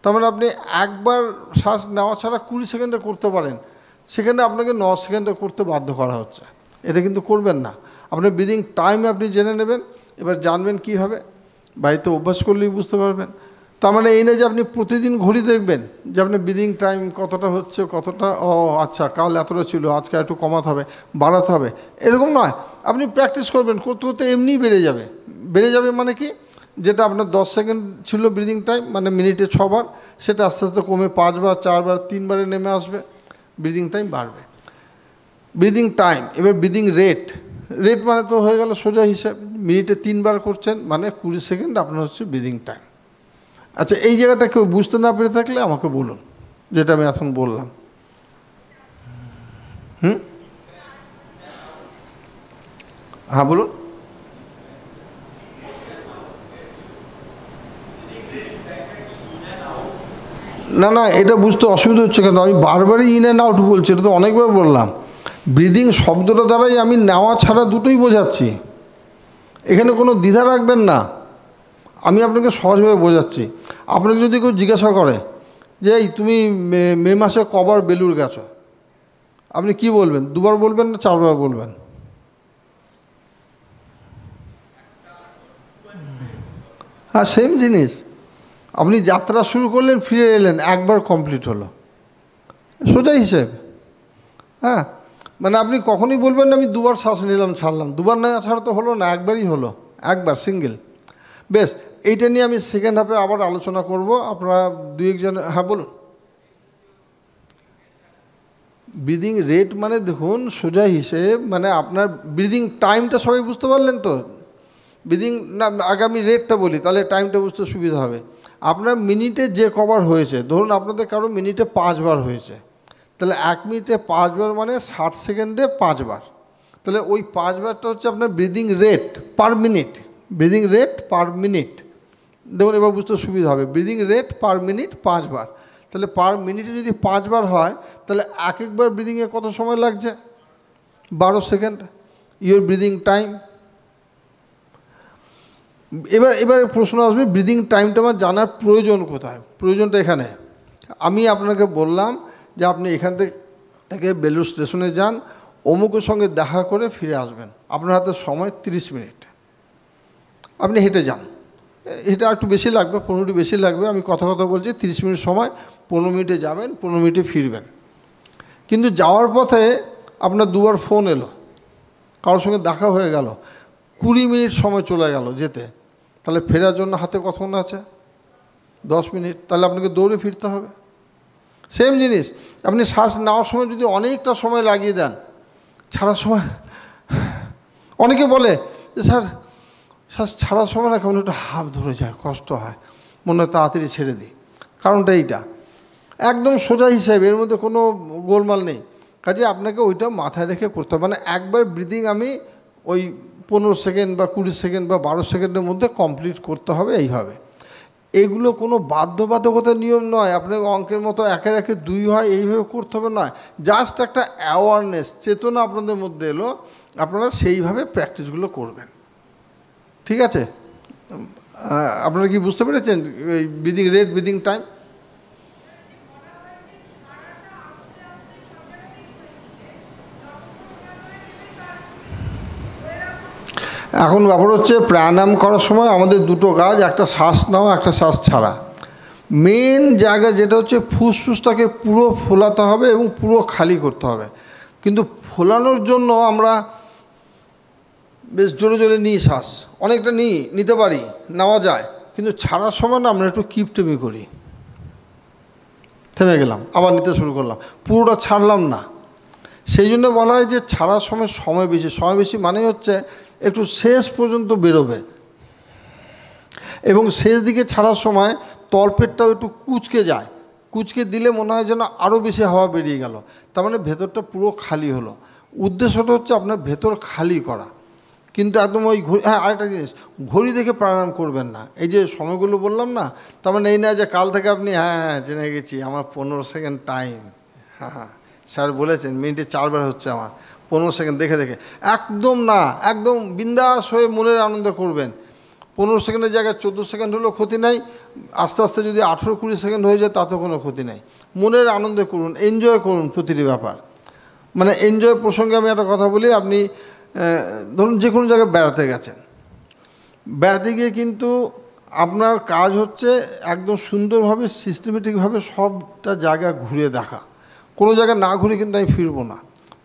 তার মানে আপনি একবার শ্বাস নেওয়া ছাড়া 20 সেকেন্ডে করতে পারেন, সেখানে আপনাকে 9 সেকেন্ডে করতে বাধ্য করা হচ্ছে। এটা কিন্তু করবেন না। আপনার ব্রিদিং টাইম আপনি জেনে নেবেন, এবার জানবেন কীভাবে, বাড়িতে অভ্যাস করলেই বুঝতে পারবেন। তার মানে এই না যে আপনি প্রতিদিন ঘড়ি দেখবেন যে আপনার ব্রিদিং টাইম কতটা হচ্ছে, কতটা, ও আচ্ছা কাল এতটা ছিল, আজকে একটু কমাতে হবে, বাড়াতে হবে, এরকম নয়। আপনি প্র্যাকটিস করবেন, করতে করতে এমনিই বেড়ে যাবে। বেড়ে যাবে মানে কি, যেটা আপনার 10 সেকেন্ড ছিল ব্রিদিং টাইম, মানে মিনিটে 6 বার, সেটা আস্তে আস্তে কমে 5 বার 4 বার 3 বারে নেমে আসবে, ব্রিদিং টাইম বাড়বে। Breathing time. এবার ব্রিদিং রেট, রেট মানে তো হয়ে গেল সোজা হিসাব, মিনিটে 3 বার করছেন মানে 20 সেকেন্ড আপনার হচ্ছে ব্রিদিং টাইম। আচ্ছা, এই জায়গাটা কেউ বুঝতে না পেরে থাকলে আমাকে বলুন, যেটা আমি এখন বললাম। হ্যাঁ বলুন। না না, এটা বুঝতে অসুবিধা হচ্ছে কেন? আমি বারবারই ইন অ্যান্ড আউট বলছি, এটা তো অনেকবার বললাম। ব্রিদিং শব্দটা দ্বারাই আমি নেওয়া ছাড়া দুটোই বোঝাচ্ছি, এখানে কোনো দ্বিধা রাখবেন না। আমি আপনাকে সহজভাবে বোঝাচ্ছি। আপনাকে যদি কেউ জিজ্ঞাসা করে যে এই তুমি মে মাসে কবার বেলুড় গেছো, আপনি কি বলবেন? 2 বার বলবেন না 4 বার বলবেন? হ্যাঁ, সেম জিনিস। আপনি যাত্রা শুরু করলেন, ফিরে এলেন, একবার কমপ্লিট হলো, সোজা হিসেব। হ্যাঁ, মানে আপনি কখনোই বলবেন না আমি 2 বার শ্বাস নিলাম ছাড়লাম। 2 বার না ছাড়া তো হলো না, একবারই হলো, একবার সিঙ্গেল। বেশ, এইটা নিয়ে আমি সেকেন্ড হাফে আবার আলোচনা করব। আপনারা 2-1 জন। হ্যাঁ বলুন। ব্রিদিং রেট মানে দেখুন সোজা হিসেব, মানে আপনার ব্রিদিং টাইমটা সবাই বুঝতে পারলেন তো? ব্রিদিং না, আগে আমি রেটটা বলি, তাহলে টাইমটা বুঝতে সুবিধা হবে। আপনার মিনিটে যে কবার হয়েছে, ধরুন আপনাদের কারো মিনিটে 5 বার হয়েছে, তাহলে 1 মিনিটে 5 বার মানে 60 সেকেন্ডে 5 বার। তাহলে ওই 5 বারটা হচ্ছে আপনার breathing rate per minute. Breathing rate per minute, দেখুন এবার বুঝতে সুবিধা হবে। ব্রিদিং রেট পার মিনিট 5 বার, তাহলে পার মিনিটে যদি 5 বার হয়, তাহলে একবার ব্রিদিংয়ে কত সময় লাগছে? 12 সেকেন্ড। Your breathing time. এবার প্রশ্ন আসবে, ব্রিদিং টাইমটা আমার জানার প্রয়োজন কোথায়? প্রয়োজনটা এখানে। আমি আপনাকে বললাম যে আপনি এখান থেকে বেলুড় স্টেশনে যান, অমুকের সঙ্গে দেখা করে ফিরে আসবেন, আপনার হাতে সময় 30 মিনিট। আপনি হেঁটে যান, এটা একটু বেশি লাগবে, 15 মিনিট বেশি লাগবে। আমি কথা বলছি, 30 মিনিট সময়, 15 মিনিটে যাবেন, 15 মিনিটে ফিরবেন। কিন্তু যাওয়ার পথে আপনার 2 বার ফোন এলো, কারোর সঙ্গে দেখা হয়ে গেল, 20 মিনিট সময় চলে গেল যেতে, তাহলে ফেরার জন্য হাতে কতক্ষণ আছে? 10 মিনিট। তাহলে আপনাকে দৌড়ে ফিরতে হবে। সেম জিনিস, আপনি শ্বাস নেওয়ার সময় যদি অনেকটা সময় লাগিয়ে দেন, ছাড়ার সময় অনেকে বলে যে স্যার শ্বাস ছাড়ার সময় না কেমন একটু হাঁপ ধরে যায়, কষ্ট হয়, মনে হয় তাড়াতাড়ি ছেড়ে দিই। কারণটা এইটা, একদম সোজা হিসাবে, এর মধ্যে কোনো গোলমাল নেই। কাজে আপনাকে ওইটা মাথায় রেখে করতে হবে। মানে একবার ব্রিদিং আমি ওই 15 সেকেন্ড বা 20 সেকেন্ড বা 12 সেকেন্ডের মধ্যে কমপ্লিট করতে হবে এইভাবে। এগুলো কোনো বাধ্যবাধকতার নিয়ম নয়, আপনাকে অঙ্কের মতো 1 এর 1 2 হয় এইভাবে করতে হবে নয়। জাস্ট একটা অ্যাওয়ারনেস, চেতনা আপনাদের মধ্যে এলো, আপনারা সেইভাবে প্র্যাকটিসগুলো করবেন। ঠিক আছে? আপনারা কি বুঝতে পেরেছেন এই ব্রিদিং রেট, ব্রিদিং টাইম? এখন ব্যাপার হচ্ছে প্রাণায়াম করার সময় আমাদের 2টো কাজ, একটা শ্বাস নেওয়া, একটা শ্বাস ছাড়া। মেন জায়গা যেটা হচ্ছে ফুসফুসটাকে পুরো ফোলাতে হবে এবং পুরো খালি করতে হবে। কিন্তু ফোলানোর জন্য আমরা বেশ জোরে জোরে নিই শ্বাস, অনেকটা নিতে পারি, নেওয়া যায়, কিন্তু ছাড়ার সময় না আমরা একটু কিপটেমি করি, থেমে গেলাম, আবার নিতে শুরু করলাম, পুরোটা ছাড়লাম না। সেই জন্য বলা হয় যে ছাড়ার সময় বেশি। সময় বেশি মানে হচ্ছে একটু শেষ পর্যন্ত বেরোবে, এবং শেষ দিকে ছাড়ার সময় তলপেটটাও একটু কুঁচকে যায়, কুঁচকে দিলে মনে হয় যেন আরও বেশি হাওয়া বেরিয়ে গেল, তার মানে ভেতরটা পুরো খালি হলো। উদ্দেশ্যটা হচ্ছে আপনার ভেতর খালি করা। কিন্তু একদম ওই ঘড়ি, হ্যাঁ আরেকটা জিনিস, ঘড়ি দেখে প্রাণায়াম করবেন না। এই যে সময়গুলো বললাম না, তার মানে এই না যে কাল থেকে আপনি হ্যাঁ জেনে গেছি আমার 15 সেকেন্ড টাইম, হ্যাঁ স্যার বলেছেন মিনিটে 4 বার হচ্ছে আমার, 15 সেকেন্ড দেখে দেখে, একদম না। একদম বিন্দাস হয়ে মনের আনন্দ করবেন। 15 সেকেন্ডের জায়গায় 14 সেকেন্ড হলেও ক্ষতি নাই, আস্তে আস্তে যদি 18-20 সেকেন্ড হয়ে যায় তাতেও কোনো ক্ষতি নাই। মনের আনন্দে করুন, এনজয় করুন প্রতিটি ব্যাপার। মানে এনজয় প্রসঙ্গে আমি একটা কথা বলি, আপনি ধরুন যে কোনো জায়গায় বেড়াতে গেছেন, বেড়াতে গিয়ে কিন্তু আপনার কাজ হচ্ছে একদম সুন্দরভাবে সিস্টেমেটিকভাবে সবটা জায়গা ঘুরে দেখা। কোনো জায়গায় না ঘুরে কিন্তু আমি ফিরবো না,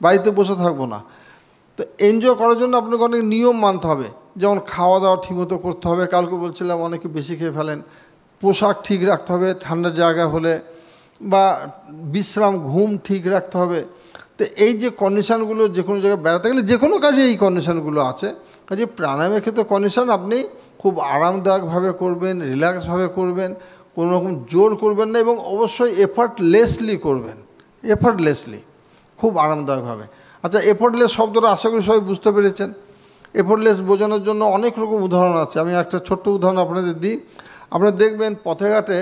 বাড়িতে বসে থাকবো না। তো এনজয় করার জন্য আপনাকে অনেক নিয়ম মানতে হবে, যেমন খাওয়া দাওয়া ঠিকমতো করতে হবে। কালকে বলছিলাম অনেকে বেশি খেয়ে ফেলেন। পোশাক ঠিক রাখতে হবে ঠান্ডার জায়গা হলে, বা বিশ্রাম ঘুম ঠিক রাখতে হবে। তো এই যে কন্ডিশানগুলো, যে কোনো জায়গায় বেড়াতে গেলে যে কোনো কাজে এই কন্ডিশানগুলো আছে। কাজে প্রাণায়ামের ক্ষেত্রে কন্ডিশান আপনি খুব আরামদায়কভাবে করবেন, রিল্যাক্সভাবে করবেন, কোনো রকম জোর করবেন না, এবং অবশ্যই এফার্টলেসলি করবেন, এফার্টলেসলি, খুব আরামদায়কভাবে। আচ্ছা, এফোর্টলেস শব্দটা আশা করি সবাই বুঝতে পেরেছেন। এফোর্টলেস বোঝানোর জন্য অনেক রকম উদাহরণ আছে, আমি একটা ছোট্ট উদাহরণ আপনাদের দিই। আপনারা দেখবেন পথে ঘাটে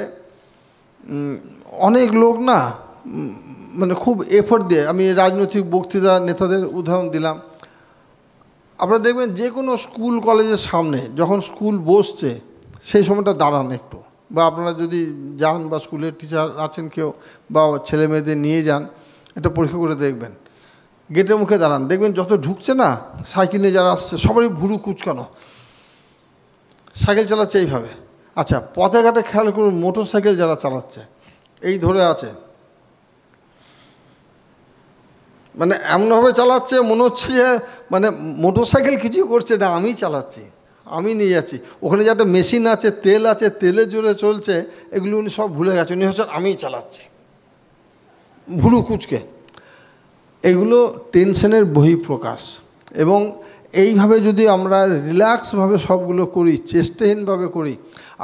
অনেক লোক না মানে খুব এফোর্ট দিয়ে, আমি রাজনৈতিক বক্তৃতা নেতাদের উদাহরণ দিলাম। আপনারা দেখবেন যে কোনো স্কুল কলেজের সামনে যখন স্কুল বসছে সেই সময়টা দাঁড়ান একটু, বা আপনারা যদি যান বা স্কুলের টিচার আছেন কেউ বা ছেলে মেয়েদের নিয়ে যান, এটা পরীক্ষা করে দেখবেন। গেটের মুখে দাঁড়ান, দেখবেন যত ঢুকছে না সাইকেলে যারা আসছে সবারই ভুরু কুচকানো, সাইকেল চালাচ্ছে এইভাবে। আচ্ছা, পথে ঘাটে খেয়াল করুন মোটর সাইকেল যারা চালাচ্ছে এই ধরে আছে, মানে এমনভাবে চালাচ্ছে মনে হচ্ছে যে মানে মোটর সাইকেল কিছু করছে না, আমি চালাচ্ছি, আমি নিয়ে যাচ্ছি। ওখানে যে একটা মেশিন আছে, তেল আছে, তেলের জোরে চলছে, এগুলো উনি সব ভুলে গেছে, উনি হচ্ছে আমিই চালাচ্ছি, ভুরু কুচকে। এগুলো টেনশনের বহিঃপ্রকাশ। এবং এইভাবে যদি আমরা রিল্যাক্সভাবে সবগুলো করি, চেষ্টাহীনভাবে করি,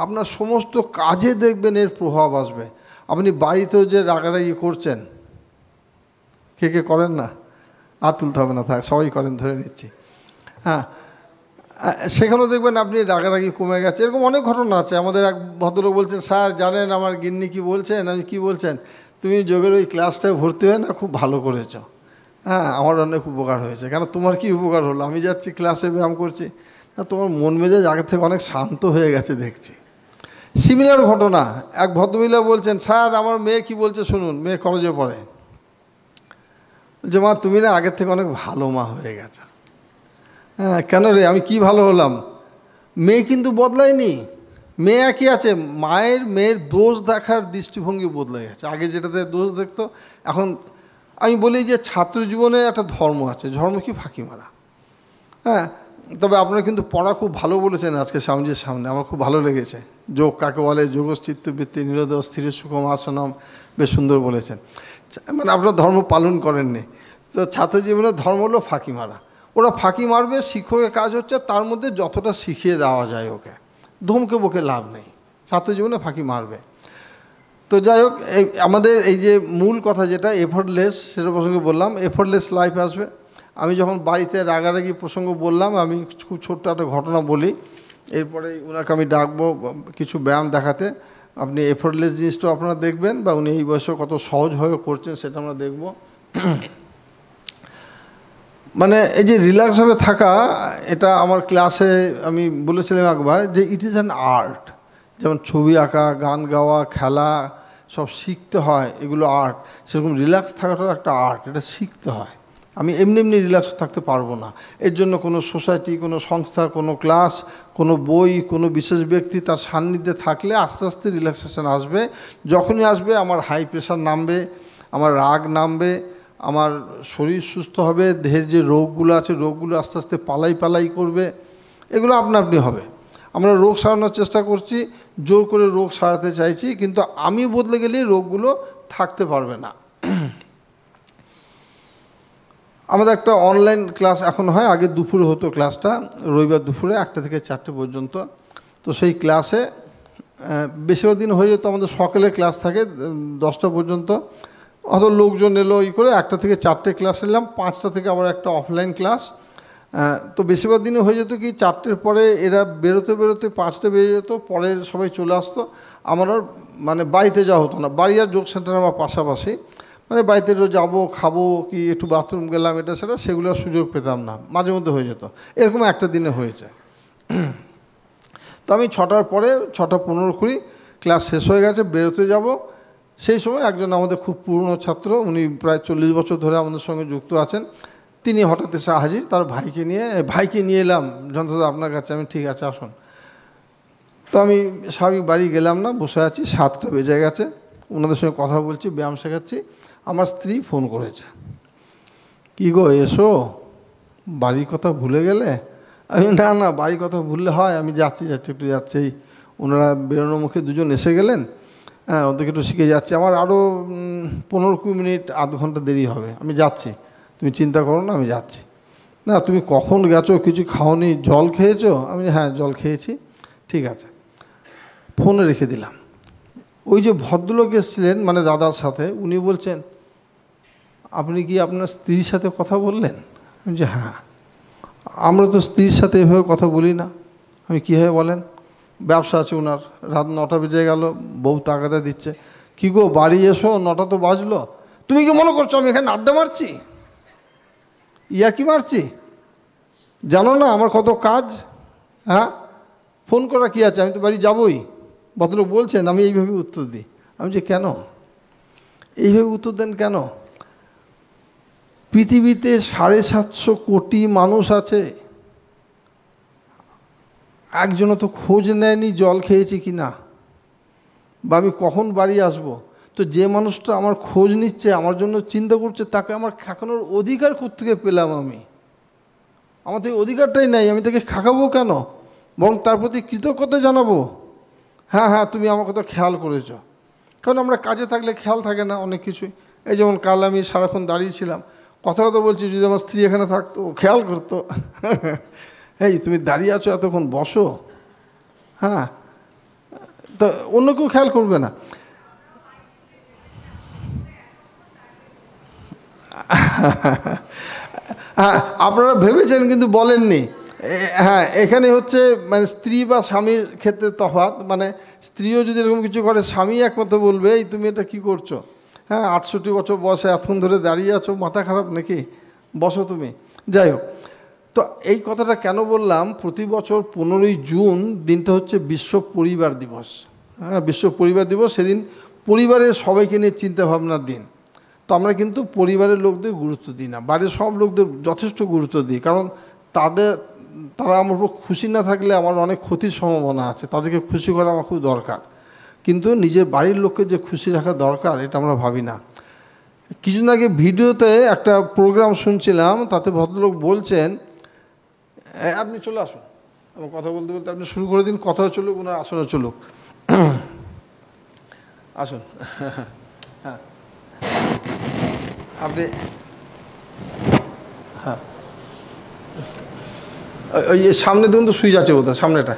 আপনার সমস্ত কাজে দেখবেন এর প্রভাব আসবে। আপনি বাড়িতেও যে রাগারাগি করছেন, কে কে করেন না? আর তুলতে হবে না, থাক, সবাই করেন, ধরে নিচ্ছি। হ্যাঁ, সেখানেও দেখবেন আপনি রাগারাগি কমে গেছে। এরকম অনেক ঘটনা আছে। আমাদের এক ভদ্রলোক বলছেন, স্যার জানেন আমার গিন্নি কী বলছেন? আমি কী বলছেন? তুমি যোগের ওই ক্লাসটায় ভর্তি হয়ে না খুব ভালো করেছ। হ্যাঁ, আমার অনেক উপকার হয়েছে। কেন, তোমার কি উপকার হলো? আমি যাচ্ছি ক্লাসে ব্যায়াম করছি, না তোমার মন মেজাজ আগের থেকে অনেক শান্ত হয়ে গেছে দেখছি। সিমিলার ঘটনা, এক ভদ্রমহিলা বলছেন, স্যার আমার মেয়ে কি বলছে শুনুন, মেয়ে কলেজে পড়ে, যে মা তুমি না আগের থেকে অনেক ভালো মা হয়ে গেছো। হ্যাঁ, কেন রে, আমি কি ভালো হলাম? মেয়ে কিন্তু বদলায়নি, মেয়ে একই আছে। মেয়ের দোষ দেখার দৃষ্টিভঙ্গি বদলে গেছে। আগে যেটাতে দোষ দেখতো, এখন আমি বলি যে ছাত্র জীবনে একটা ধর্ম আছে, ধর্ম কি? ফাঁকি মারা। হ্যাঁ, তবে আপনারা কিন্তু পড়া খুব ভালো বলেছেন আজকে স্বামীজির সামনে, আমার খুব ভালো লেগেছে। যোগ কাকে বলে, যোগশ্চিত্তবৃত্তি নিরোধ স্থির সুখম আসনম, বেশ সুন্দর বলেছেন। মানে আপনারা ধর্ম পালন করেননি। তো ছাত্র জীবনের ধর্ম হলো ফাঁকি মারা। ওরা ফাঁকি মারবে, শিক্ষকের কাজ হচ্ছে তার মধ্যে যতটা শিখিয়ে দেওয়া যায় ওকে, ধমকে বকে লাভ নেই, ছাত্র জীবনে ফাঁকি মারবে। তো যাই হোক, আমাদের এই যে মূল কথা যেটা এফোর্টলেস, সেটা প্রসঙ্গে বললাম, এফোর্টলেস লাইফ আসবে। আমি যখন বাড়িতে রাগারাগি প্রসঙ্গ বললাম, আমি খুব ছোট্ট একটা ঘটনা বলি, এরপরে ওনাকে আমি ডাকবো কিছু ব্যায়াম দেখাতে। আপনি এফোর্টলেস জিনিসটাও আপনারা দেখবেন, বা উনি এই বয়সে কত সহজভাবে করছেন সেটা আমরা দেখব। মানে এই যে রিল্যাক্সভাবে থাকা, এটা আমার ক্লাসে আমি বলেছিলাম একবার, যে ইট ইজ অ্যান আর্ট। যেমন ছবি আঁকা, গান গাওয়া, খেলা সব শিখতে হয়, এগুলো আর্ট। সেরকম রিল্যাক্স থাকাটাও একটা আর্ট, এটা শিখতে হয়। আমি এমনি এমনি রিল্যাক্স থাকতে পারবো না। এর জন্য কোনো সোসাইটি, কোনো সংস্থা, কোনো ক্লাস, কোনো বই, কোনো বিশেষ ব্যক্তি তার সান্নিধ্যে থাকলে আস্তে আস্তে রিল্যাক্সেশন আসবে। যখনই আসবে আমার হাই প্রেশার নামবে, আমার রাগ নামবে, আমার শরীর সুস্থ হবে, দেহের যে রোগগুলো আছে রোগগুলো আস্তে আস্তে পালাই করবে। এগুলো আপনা আপনি হবে। আমরা রোগ সারানোর চেষ্টা করছি, জোর করে রোগ সারাতে চাইছি, কিন্তু আমি বদলে গেলেই রোগগুলো থাকতে পারবে না। আমাদের একটা অনলাইন ক্লাস এখন হয়, আগে দুপুরে হতো ক্লাসটা, রবিবার দুপুরে 1টা থেকে 4টে পর্যন্ত। তো সেই ক্লাসে বেশিরভাগ দিন হয়ে যেত আমাদের সকালে ক্লাস থাকে 10টা পর্যন্ত, অত লোকজন এলো ই করে 1টা থেকে 4টে ক্লাস নিলাম, 5টা থেকে আবার একটা অফলাইন ক্লাস। তো বেশিরভাগ দিনে হয়ে যেত কি 4টের পরে এরা বেরোতে 5টা বেজে যেত, পরের সবাই চলে আসতো। আমার আর মানে বাড়িতে যাওয়া হতো না, বাড়ি আর যোগ সেন্টার আমার পাশাপাশি, মানে বাড়িতে যাবো, খাবো, কি একটু বাথরুম গেলাম, এটা সেটা, সেগুলোর সুযোগ পেতাম না, মাঝে মধ্যে হয়ে যেত। এরকম একটা দিনে হয়েছে। তো আমি 6টার পরে 6:15 ক্লাস শেষ হয়ে গেছে, বেরোতে যাব। সেই সময় একজন আমাদের খুব পুরনো ছাত্র, উনি প্রায় 40 বছর ধরে আমাদের সঙ্গে যুক্ত আছেন, তিনি হঠাৎ এসে হাজির তার ভাইকে নিয়ে এলাম। যন্ত্রদা আপনার কাছে, আমি ঠিক আছে আসুন। তো আমি স্বাভাবিক বাড়ি গেলাম না, বসে আছি, 7টা বেজে গেছে, ওনাদের সঙ্গে কথা বলছি, ব্যায়াম শেখাচ্ছি। আমার স্ত্রী ফোন করেছে, কি গো এসো, বাড়ির কথা ভুলে গেলে? আমি না বাড়ির কথা ভুললে হয়, আমি যাচ্ছি একটু যাচ্ছি। ওনারা বেরোনোর মুখে দুজন এসে গেলেন, হ্যাঁ ওদেরকে একটু শিখে যাচ্ছে, আমার আরও 15-20 মিনিট, আধ ঘন্টা দেরি হবে, আমি যাচ্ছি, তুমি চিন্তা করো না, আমি যাচ্ছি। না তুমি কখন গেছো, কিছু খাওনি, জল খেয়েছো? আমি হ্যাঁ জল খেয়েছি। ঠিক আছে, ফোনে রেখে দিলাম। ওই যে ভদ্রলোক এসেছিলেন মানে দাদার সাথে, উনি বলছেন আপনি কি আপনার স্ত্রীর সাথে কথা বললেন? আমি যে হ্যাঁ। আমরা তো স্ত্রীর সাথে এভাবে কথা বলি না। আমি কীভাবে বলেন? ব্যবসা আছে ওনার, রাত 9টা বেজে গেল, বউ তাগাদা দিচ্ছে, কী গো বাড়ি এসো, 9টা তো বাজলো, তুমি কি মনে করছো আমি এখানে আড্ডা মারছি, ইয়া কি মারছি? জানো না আমার কত কাজ? হ্যাঁ, ফোন করা কী আছে, আমি তো বাড়ি যাবই। ভদ্রলোক বলছেন, আমি এইভাবে উত্তর দিই। আমি যে কেন এইভাবে উত্তর দেন কেন? পৃথিবীতে 750 কোটি মানুষ আছে, একজনও তো খোঁজ নেয়নি জল খেয়েছি কি না, বা আমি কখন বাড়ি আসব। তো যে মানুষটা আমার খোঁজ নিচ্ছে, আমার জন্য চিন্তা করছে, তাকে আমার খাকানোর অধিকার কোত্থেকে পেলাম? আমি আমার তো এই অধিকারটাই নাই, আমি তাকে খাকাবো কেন? বরং তার প্রতি কৃতজ্ঞতা জানাবো। হ্যাঁ হ্যাঁ, তুমি আমার কথা খেয়াল করেছ। কারণ আমরা কাজে থাকলে খেয়াল থাকে না অনেক কিছুই। এই যেমন কাল আমি সারাক্ষণ দাঁড়িয়েছিলাম, কথা বলছি, যদি আমার স্ত্রী এখানে থাকতো খেয়াল করতো, এই তুমি দাঁড়িয়ে আছো এতক্ষণ, বসো। হ্যাঁ, তো অন্য কেউ খেয়াল করবে না। হ্যাঁ, আপনারা ভেবেছেন কিন্তু বলেননি। হ্যাঁ, এখানে হচ্ছে মানে স্ত্রী বা স্বামীর ক্ষেত্রে তফাৎ, মানে স্ত্রীও যদি এরকম কিছু করে, স্বামী একমাত্র বলবে এই তুমি এটা কী করছো? হ্যাঁ, 68 বছর বয়সে এতক্ষণ ধরে দাঁড়িয়ে আছো, মাথা খারাপ নাকি, বসো তুমি। যাই হোক, তো এই কথাটা কেন বললাম, প্রতি বছর 15ই জুন দিনটা হচ্ছে বিশ্ব পরিবার দিবস। হ্যাঁ, বিশ্ব পরিবার দিবস, সেদিন পরিবারের সবাইকে নিয়ে চিন্তাভাবনার দিন। তো আমরা কিন্তু পরিবারের লোকদের গুরুত্ব দিই না, বাড়ির সব লোকদের যথেষ্ট গুরুত্ব দিই, কারণ তারা আমার উপর খুশি না থাকলে আমার অনেক ক্ষতির সম্ভাবনা আছে, তাদেরকে খুশি করা আমার খুব দরকার। কিন্তু নিজের বাড়ির লোককে যে খুশি রাখা দরকার, এটা আমরা ভাবি না। কিছুদিন আগে ভিডিওতে একটা প্রোগ্রাম শুনছিলাম, তাতে ভদ্রলোক বলছেন, আপনি চলে আসুন, আমার কথা বলতে বলতে আপনি শুরু করে দিন, কথাও চলুক, ওনার আসনও চলুক। আসুন। হ্যাঁ, আপনি, হ্যাঁ, ওই সামনে দেখুন তো সুইচ আছে বোধহয় সামনেটা।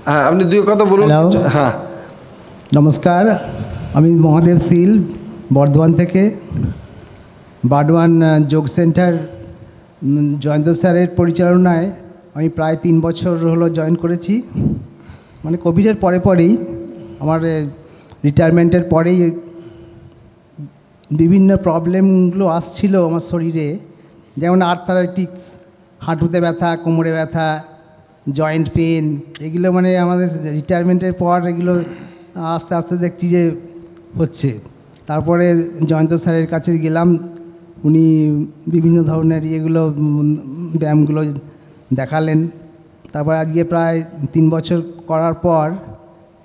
হ্যাঁ, আপনি দুই কথা বলুন। হ্যাঁ, নমস্কার, আমি মহাদেব শীল, বর্ধমান থেকে। বাডওয়ান যোগ সেন্টার জয়ন্ত স্যারের পরিচালনায় আমি প্রায় 3 বছর হলো জয়েন করেছি। মানে কোভিডের পরেই আমার রিটায়ারমেন্টের পরেই বিভিন্ন প্রবলেমগুলো আসছিল আমার শরীরে, যেমন আর্থারাইটিস, হাঁটুতে ব্যথা, কোমরে ব্যথা, জয়েন্ট পেন, এগুলো মানে আমাদের রিটায়ারমেন্টের পর এগুলো আস্তে আস্তে দেখছি যে হচ্ছে। তারপরে জয়ন্ত স্যারের কাছে গেলাম, উনি বিভিন্ন ধরনের ইয়েগুলো ব্যায়ামগুলো দেখালেন। তারপর আজকে প্রায় 3 বছর করার পর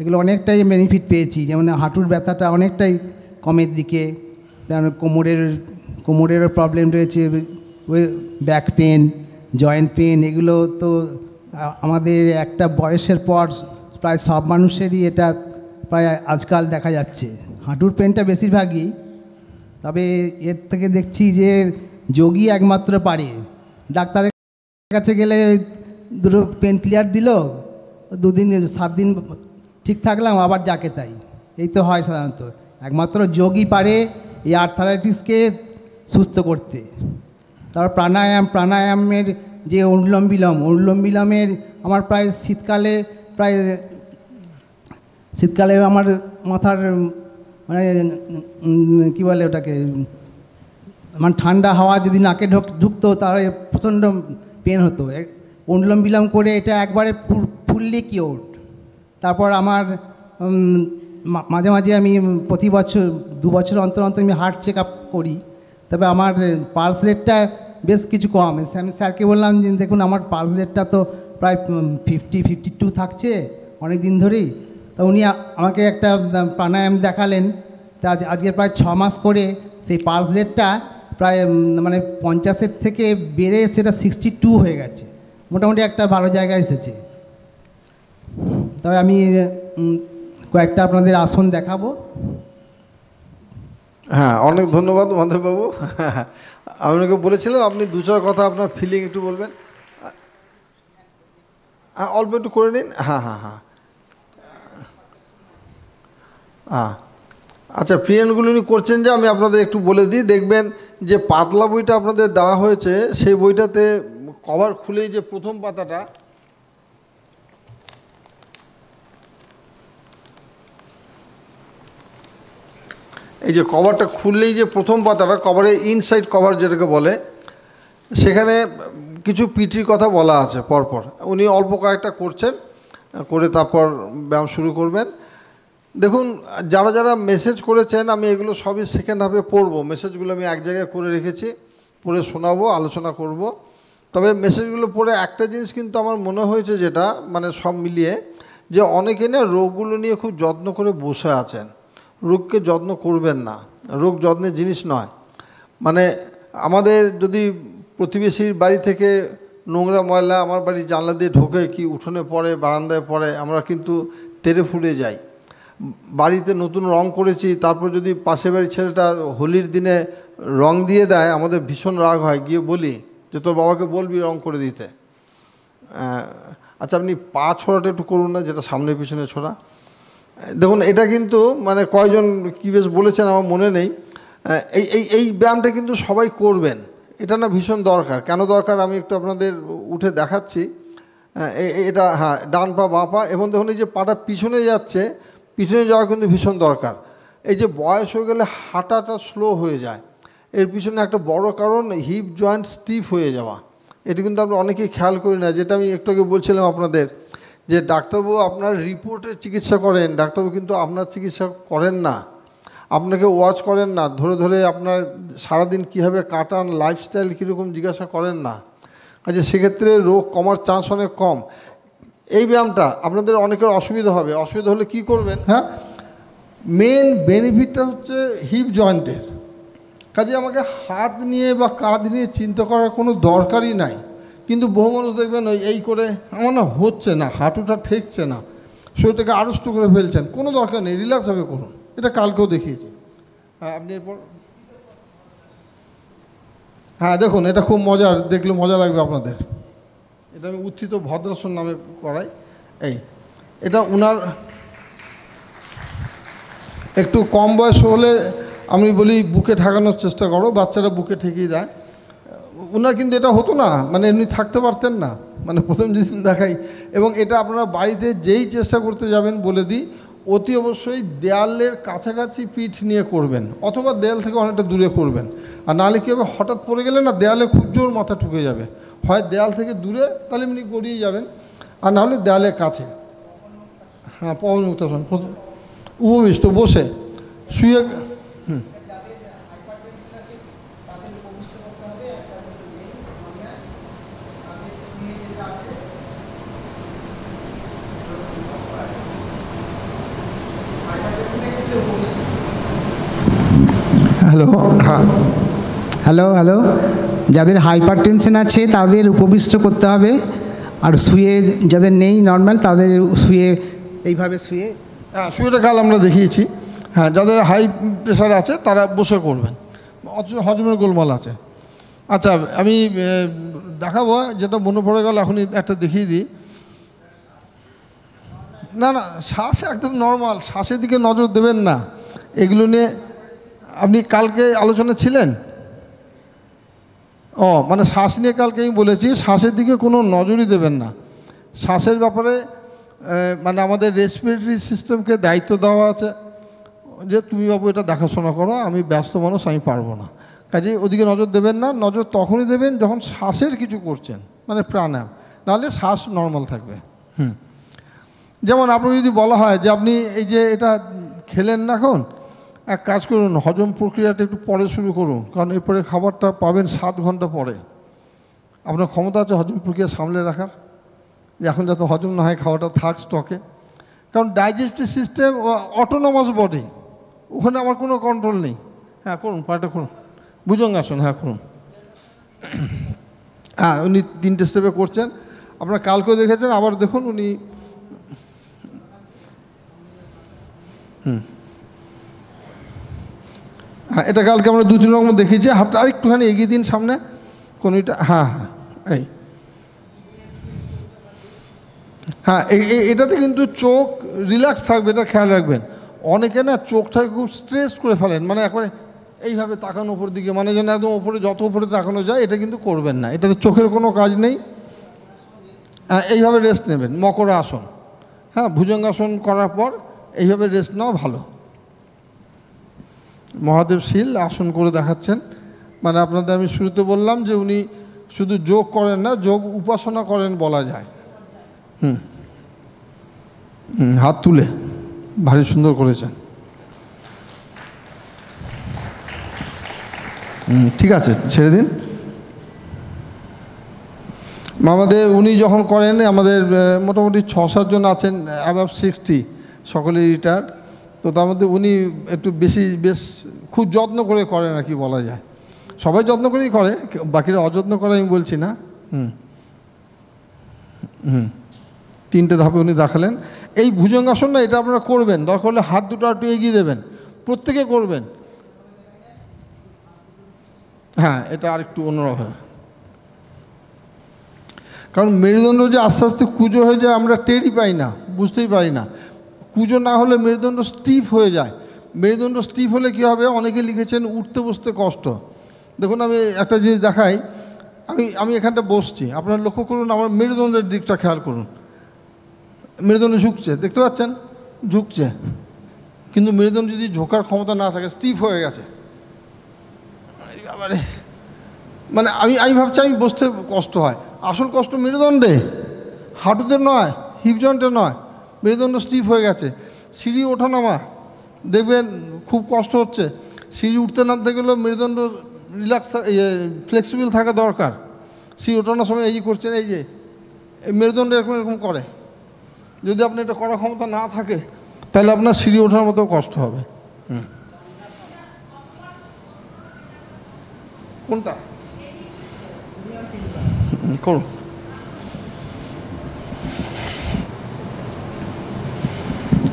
এগুলো অনেকটাই বেনিফিট পেয়েছি। যেমন হাঁটুর ব্যথাটা অনেকটাই কমের দিকে, যেমন কোমরেরও প্রবলেম রয়েছে, ব্যাক পেন, জয়েন্ট পেন, এগুলো তো আমাদের একটা বয়সের পর প্রায় সব মানুষেরই এটা প্রায় আজকাল দেখা যাচ্ছে। হাঁটুর পেনটা বেশিরভাগই, তবে এর থেকে দেখছি যে যোগী একমাত্র পারে। ডাক্তারের কাছে গেলে দুটো পেন ক্লিয়ার দিল, 2 দিন 7 দিন ঠিক থাকলাম, আবার যাকে তাই, এই তো হয় সাধারণত। একমাত্র যোগী পারে এই আর্থারাইটিসকে সুস্থ করতে। তারপর প্রাণায়ামের যে অনুলোম বিলোমের আমার প্রায় শীতকালে আমার মাথার মানে কী বলে ওটাকে, মানে ঠান্ডা হাওয়া যদি নাকে ঢুকতো তাহলে প্রচণ্ড পেন হতো। অনুলোম বিলোম করে এটা একবারে ফুললি কিওর। তারপর আমার মাঝে মাঝে আমি প্রতি বছর 2 বছর অন্তর আমি হার্ট চেক আপ করি, তবে আমার পালস রেটটা বেশ কিছু কম। আমি স্যারকে বললাম যে দেখুন আমার পালস রেটটা তো প্রায় 50-52 থাকছে অনেক দিন ধরেই। তা উনি আমাকে একটা প্রাণায়াম দেখালেন। তা আজকে প্রায় 6 মাস করে সেই পালস রেটটা প্রায় মানে 50-এর থেকে বেড়ে সেটা 62 হয়ে গেছে, মোটামুটি একটা ভালো জায়গায় এসেছে। তবে আমি কয়েকটা আপনাদের আসন দেখাবো। হ্যাঁ, অনেক ধন্যবাদ মাধববাবু। আপনাকে বলেছিলাম আপনি 2-4 কথা আপনার ফিলিং একটু বলবেন। হ্যাঁ, অল্প একটু করে নিন। হ্যাঁ হ্যাঁ হ্যাঁ আচ্ছা, প্রিয়েনগুলো উনি করছেন যে আমি আপনাদের একটু বলে দিই। দেখবেন যে পাতলা বইটা আপনাদের দেওয়া হয়েছে, সেই বইটাতে কভার খুলেই যে প্রথম পাতাটা, এই যে কভারটা খুললেই যে প্রথম পাতাটা, কভারের ইনসাইড কভার যেটাকে বলে, সেখানে কিছু পিটির কথা বলা আছে পরপর। উনি অল্প কয়েকটা করছেন, করে তারপর ব্যায়াম শুরু করবেন। দেখুন, যারা যারা মেসেজ করেছেন আমি এগুলো সবই সেকেন্ড হাফে পড়বো। মেসেজগুলো আমি এক জায়গায় করে রেখেছি, পড়ে শোনাবো, আলোচনা করব। তবে মেসেজগুলো পড়ে একটা জিনিস কিন্তু আমার মনে হয়েছে, যেটা মানে সব মিলিয়ে, যে অনেকে না রোগগুলো নিয়ে খুব যত্ন করে বসে আছেন। রোগকে যত্ন করবেন না, রোগ যত্নের জিনিস নয়। মানে আমাদের যদি প্রতিবেশীর বাড়ি থেকে নোংরা ময়লা আমার বাড়ির জানলা দিয়ে ঢোকে, কি উঠোনে পড়ে, বারান্দায় পড়ে, আমরা কিন্তু তেড়ে ফুটে যাই। বাড়িতে নতুন রং করেছি, তারপর যদি পাশের বাড়ির ছেলেটা হোলির দিনে রং দিয়ে দেয়, আমাদের ভীষণ রাগ হয়। গিয়ে বলি যে তোর বাবাকে বলবি রং করে দিতে। আচ্ছা, আপনি পা ছোড়াটা একটু করুন না, যেটা সামনে পিছনে ছোড়া। দেখুন, এটা কিন্তু মানে কয়জন কী বেশ বলেছেন আমার মনে নেই। এই ব্যায়ামটা কিন্তু সবাই করবেন, এটা না ভীষণ দরকার। কেন দরকার আমি একটু আপনাদের উঠে দেখাচ্ছি। এটা হ্যাঁ, ডান পা বাঁ পা, এবং দেখুন এই যে পাটা পিছনে যাচ্ছে, পিছনে যাওয়া কিন্তু ভীষণ দরকার। এই যে বয়স হয়ে গেলে হাঁটাটা স্লো হয়ে যায়, এর পিছনে একটা বড় কারণ হিপ জয়েন্ট স্টিফ হয়ে যাওয়া। এটা কিন্তু আমরা অনেকেই খেয়াল করি না। যেটা আমি একটু আগে বলছিলাম আপনাদের, যে ডাক্তারবাবু আপনার রিপোর্টের চিকিৎসা করেন, ডাক্তারবাবু কিন্তু আপনার চিকিৎসা করেন না, আপনাকে ওয়াচ করেন না, ধরে ধরে আপনার সারাদিন কীভাবে কাটান, লাইফস্টাইল কীরকম জিজ্ঞাসা করেন না। আচ্ছা, সেক্ষেত্রে রোগ কমার চান্স অনেক কম। এই ব্যায়ামটা আপনাদের অনেকের অসুবিধা হবে। অসুবিধা হলে কি করবেন? হ্যাঁ, মেন বেনিফিটটা হচ্ছে হিপ জয়েন্টের। কাজে আমাকে হাত নিয়ে বা কাঁধ নিয়ে চিন্তা করার কোনো দরকারই নাই। কিন্তু বহু মানুষ দেখবেন এই করে আমার না হচ্ছে না, হাঁটুটা ঠেকছে না, শরীরটাকে আড়ষ্ট করে ফেলছেন। কোনো দরকার নেই, রিল্যাক্সভাবে করুন। এটা কালকেও দেখিয়েছি। হ্যাঁ, আপনি এরপর হ্যাঁ দেখুন, এটা খুব মজার, দেখলে মজা লাগবে আপনাদের। এটা আমি উত্থিত ভদ্রাসন নামে করাই। এটা উনার একটু কম বয়স হলে আমি বলি বুকে ঠেকানোর চেষ্টা করো, বাচ্চারা বুকে ঠেকিয়ে দেয়। উনার কিন্তু এটা হতো না, মানে এমনি থাকতে পারতেন না, মানে প্রথম যেদিন দেখাই। এবং এটা আপনারা বাড়িতে যেই চেষ্টা করতে যাবেন বলে দিই, অতি অবশ্যই দেয়ালের কাছাকাছি পিঠ নিয়ে করবেন, অথবা দেয়াল থেকে অনেকটা দূরে করবেন। আর নাহলে কী হবে, হঠাৎ পড়ে গেলে না দেয়ালে খুব জোর মাথা ঠুকে যাবে। হয় দেয়াল থেকে দূরে, তাহলে এমনি গড়িয়ে যাবেন, আর নাহলে দেয়ালের কাছে। হ্যাঁ, পবন মুক্তাসন, উপবিষ্ট বসে শুয়ে। হ্যালো, হ্যাঁ হ্যালো হ্যালো, যাদের হাইপার টেনশন আছে তাদের উপবিষ্ট করতে হবে, আর শুয়ে যাদের নেই নর্মাল, তাদের শুয়ে এইভাবে শুয়ে। হ্যাঁ, শুয়েটা কাল আমরা দেখিয়েছি। হ্যাঁ, যাদের হাই প্রেশার আছে তারা বসে করবেন, হজমের গোলমাল আছে। আচ্ছা, আমি দেখাবো, যেটা মনে পড়ে গেল এখনই একটা দেখিয়ে দিই। না না, শ্বাস একদম নর্মাল, শ্বাসের দিকে নজর দেবেন না। এগুলো নিয়ে আপনি কালকে আলোচনা ছিলেন? মানে শ্বাস নিয়ে কালকে আমি বলেছি, শ্বাসের দিকে কোনো নজরই দেবেন না। শ্বাসের ব্যাপারে মানে আমাদের রেসপিরেটরি সিস্টেমকে দায়িত্ব দেওয়া আছে যে তুমি বাবু এটা দেখাশোনা করো, আমি ব্যস্ত মানুষ, আমি পারবো না। কাজেই ওদিকে নজর দেবেন না। নজর তখনই দেবেন যখন শ্বাসের কিছু করছেন, মানে প্রাণায়াম, নাহলে শ্বাস নর্মাল থাকবে। যেমন আপনার যদি বলা হয় যে আপনি এই যে এটা খেলেন না, এখন এক কাজ করুন, হজম প্রক্রিয়াটা একটু পরে শুরু করুন, কারণ এরপরে খাবারটা পাবেন 7 ঘন্টা পরে। আপনার ক্ষমতা আছে হজম প্রক্রিয়া সামলে রাখার, যে এখন যাতে হজম না হয়, খাওয়াটা থাক স্টকে। কারণ ডাইজেস্টিভ সিস্টেম অটোনমাস বডি, ওখানে আমার কোনো কন্ট্রোল নেই। হ্যাঁ করুন, পাটা করুন, ভুজঙ্গাসন, হ্যাঁ করুন। হ্যাঁ, উনি 3টে স্টেপে করছেন, আপনারা কালকেও দেখেছেন, আবার দেখুন উনি। হ্যাঁ, এটা কালকে আমরা 2-3 রকম দেখিয়েছি। হাতটা আরেকটুখানি এগিয়ে দিন সামনে, কোন এটা। হ্যাঁ হ্যাঁ, হ্যাঁ, এটাতে কিন্তু চোখ রিল্যাক্স থাকবে, এটা খেয়াল রাখবেন। অনেকে না চোখটাকে খুব স্ট্রেস করে ফেলেন, মানে একবারে এইভাবে তাকানো উপর দিকে, মানে যেন একদম ওপরে, যত উপরে তাকানো যায়, এটা কিন্তু করবেন না, এটাতে চোখের কোনো কাজ নেই। এইভাবে রেস্ট নেবেন, মকরা আসন, হ্যাঁ, ভুজঙ্গাসন করার পর এইভাবে রেস্ট নেওয়া ভালো। মহাদেব শীল আসন করে দেখাচ্ছেন, মানে আপনাদের আমি শুরুতে বললাম যে উনি শুধু যোগ করেন না, যোগ উপাসনা করেন বলা যায়। হাত তুলে ভারী সুন্দর করেছেন। ঠিক আছে, ছেড়ে দিন। আমাদের উনি যখন করেন, আমাদের মোটামুটি 6-7 জন আছেন অ্যাবাভ 60, সকলেই রিটায়ার্ড, তো তার মধ্যে উনি একটু বেশ খুব যত্ন করে করেন আর কি বলা যায়। সবাই যত্ন করেই করে, বাকিরা অযত্ন করে আমি বলছি না। 3টে ধাপে উনি দেখালেন। এই ভুজঙ্গাসন না, এটা আপনারা করবেন, দরকার হলে হাত দুটো একটু এগিয়ে দেবেন, প্রত্যেকে করবেন। হ্যাঁ, এটা আরেকটু অন্যরকম, কারণ মেরুদণ্ড যে আস্তে আস্তে কুঁজো হয়ে যায় আমরা টেরই পাই না, বুঝতেই পারি না। কুঁজো না হলে মেরুদণ্ড স্টিফ হয়ে যায়। মেরুদণ্ড স্টিফ হলে কী হবে, অনেকে লিখেছেন উঠতে বসতে কষ্ট। দেখুন আমি একটা জিনিস দেখাই, আমি এখানটা বসছি, আপনারা লক্ষ্য করুন, আমার মেরুদণ্ডের দিকটা খেয়াল করুন, মেরুদণ্ড ঝুঁকছে, দেখতে পাচ্ছেন, ঝুঁকছে, কিন্তু মেরুদণ্ড যদি ঝোঁকার ক্ষমতা না থাকে, স্টিফ হয়ে গেছে, মানে আমি ভাবছি আমি বসতে কষ্ট হয়, আসল কষ্ট মেরুদণ্ডে, হাঁটুতে নয়, হিপ জয়েন্টে নয়, মেরুদণ্ড স্টিফ হয়ে গেছে। সিঁড়ি ওঠা নামা দেখবেন খুব কষ্ট হচ্ছে, সিঁড়ি উঠতে নামতে গেলেও মেরুদণ্ড রিল্যাক্স, ফ্লেক্সিবল থাকা দরকার। সিঁড়ি ওঠানোর সময় এই যে করছেন, এই যে এই মেরুদণ্ড এরকম এরকম করে, যদি আপনি এটা করার ক্ষমতা না থাকে তাহলে আপনার সিঁড়ি ওঠার মতো কষ্ট হবে। কোনটা করুন।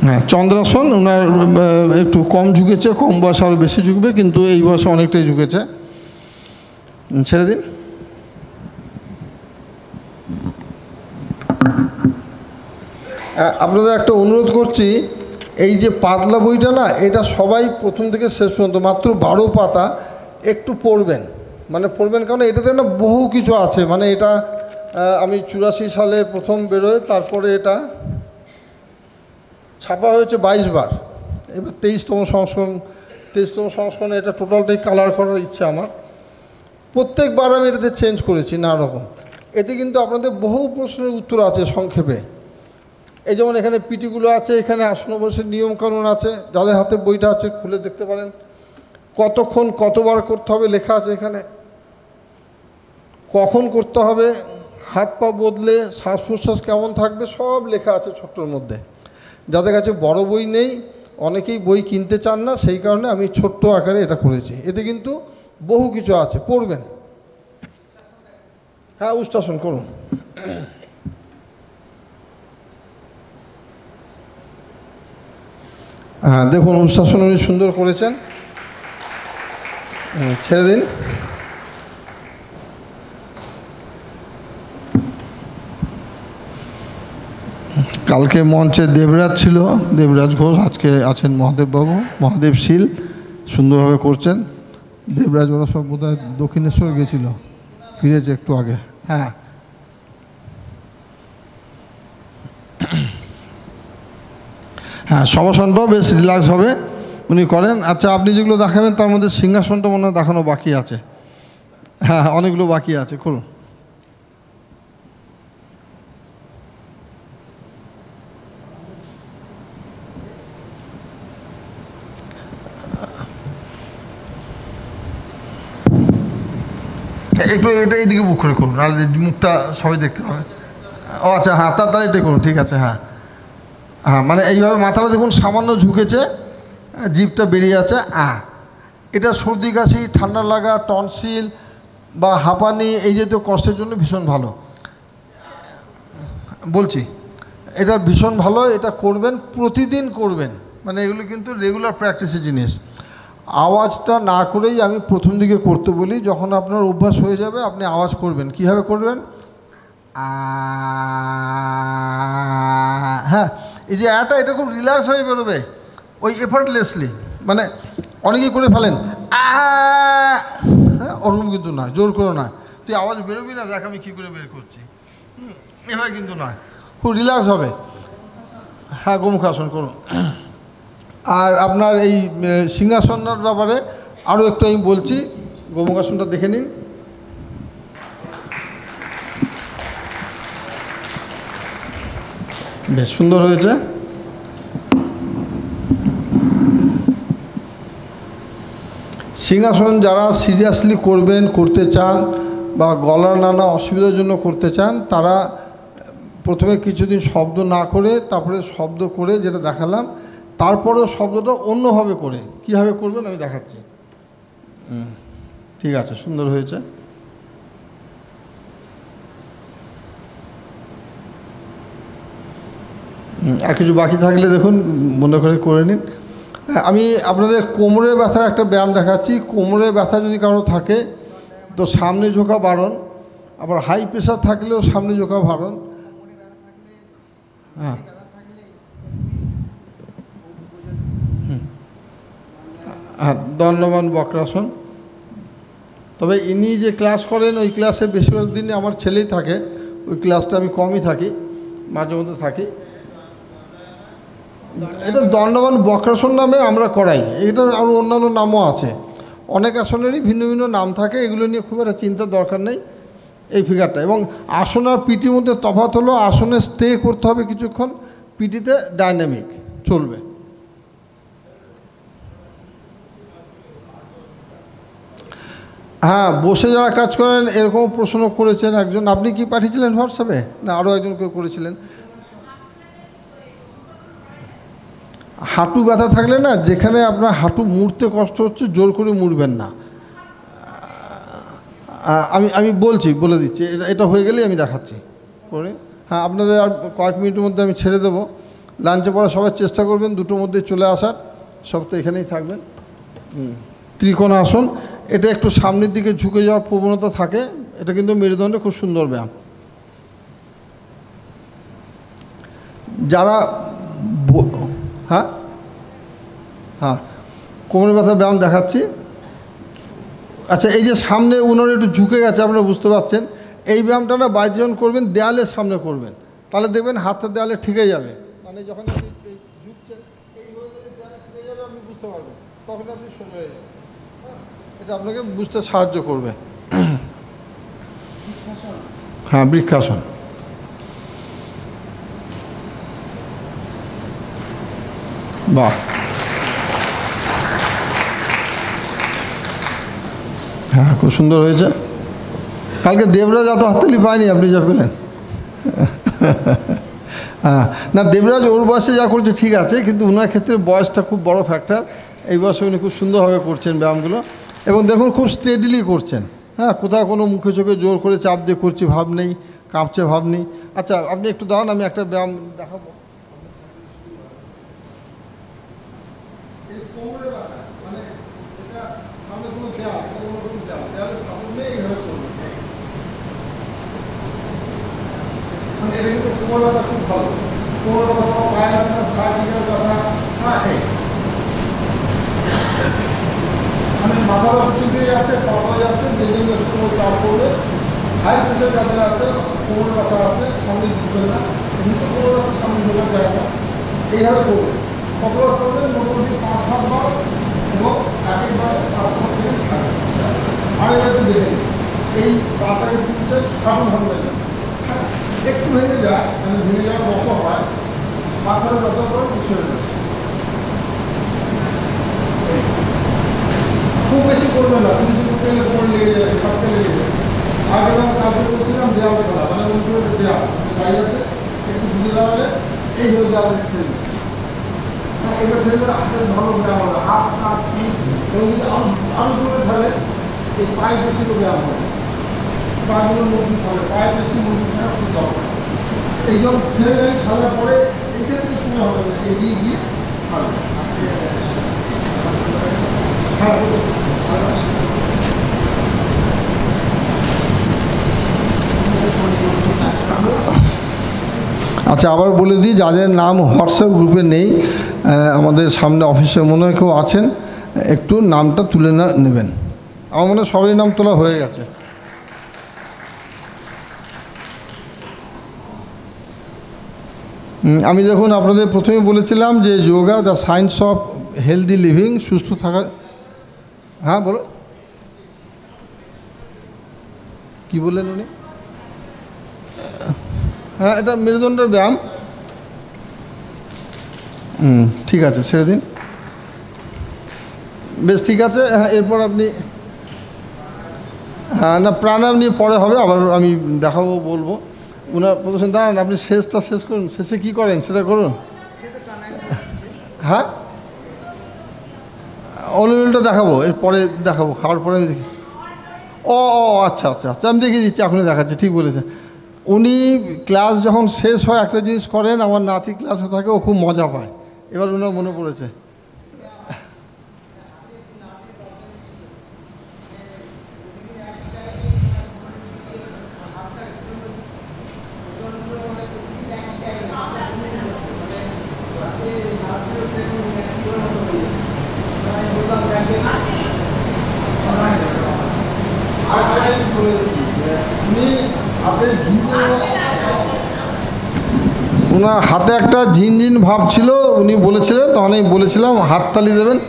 হ্যাঁ, চন্দ্রাসন ওনার একটু কম ঝুঁকেছে, কম বয়সে আরও বেশি ঝুঁকবে, কিন্তু এই বয়সে অনেকটাই ঝুঁকেছে। ছেড়ে দিন। আপনাদের একটা অনুরোধ করছি, এই যে পাতলা বইটা না, এটা সবাই প্রথম থেকে শেষ পর্যন্ত মাত্র 12 পাতা একটু পড়বেন, মানে পড়বেন, কারণ এটাতে না বহু কিছু আছে। মানে এটা আমি 84 সালে প্রথম বেরোয়, তারপরে এটা ছাপা হয়েছে 22 বার, এবার 23তম সংস্করণে এটা টোটালটাই কালার করার ইচ্ছা আমার। প্রত্যেকবার আমি এটাতে চেঞ্জ করেছি নানা রকম। এতে কিন্তু আপনাদের বহু প্রশ্নের উত্তর আছে সংক্ষেপে। এই যেমন এখানে পিটিগুলো আছে, এখানে আসন বসে নিয়মকানুন আছে, যাদের হাতে বইটা আছে খুলে দেখতে পারেন। কতক্ষণ কতবার করতে হবে লেখা আছে এখানে, কখন করতে হবে, হাত পা বদলে শ্বাস প্রশ্বাস কেমন থাকবে, সব লেখা আছে ছোট্টর মধ্যে। যাদের কাছে বড় বই নেই, অনেকেই বই কিনতে চান না, সেই কারণে আমি ছোট্ট আকারে এটা করেছি। এতে কিন্তু বহু কিছু আছে, পড়বেন। হ্যাঁ, উষ্ট্রাসন করুন। হ্যাঁ, দেখুন উষ্ট্রাসন উনি সুন্দর করেছেন। ছেড়ে দিন। কালকে মঞ্চে দেবরাজ ছিল, দেবরাজ ঘোষ, আজকে আছেন মহাদেববাবু, মহাদেব শীল সুন্দরভাবে করছেন। দেবরাজ ওরা সব বোধহয় দক্ষিণেশ্বর গেছিল, ফিরেছে একটু আগে। হ্যাঁ, হ্যাঁ, সমাসনটাও বেশ রিল্যাক্স হবে উনি করেন। আচ্ছা, আপনি যেগুলো দেখাবেন তার মধ্যে সিংহাসনটা মনে হয় দেখানো বাকি আছে। হ্যাঁ, অনেকগুলো বাকি আছে, করুন। একটু এটা এইদিকে বুক করে করুন, আর মুখটা সবাই দেখতে পাবে। ও আচ্ছা, হ্যাঁ, তাড়াতাড়ি এটা করুন, ঠিক আছে। হ্যাঁ হ্যাঁ, মানে এইভাবে মাথাটা দেখুন সামান্য ঝুঁকেছে, জিভটা বেরিয়ে আছে। এটা সর্দি কাশি, ঠান্ডা লাগা, টনসিল বা হাঁপানি এই জাতীয় কষ্টের জন্য ভীষণ ভালো বলছি। এটা ভীষণ ভালো, এটা করবেন, প্রতিদিন করবেন, মানে এগুলো কিন্তু রেগুলার প্র্যাকটিসের জিনিস। আওয়াজটা না করেই আমি প্রথম দিকে করতে বলি, যখন আপনার অভ্যাস হয়ে যাবে আপনি আওয়াজ করবেন। কীভাবে করবেন? হ্যাঁ, এই যে এটা খুব রিল্যাক্স হয়ে বেরোবে, ওই এফার্টলেসলি, মানে অনেকেই করে ফেলেন হ্যাঁ, ওরকম কিন্তু নয়, জোর করে নয়, তুই আওয়াজ বেরোবি না, দেখ আমি কী করে বের করছি, এভাবে কিন্তু নয়, খুব রিল্যাক্স হবে। হ্যাঁ, গোমুখাসন করুন। আর আপনার এই সিংহাসনের ব্যাপারে আরও একটু আমি বলছি, গোমুখাসনটা দেখে নিন। বেশ সুন্দর হয়েছে। সিংহাসন যারা সিরিয়াসলি করবেন, করতে চান, বা গলার নানা অসুবিধার জন্য করতে চান, তারা প্রথমে কিছুদিন শব্দ না করে, তারপরে শব্দ করে যেটা দেখালাম, তারপরেও শব্দটা অন্যভাবে করে কীভাবে করবেন আমি দেখাচ্ছি। ঠিক আছে, সুন্দর হয়েছে। আর কিছু বাকি থাকলে দেখুন, মনে করে নিন। আমি আপনাদের কোমরে ব্যথার একটা ব্যায়াম দেখাচ্ছি। কোমরে ব্যথা যদি কারো থাকে তো সামনে ঝোঁকা বারণ, আবার হাই প্রেশার থাকলেও সামনে ঝোঁকা বারণ। হ্যাঁ, হ্যাঁ, দণ্ডমান বক্রাসন। তবে ইনি যে ক্লাস করেন ওই ক্লাসে বেশিরভাগ দিনে আমার ছেলেই থাকে, ওই ক্লাসটা আমি কমই থাকি, মাঝে মধ্যে থাকি। এটা দণ্ডমান বক্রাসন নামে আমরা করাই, এটার আরও অন্যান্য নামও আছে, অনেক আসনেরই ভিন্ন ভিন্ন নাম থাকে, এগুলো নিয়ে খুব একটা চিন্তার দরকার নেই। এই ফিগারটা এবং আসন আর পিটির মধ্যে তফাৎ হলো, আসনে স্টে করতে হবে কিছুক্ষণ, পিটিতে ডাইনামিক চলবে। হ্যাঁ, বসে যারা কাজ করেন এরকম প্রশ্ন করেছেন একজন, আপনি কি পাঠিয়েছিলেন হোয়াটসঅ্যাপে, না আরও একজন কেউ করেছিলেন? হাঁটু ব্যথা থাকলে না, যেখানে আপনার হাঁটু মুড়তে কষ্ট হচ্ছে, জোর করে মুড়বেন না। আমি বলে দিচ্ছি, এটা হয়ে গেলেই আমি দেখাচ্ছি করে। হ্যাঁ, আপনাদের আর কয়েক মিনিটের মধ্যে আমি ছেড়ে দেবো। লাঞ্চে পরে সবাই চেষ্টা করবেন দুটোর মধ্যে চলে আসার, সব তো এখানেই থাকবেন। ত্রিকোণ আসন, এটা একটু সামনের দিকে ঝুঁকে যাওয়ার প্রবণতা থাকে, এটা কিন্তু মেরুদণ্ডে খুব সুন্দর ব্যায়াম। যারা হ্যাঁ হ্যাঁ কোমর ব্যথা ব্যায়াম দেখাচ্ছি। আচ্ছা, এই যে সামনে উনার একটু ঝুঁকে গেছে, আপনারা বুঝতে পারছেন, এই ব্যায়ামটা না বাড়িতে যখন করবেন দেয়ালের সামনে করবেন, তাহলে দেখবেন হাতটা দেয়ালে ঠিকে যাবে। মানে যখন আপনি ঝুঁকছেন এই হয়ে গেলে দেয়ালে ঠিকে যাবে, আপনি বুঝতে পারবেন, তখন আপনি সোজা হয়ে যাবেন। এটা আপনাকে বুঝতে সাহায্য করবে। হ্যাঁ, বৃক্ষাসন। বাহ, হ্যাঁ, খুব সুন্দর হয়েছে। কালকে দেবরাজ এত হাততালি পায়নি, আপনি যা পেলেন। হ্যাঁ, না, দেবরাজ ওর বয়সে যা করছে ঠিক আছে, কিন্তু ওনার ক্ষেত্রে বয়সটা খুব বড় ফ্যাক্টর। এই বয়সে উনি খুব সুন্দরভাবে করছেন ব্যায়ামগুলো, এবং দেখুন খুব স্টেডিলি করছেন। হ্যাঁ, কোথাও কোনো মুখে চোখে জোর করে চাপ দিয়ে করছি ভাব নেই, কাঁপছে ভাব নেই। আচ্ছা, আপনি একটু দাঁড়ান, আমি একটা ব্যায়াম দেখাবো। কোমর ব্যথা খুব ভালো, কোমর ব্যথা, পায়ে ব্যথা, সাইডের ব্যথা, হ্যাঁ, মানে মাথা ব্যথা চুকে যাচ্ছে, পাওয়া যাচ্ছে, যেদিন কোমর চাপ করবে, হাই প্রেশার যাদের আছে, কোমর ব্যথা আছে, সামনে ঝুঁকবে না, কিন্তু কোমর ব্যথা সামনে ঝোঁকার জায়গা এইভাবে করবে। কতবার করবেন? মোটামুটি 5-7 বার, এবং একবার 5-7 মিনিট থাকে। আর এবার একটু দেখে এই পাতার পিঠে সাধারণ ভাবে একটু ভেঙে যায়, মানে ভেঙে যাওয়ার মতো হয়, মাথার ব্যথা করে কিছু হয়ে যায়। খুব বেশি করবে না, কিন্তু তেলে পড়ে লেগে যাবে, সবকে লেগে যাবে। আগে যখন কাজে করছিলাম দেওয়াল করা, মানে মনে করে দেওয়া দাঁড়িয়ে আছে, একটু ঘুরে দাঁড়ালে এইভাবে দাঁড়ালে ফেলবে। হ্যাঁ, এবার ফেলবে হাতের ভালো ব্যায়াম হবে, হাত হাত এবং যদি আরও দূরে ফেলে এই পায়ে বেশি করে ব্যায়াম হবে, পাগুলো মজবুত হবে, পায়ে বেশি মজবুত থাকা খুব দরকার। এই যখন ফেলে যাই সাজার পরে এই ক্ষেত্রে শুনে হবে না, এগিয়ে গিয়ে হবে। হ্যাঁ, আচ্ছা, আবার বলে দিই, যাদের নাম হোয়াটসঅ্যাপ গ্রুপে নেই, আমাদের সামনে অফিসে মনে হয় কেউ আছেন, একটু নামটা তুলে নেবেন। আমার মনে হয় সবারই নাম তোলা হয়ে গেছে। আমি দেখুন আপনাদের প্রথমে বলেছিলাম যে yoga the science of healthy living, সুস্থ থাকা। হ্যাঁ বলো, কি বললেন উনি? হ্যাঁ, এটা মেরুদণ্ডের ব্যায়াম। ঠিক আছে, ছেড়ে দিন। বেশ, ঠিক আছে। হ্যাঁ, এরপর আপনি, হ্যাঁ না, প্রাণায়াম নিয়ে পরে হবে, আবার আমি দেখাবো, বলবো। ওনার বলছেন দাঁড়ান, আপনি শেষটা শেষ করুন, শেষে কী করেন সেটা করুন। হ্যাঁ, অনুশীলনটা দেখাবো, এরপরে দেখাবো, খাওয়ার পরে আমি দেখি। ও আচ্ছা আচ্ছা আচ্ছা, আমি দেখিয়ে দিচ্ছি, এখনই দেখাচ্ছি। ঠিক বলেছেন উনি। ক্লাস যখন শেষ হয় একটা জিনিস করেন, আমার নাতি ক্লাসে থাকে, ও খুব মজা পায়। এবার ওনার মনে পড়েছে। ওনার হাতে একটা ঝিনঝিন ভাব ছিল, উনি বলেছিলেন, তখন আমি বলেছিলাম হাততালি দেবেন।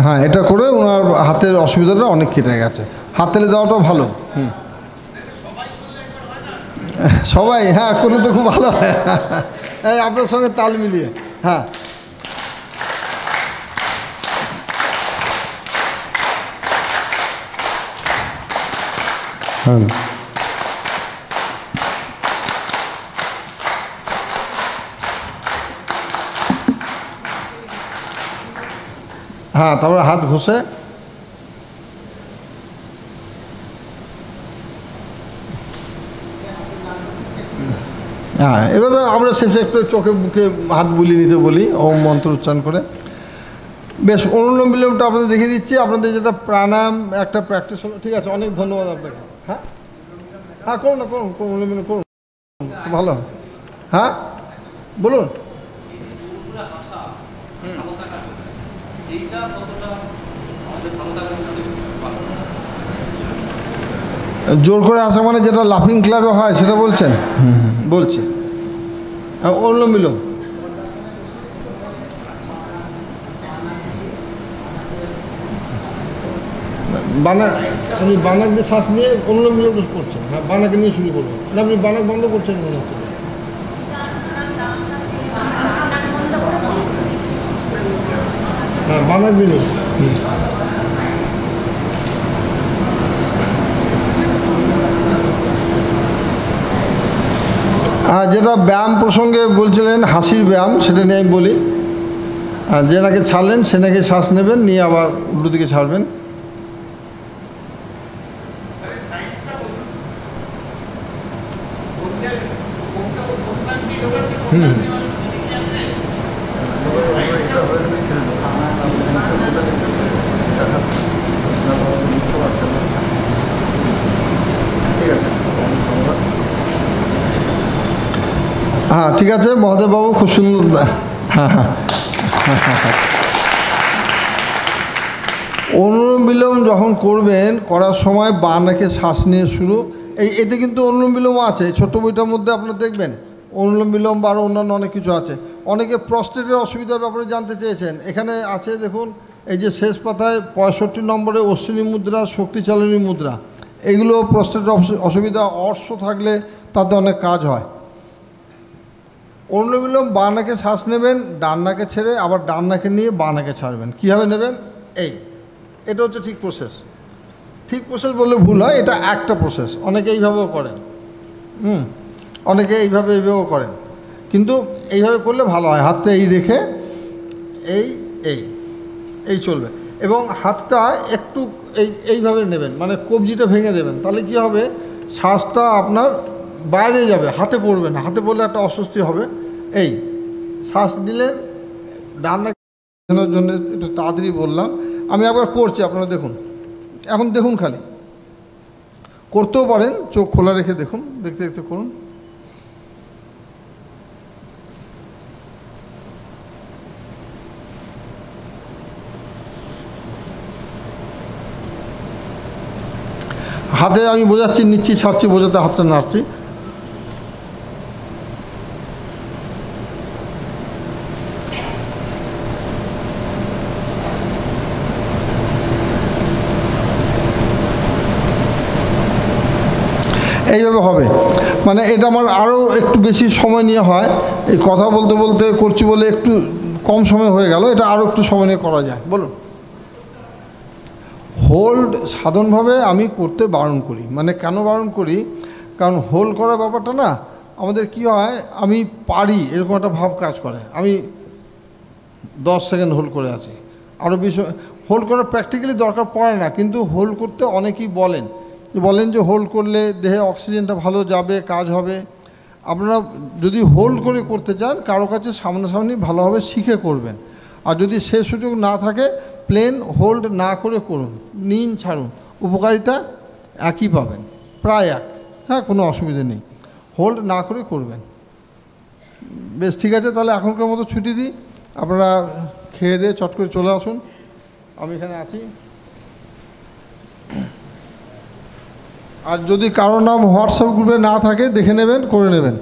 হ্যাঁ, এটা করে ওনার হাতের অসুবিধাটা অনেক কেটে গেছে। হাততালি দেওয়াটাও ভালো। সবাই হ্যাঁ করলে তো খুব ভালো হয়। আপনার সঙ্গে তাল মিলিয়ে। হ্যাঁ, হ্যাঁ, হ্যাঁ, তারপরে হাত ঘষে। হ্যাঁ, এবার আমরা শেষে একটু চোখে মুখে হাত বুলিয়ে নিতে বলি, ওম মন্ত্র উচ্চারণ করে। বেশ, অনুলোম বিলোমটা আপনাদের দেখিয়ে দিচ্ছি। আপনাদের যেটা প্রাণায়াম একটা প্র্যাকটিস হলো। ঠিক আছে, অনেক ধন্যবাদ আপনাকে। হ্যাঁ হ্যাঁ, করুন না, করুন করুন, অনুলোম বিলোম করুন, ভালো। হ্যাঁ বলুন। জোর করে আসা মানে যেটা লাফিং ক্লাবে হয় সেটা বলছেন? বলছি, অনুলোম বিলোম। বানাক, আপনি বানাক দিয়ে শ্বাস নিয়ে অনুলোম বিলোম করছেন। হ্যাঁ, বানাকে নিয়ে শুরু করবেন না, আপনি বানাক বন্ধ করছেন মনে হচ্ছে। হ্যাঁ, বানাক দিন। যেটা ব্যায়াম প্রসঙ্গে বলছিলেন, হাসির ব্যায়াম, সেটা নিয়ে আমি বলি। যে নাকে ছাড়লেন সে নাকে শ্বাস নেবেন, নিয়ে আবার উল্টো দিকে ছাড়বেন। হ্যাঁ, ঠিক আছে মহোদয়বাবু, খুব সুন্দর। হ্যাঁ হ্যাঁ, অনুলোম বিলোম যখন করবেন, করার সময় বাঁ নাকে শ্বাস নিয়ে শুরু। এতে কিন্তু অনুলোম বিলোমও আছে, ছোট্ট বইটার মধ্যে আপনারা দেখবেন অনুলোম বিলোম বা আরও অন্যান্য অনেক কিছু আছে। অনেকে প্রস্টেটের অসুবিধার ব্যাপারে জানতে চেয়েছেন, এখানে আছে দেখুন, এই যে শেষ পাতায় 65 নম্বরে অশ্বিনী মুদ্রা, শক্তি চালনী মুদ্রা, এগুলো প্রস্টেটের অসুবিধা, অর্শ থাকলে তাতে অনেক কাজ হয়। অনুলোম বিলোম বাঁ নাকে শ্বাস নেবেন, ডান নাকে ছেড়ে আবার ডান নাকে নিয়ে বাঁ নাকে ছাড়বেন। কীভাবে নেবেন? এটা হচ্ছে ঠিক প্রসেস। ঠিক প্রসেস বললে ভুল হয়, এটা একটা প্রসেস। অনেকে এইভাবেও করেন, অনেকে এইভাবেও করেন, কিন্তু এইভাবে করলে ভালো হয়। হাতটা এই রেখে এই চলবে, এবং হাতটা একটু এইভাবে নেবেন, মানে কবজিটা ভেঙে দেবেন। তাহলে কি হবে, শ্বাসটা আপনার বাইরে যাবে, হাতে পড়বে না, হাতে পড়লে একটা অস্বস্তি হবে। এই শ্বাস নিলেন, ডান্না জন্য একটু তাড়াতাড়ি বললাম, আমি একবার করছি, আপনারা দেখুন। এখন দেখুন, খালি করতেও পারেন, চোখ খোলা রেখে দেখুন, দেখতে দেখতে করুন। হাতে আমি বোঝাচ্ছি, নিচ্ছি, ছাড়ছি, বোঝাতে হাতটা নাড়ছি। এইভাবে হবে, মানে এটা আমার আরও একটু বেশি সময় নিয়ে হয়, এই কথা বলতে বলতে করছি বলে একটু কম সময় হয়ে গেল, এটা আরও একটু সময় নিয়ে করা যায়। বলুন। হোল্ড সাধারণভাবে আমি করতে বারণ করি, মানে কেন বারণ করি, কারণ হোল্ড করার ব্যাপারটা না আমাদের কি হয়, আমি পারি এরকম একটা ভাব কাজ করে। আমি 10 সেকেন্ড হোল্ড করে আছি, আরও বেশি হোল্ড করার প্র্যাকটিক্যালি দরকার পড়ে না, কিন্তু হোল্ড করতে অনেকেই বলেন যে হোল্ড করলে দেহে অক্সিজেনটা ভালো যাবে, কাজ হবে। আপনারা যদি হোল্ড করে করতে চান, কারো কাছে সামনাসামনি ভালোভাবে শিখে করবেন। আর যদি সে সুযোগ না থাকে, প্লেন হোল্ড না করে করুন, নিন, ছাড়ুন, উপকারিতা একই পাবেন, প্রায় এক। হ্যাঁ, কোনো অসুবিধা নেই, হোল্ড না করে করবেন। বেশ, ঠিক আছে, তাহলে এখনকার মতো ছুটি দিই। আপনারা খেয়ে দিয়ে চট করে চলে আসুন, আমি এখানে আছি। আর যদি কারো নাম হোয়াটসঅ্যাপ গ্রুপে না থাকে, দেখে নেবেন, করে নেবেন।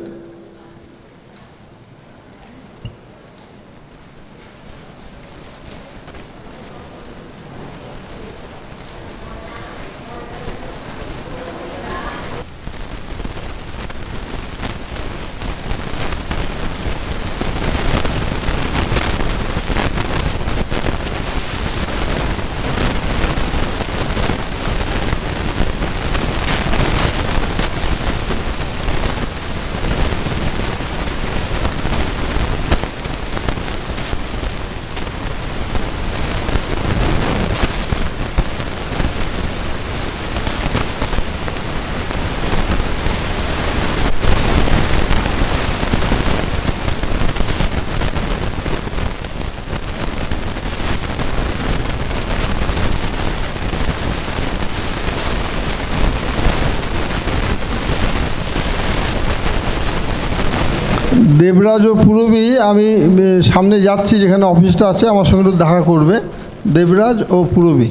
দেবরাজ ও পুরবী, আমি সামনে যাচ্ছি, যেখানে অফিসটা আছে, আমার সঙ্গে একটু দেখা করবে, দেবরাজ ও পুরবী।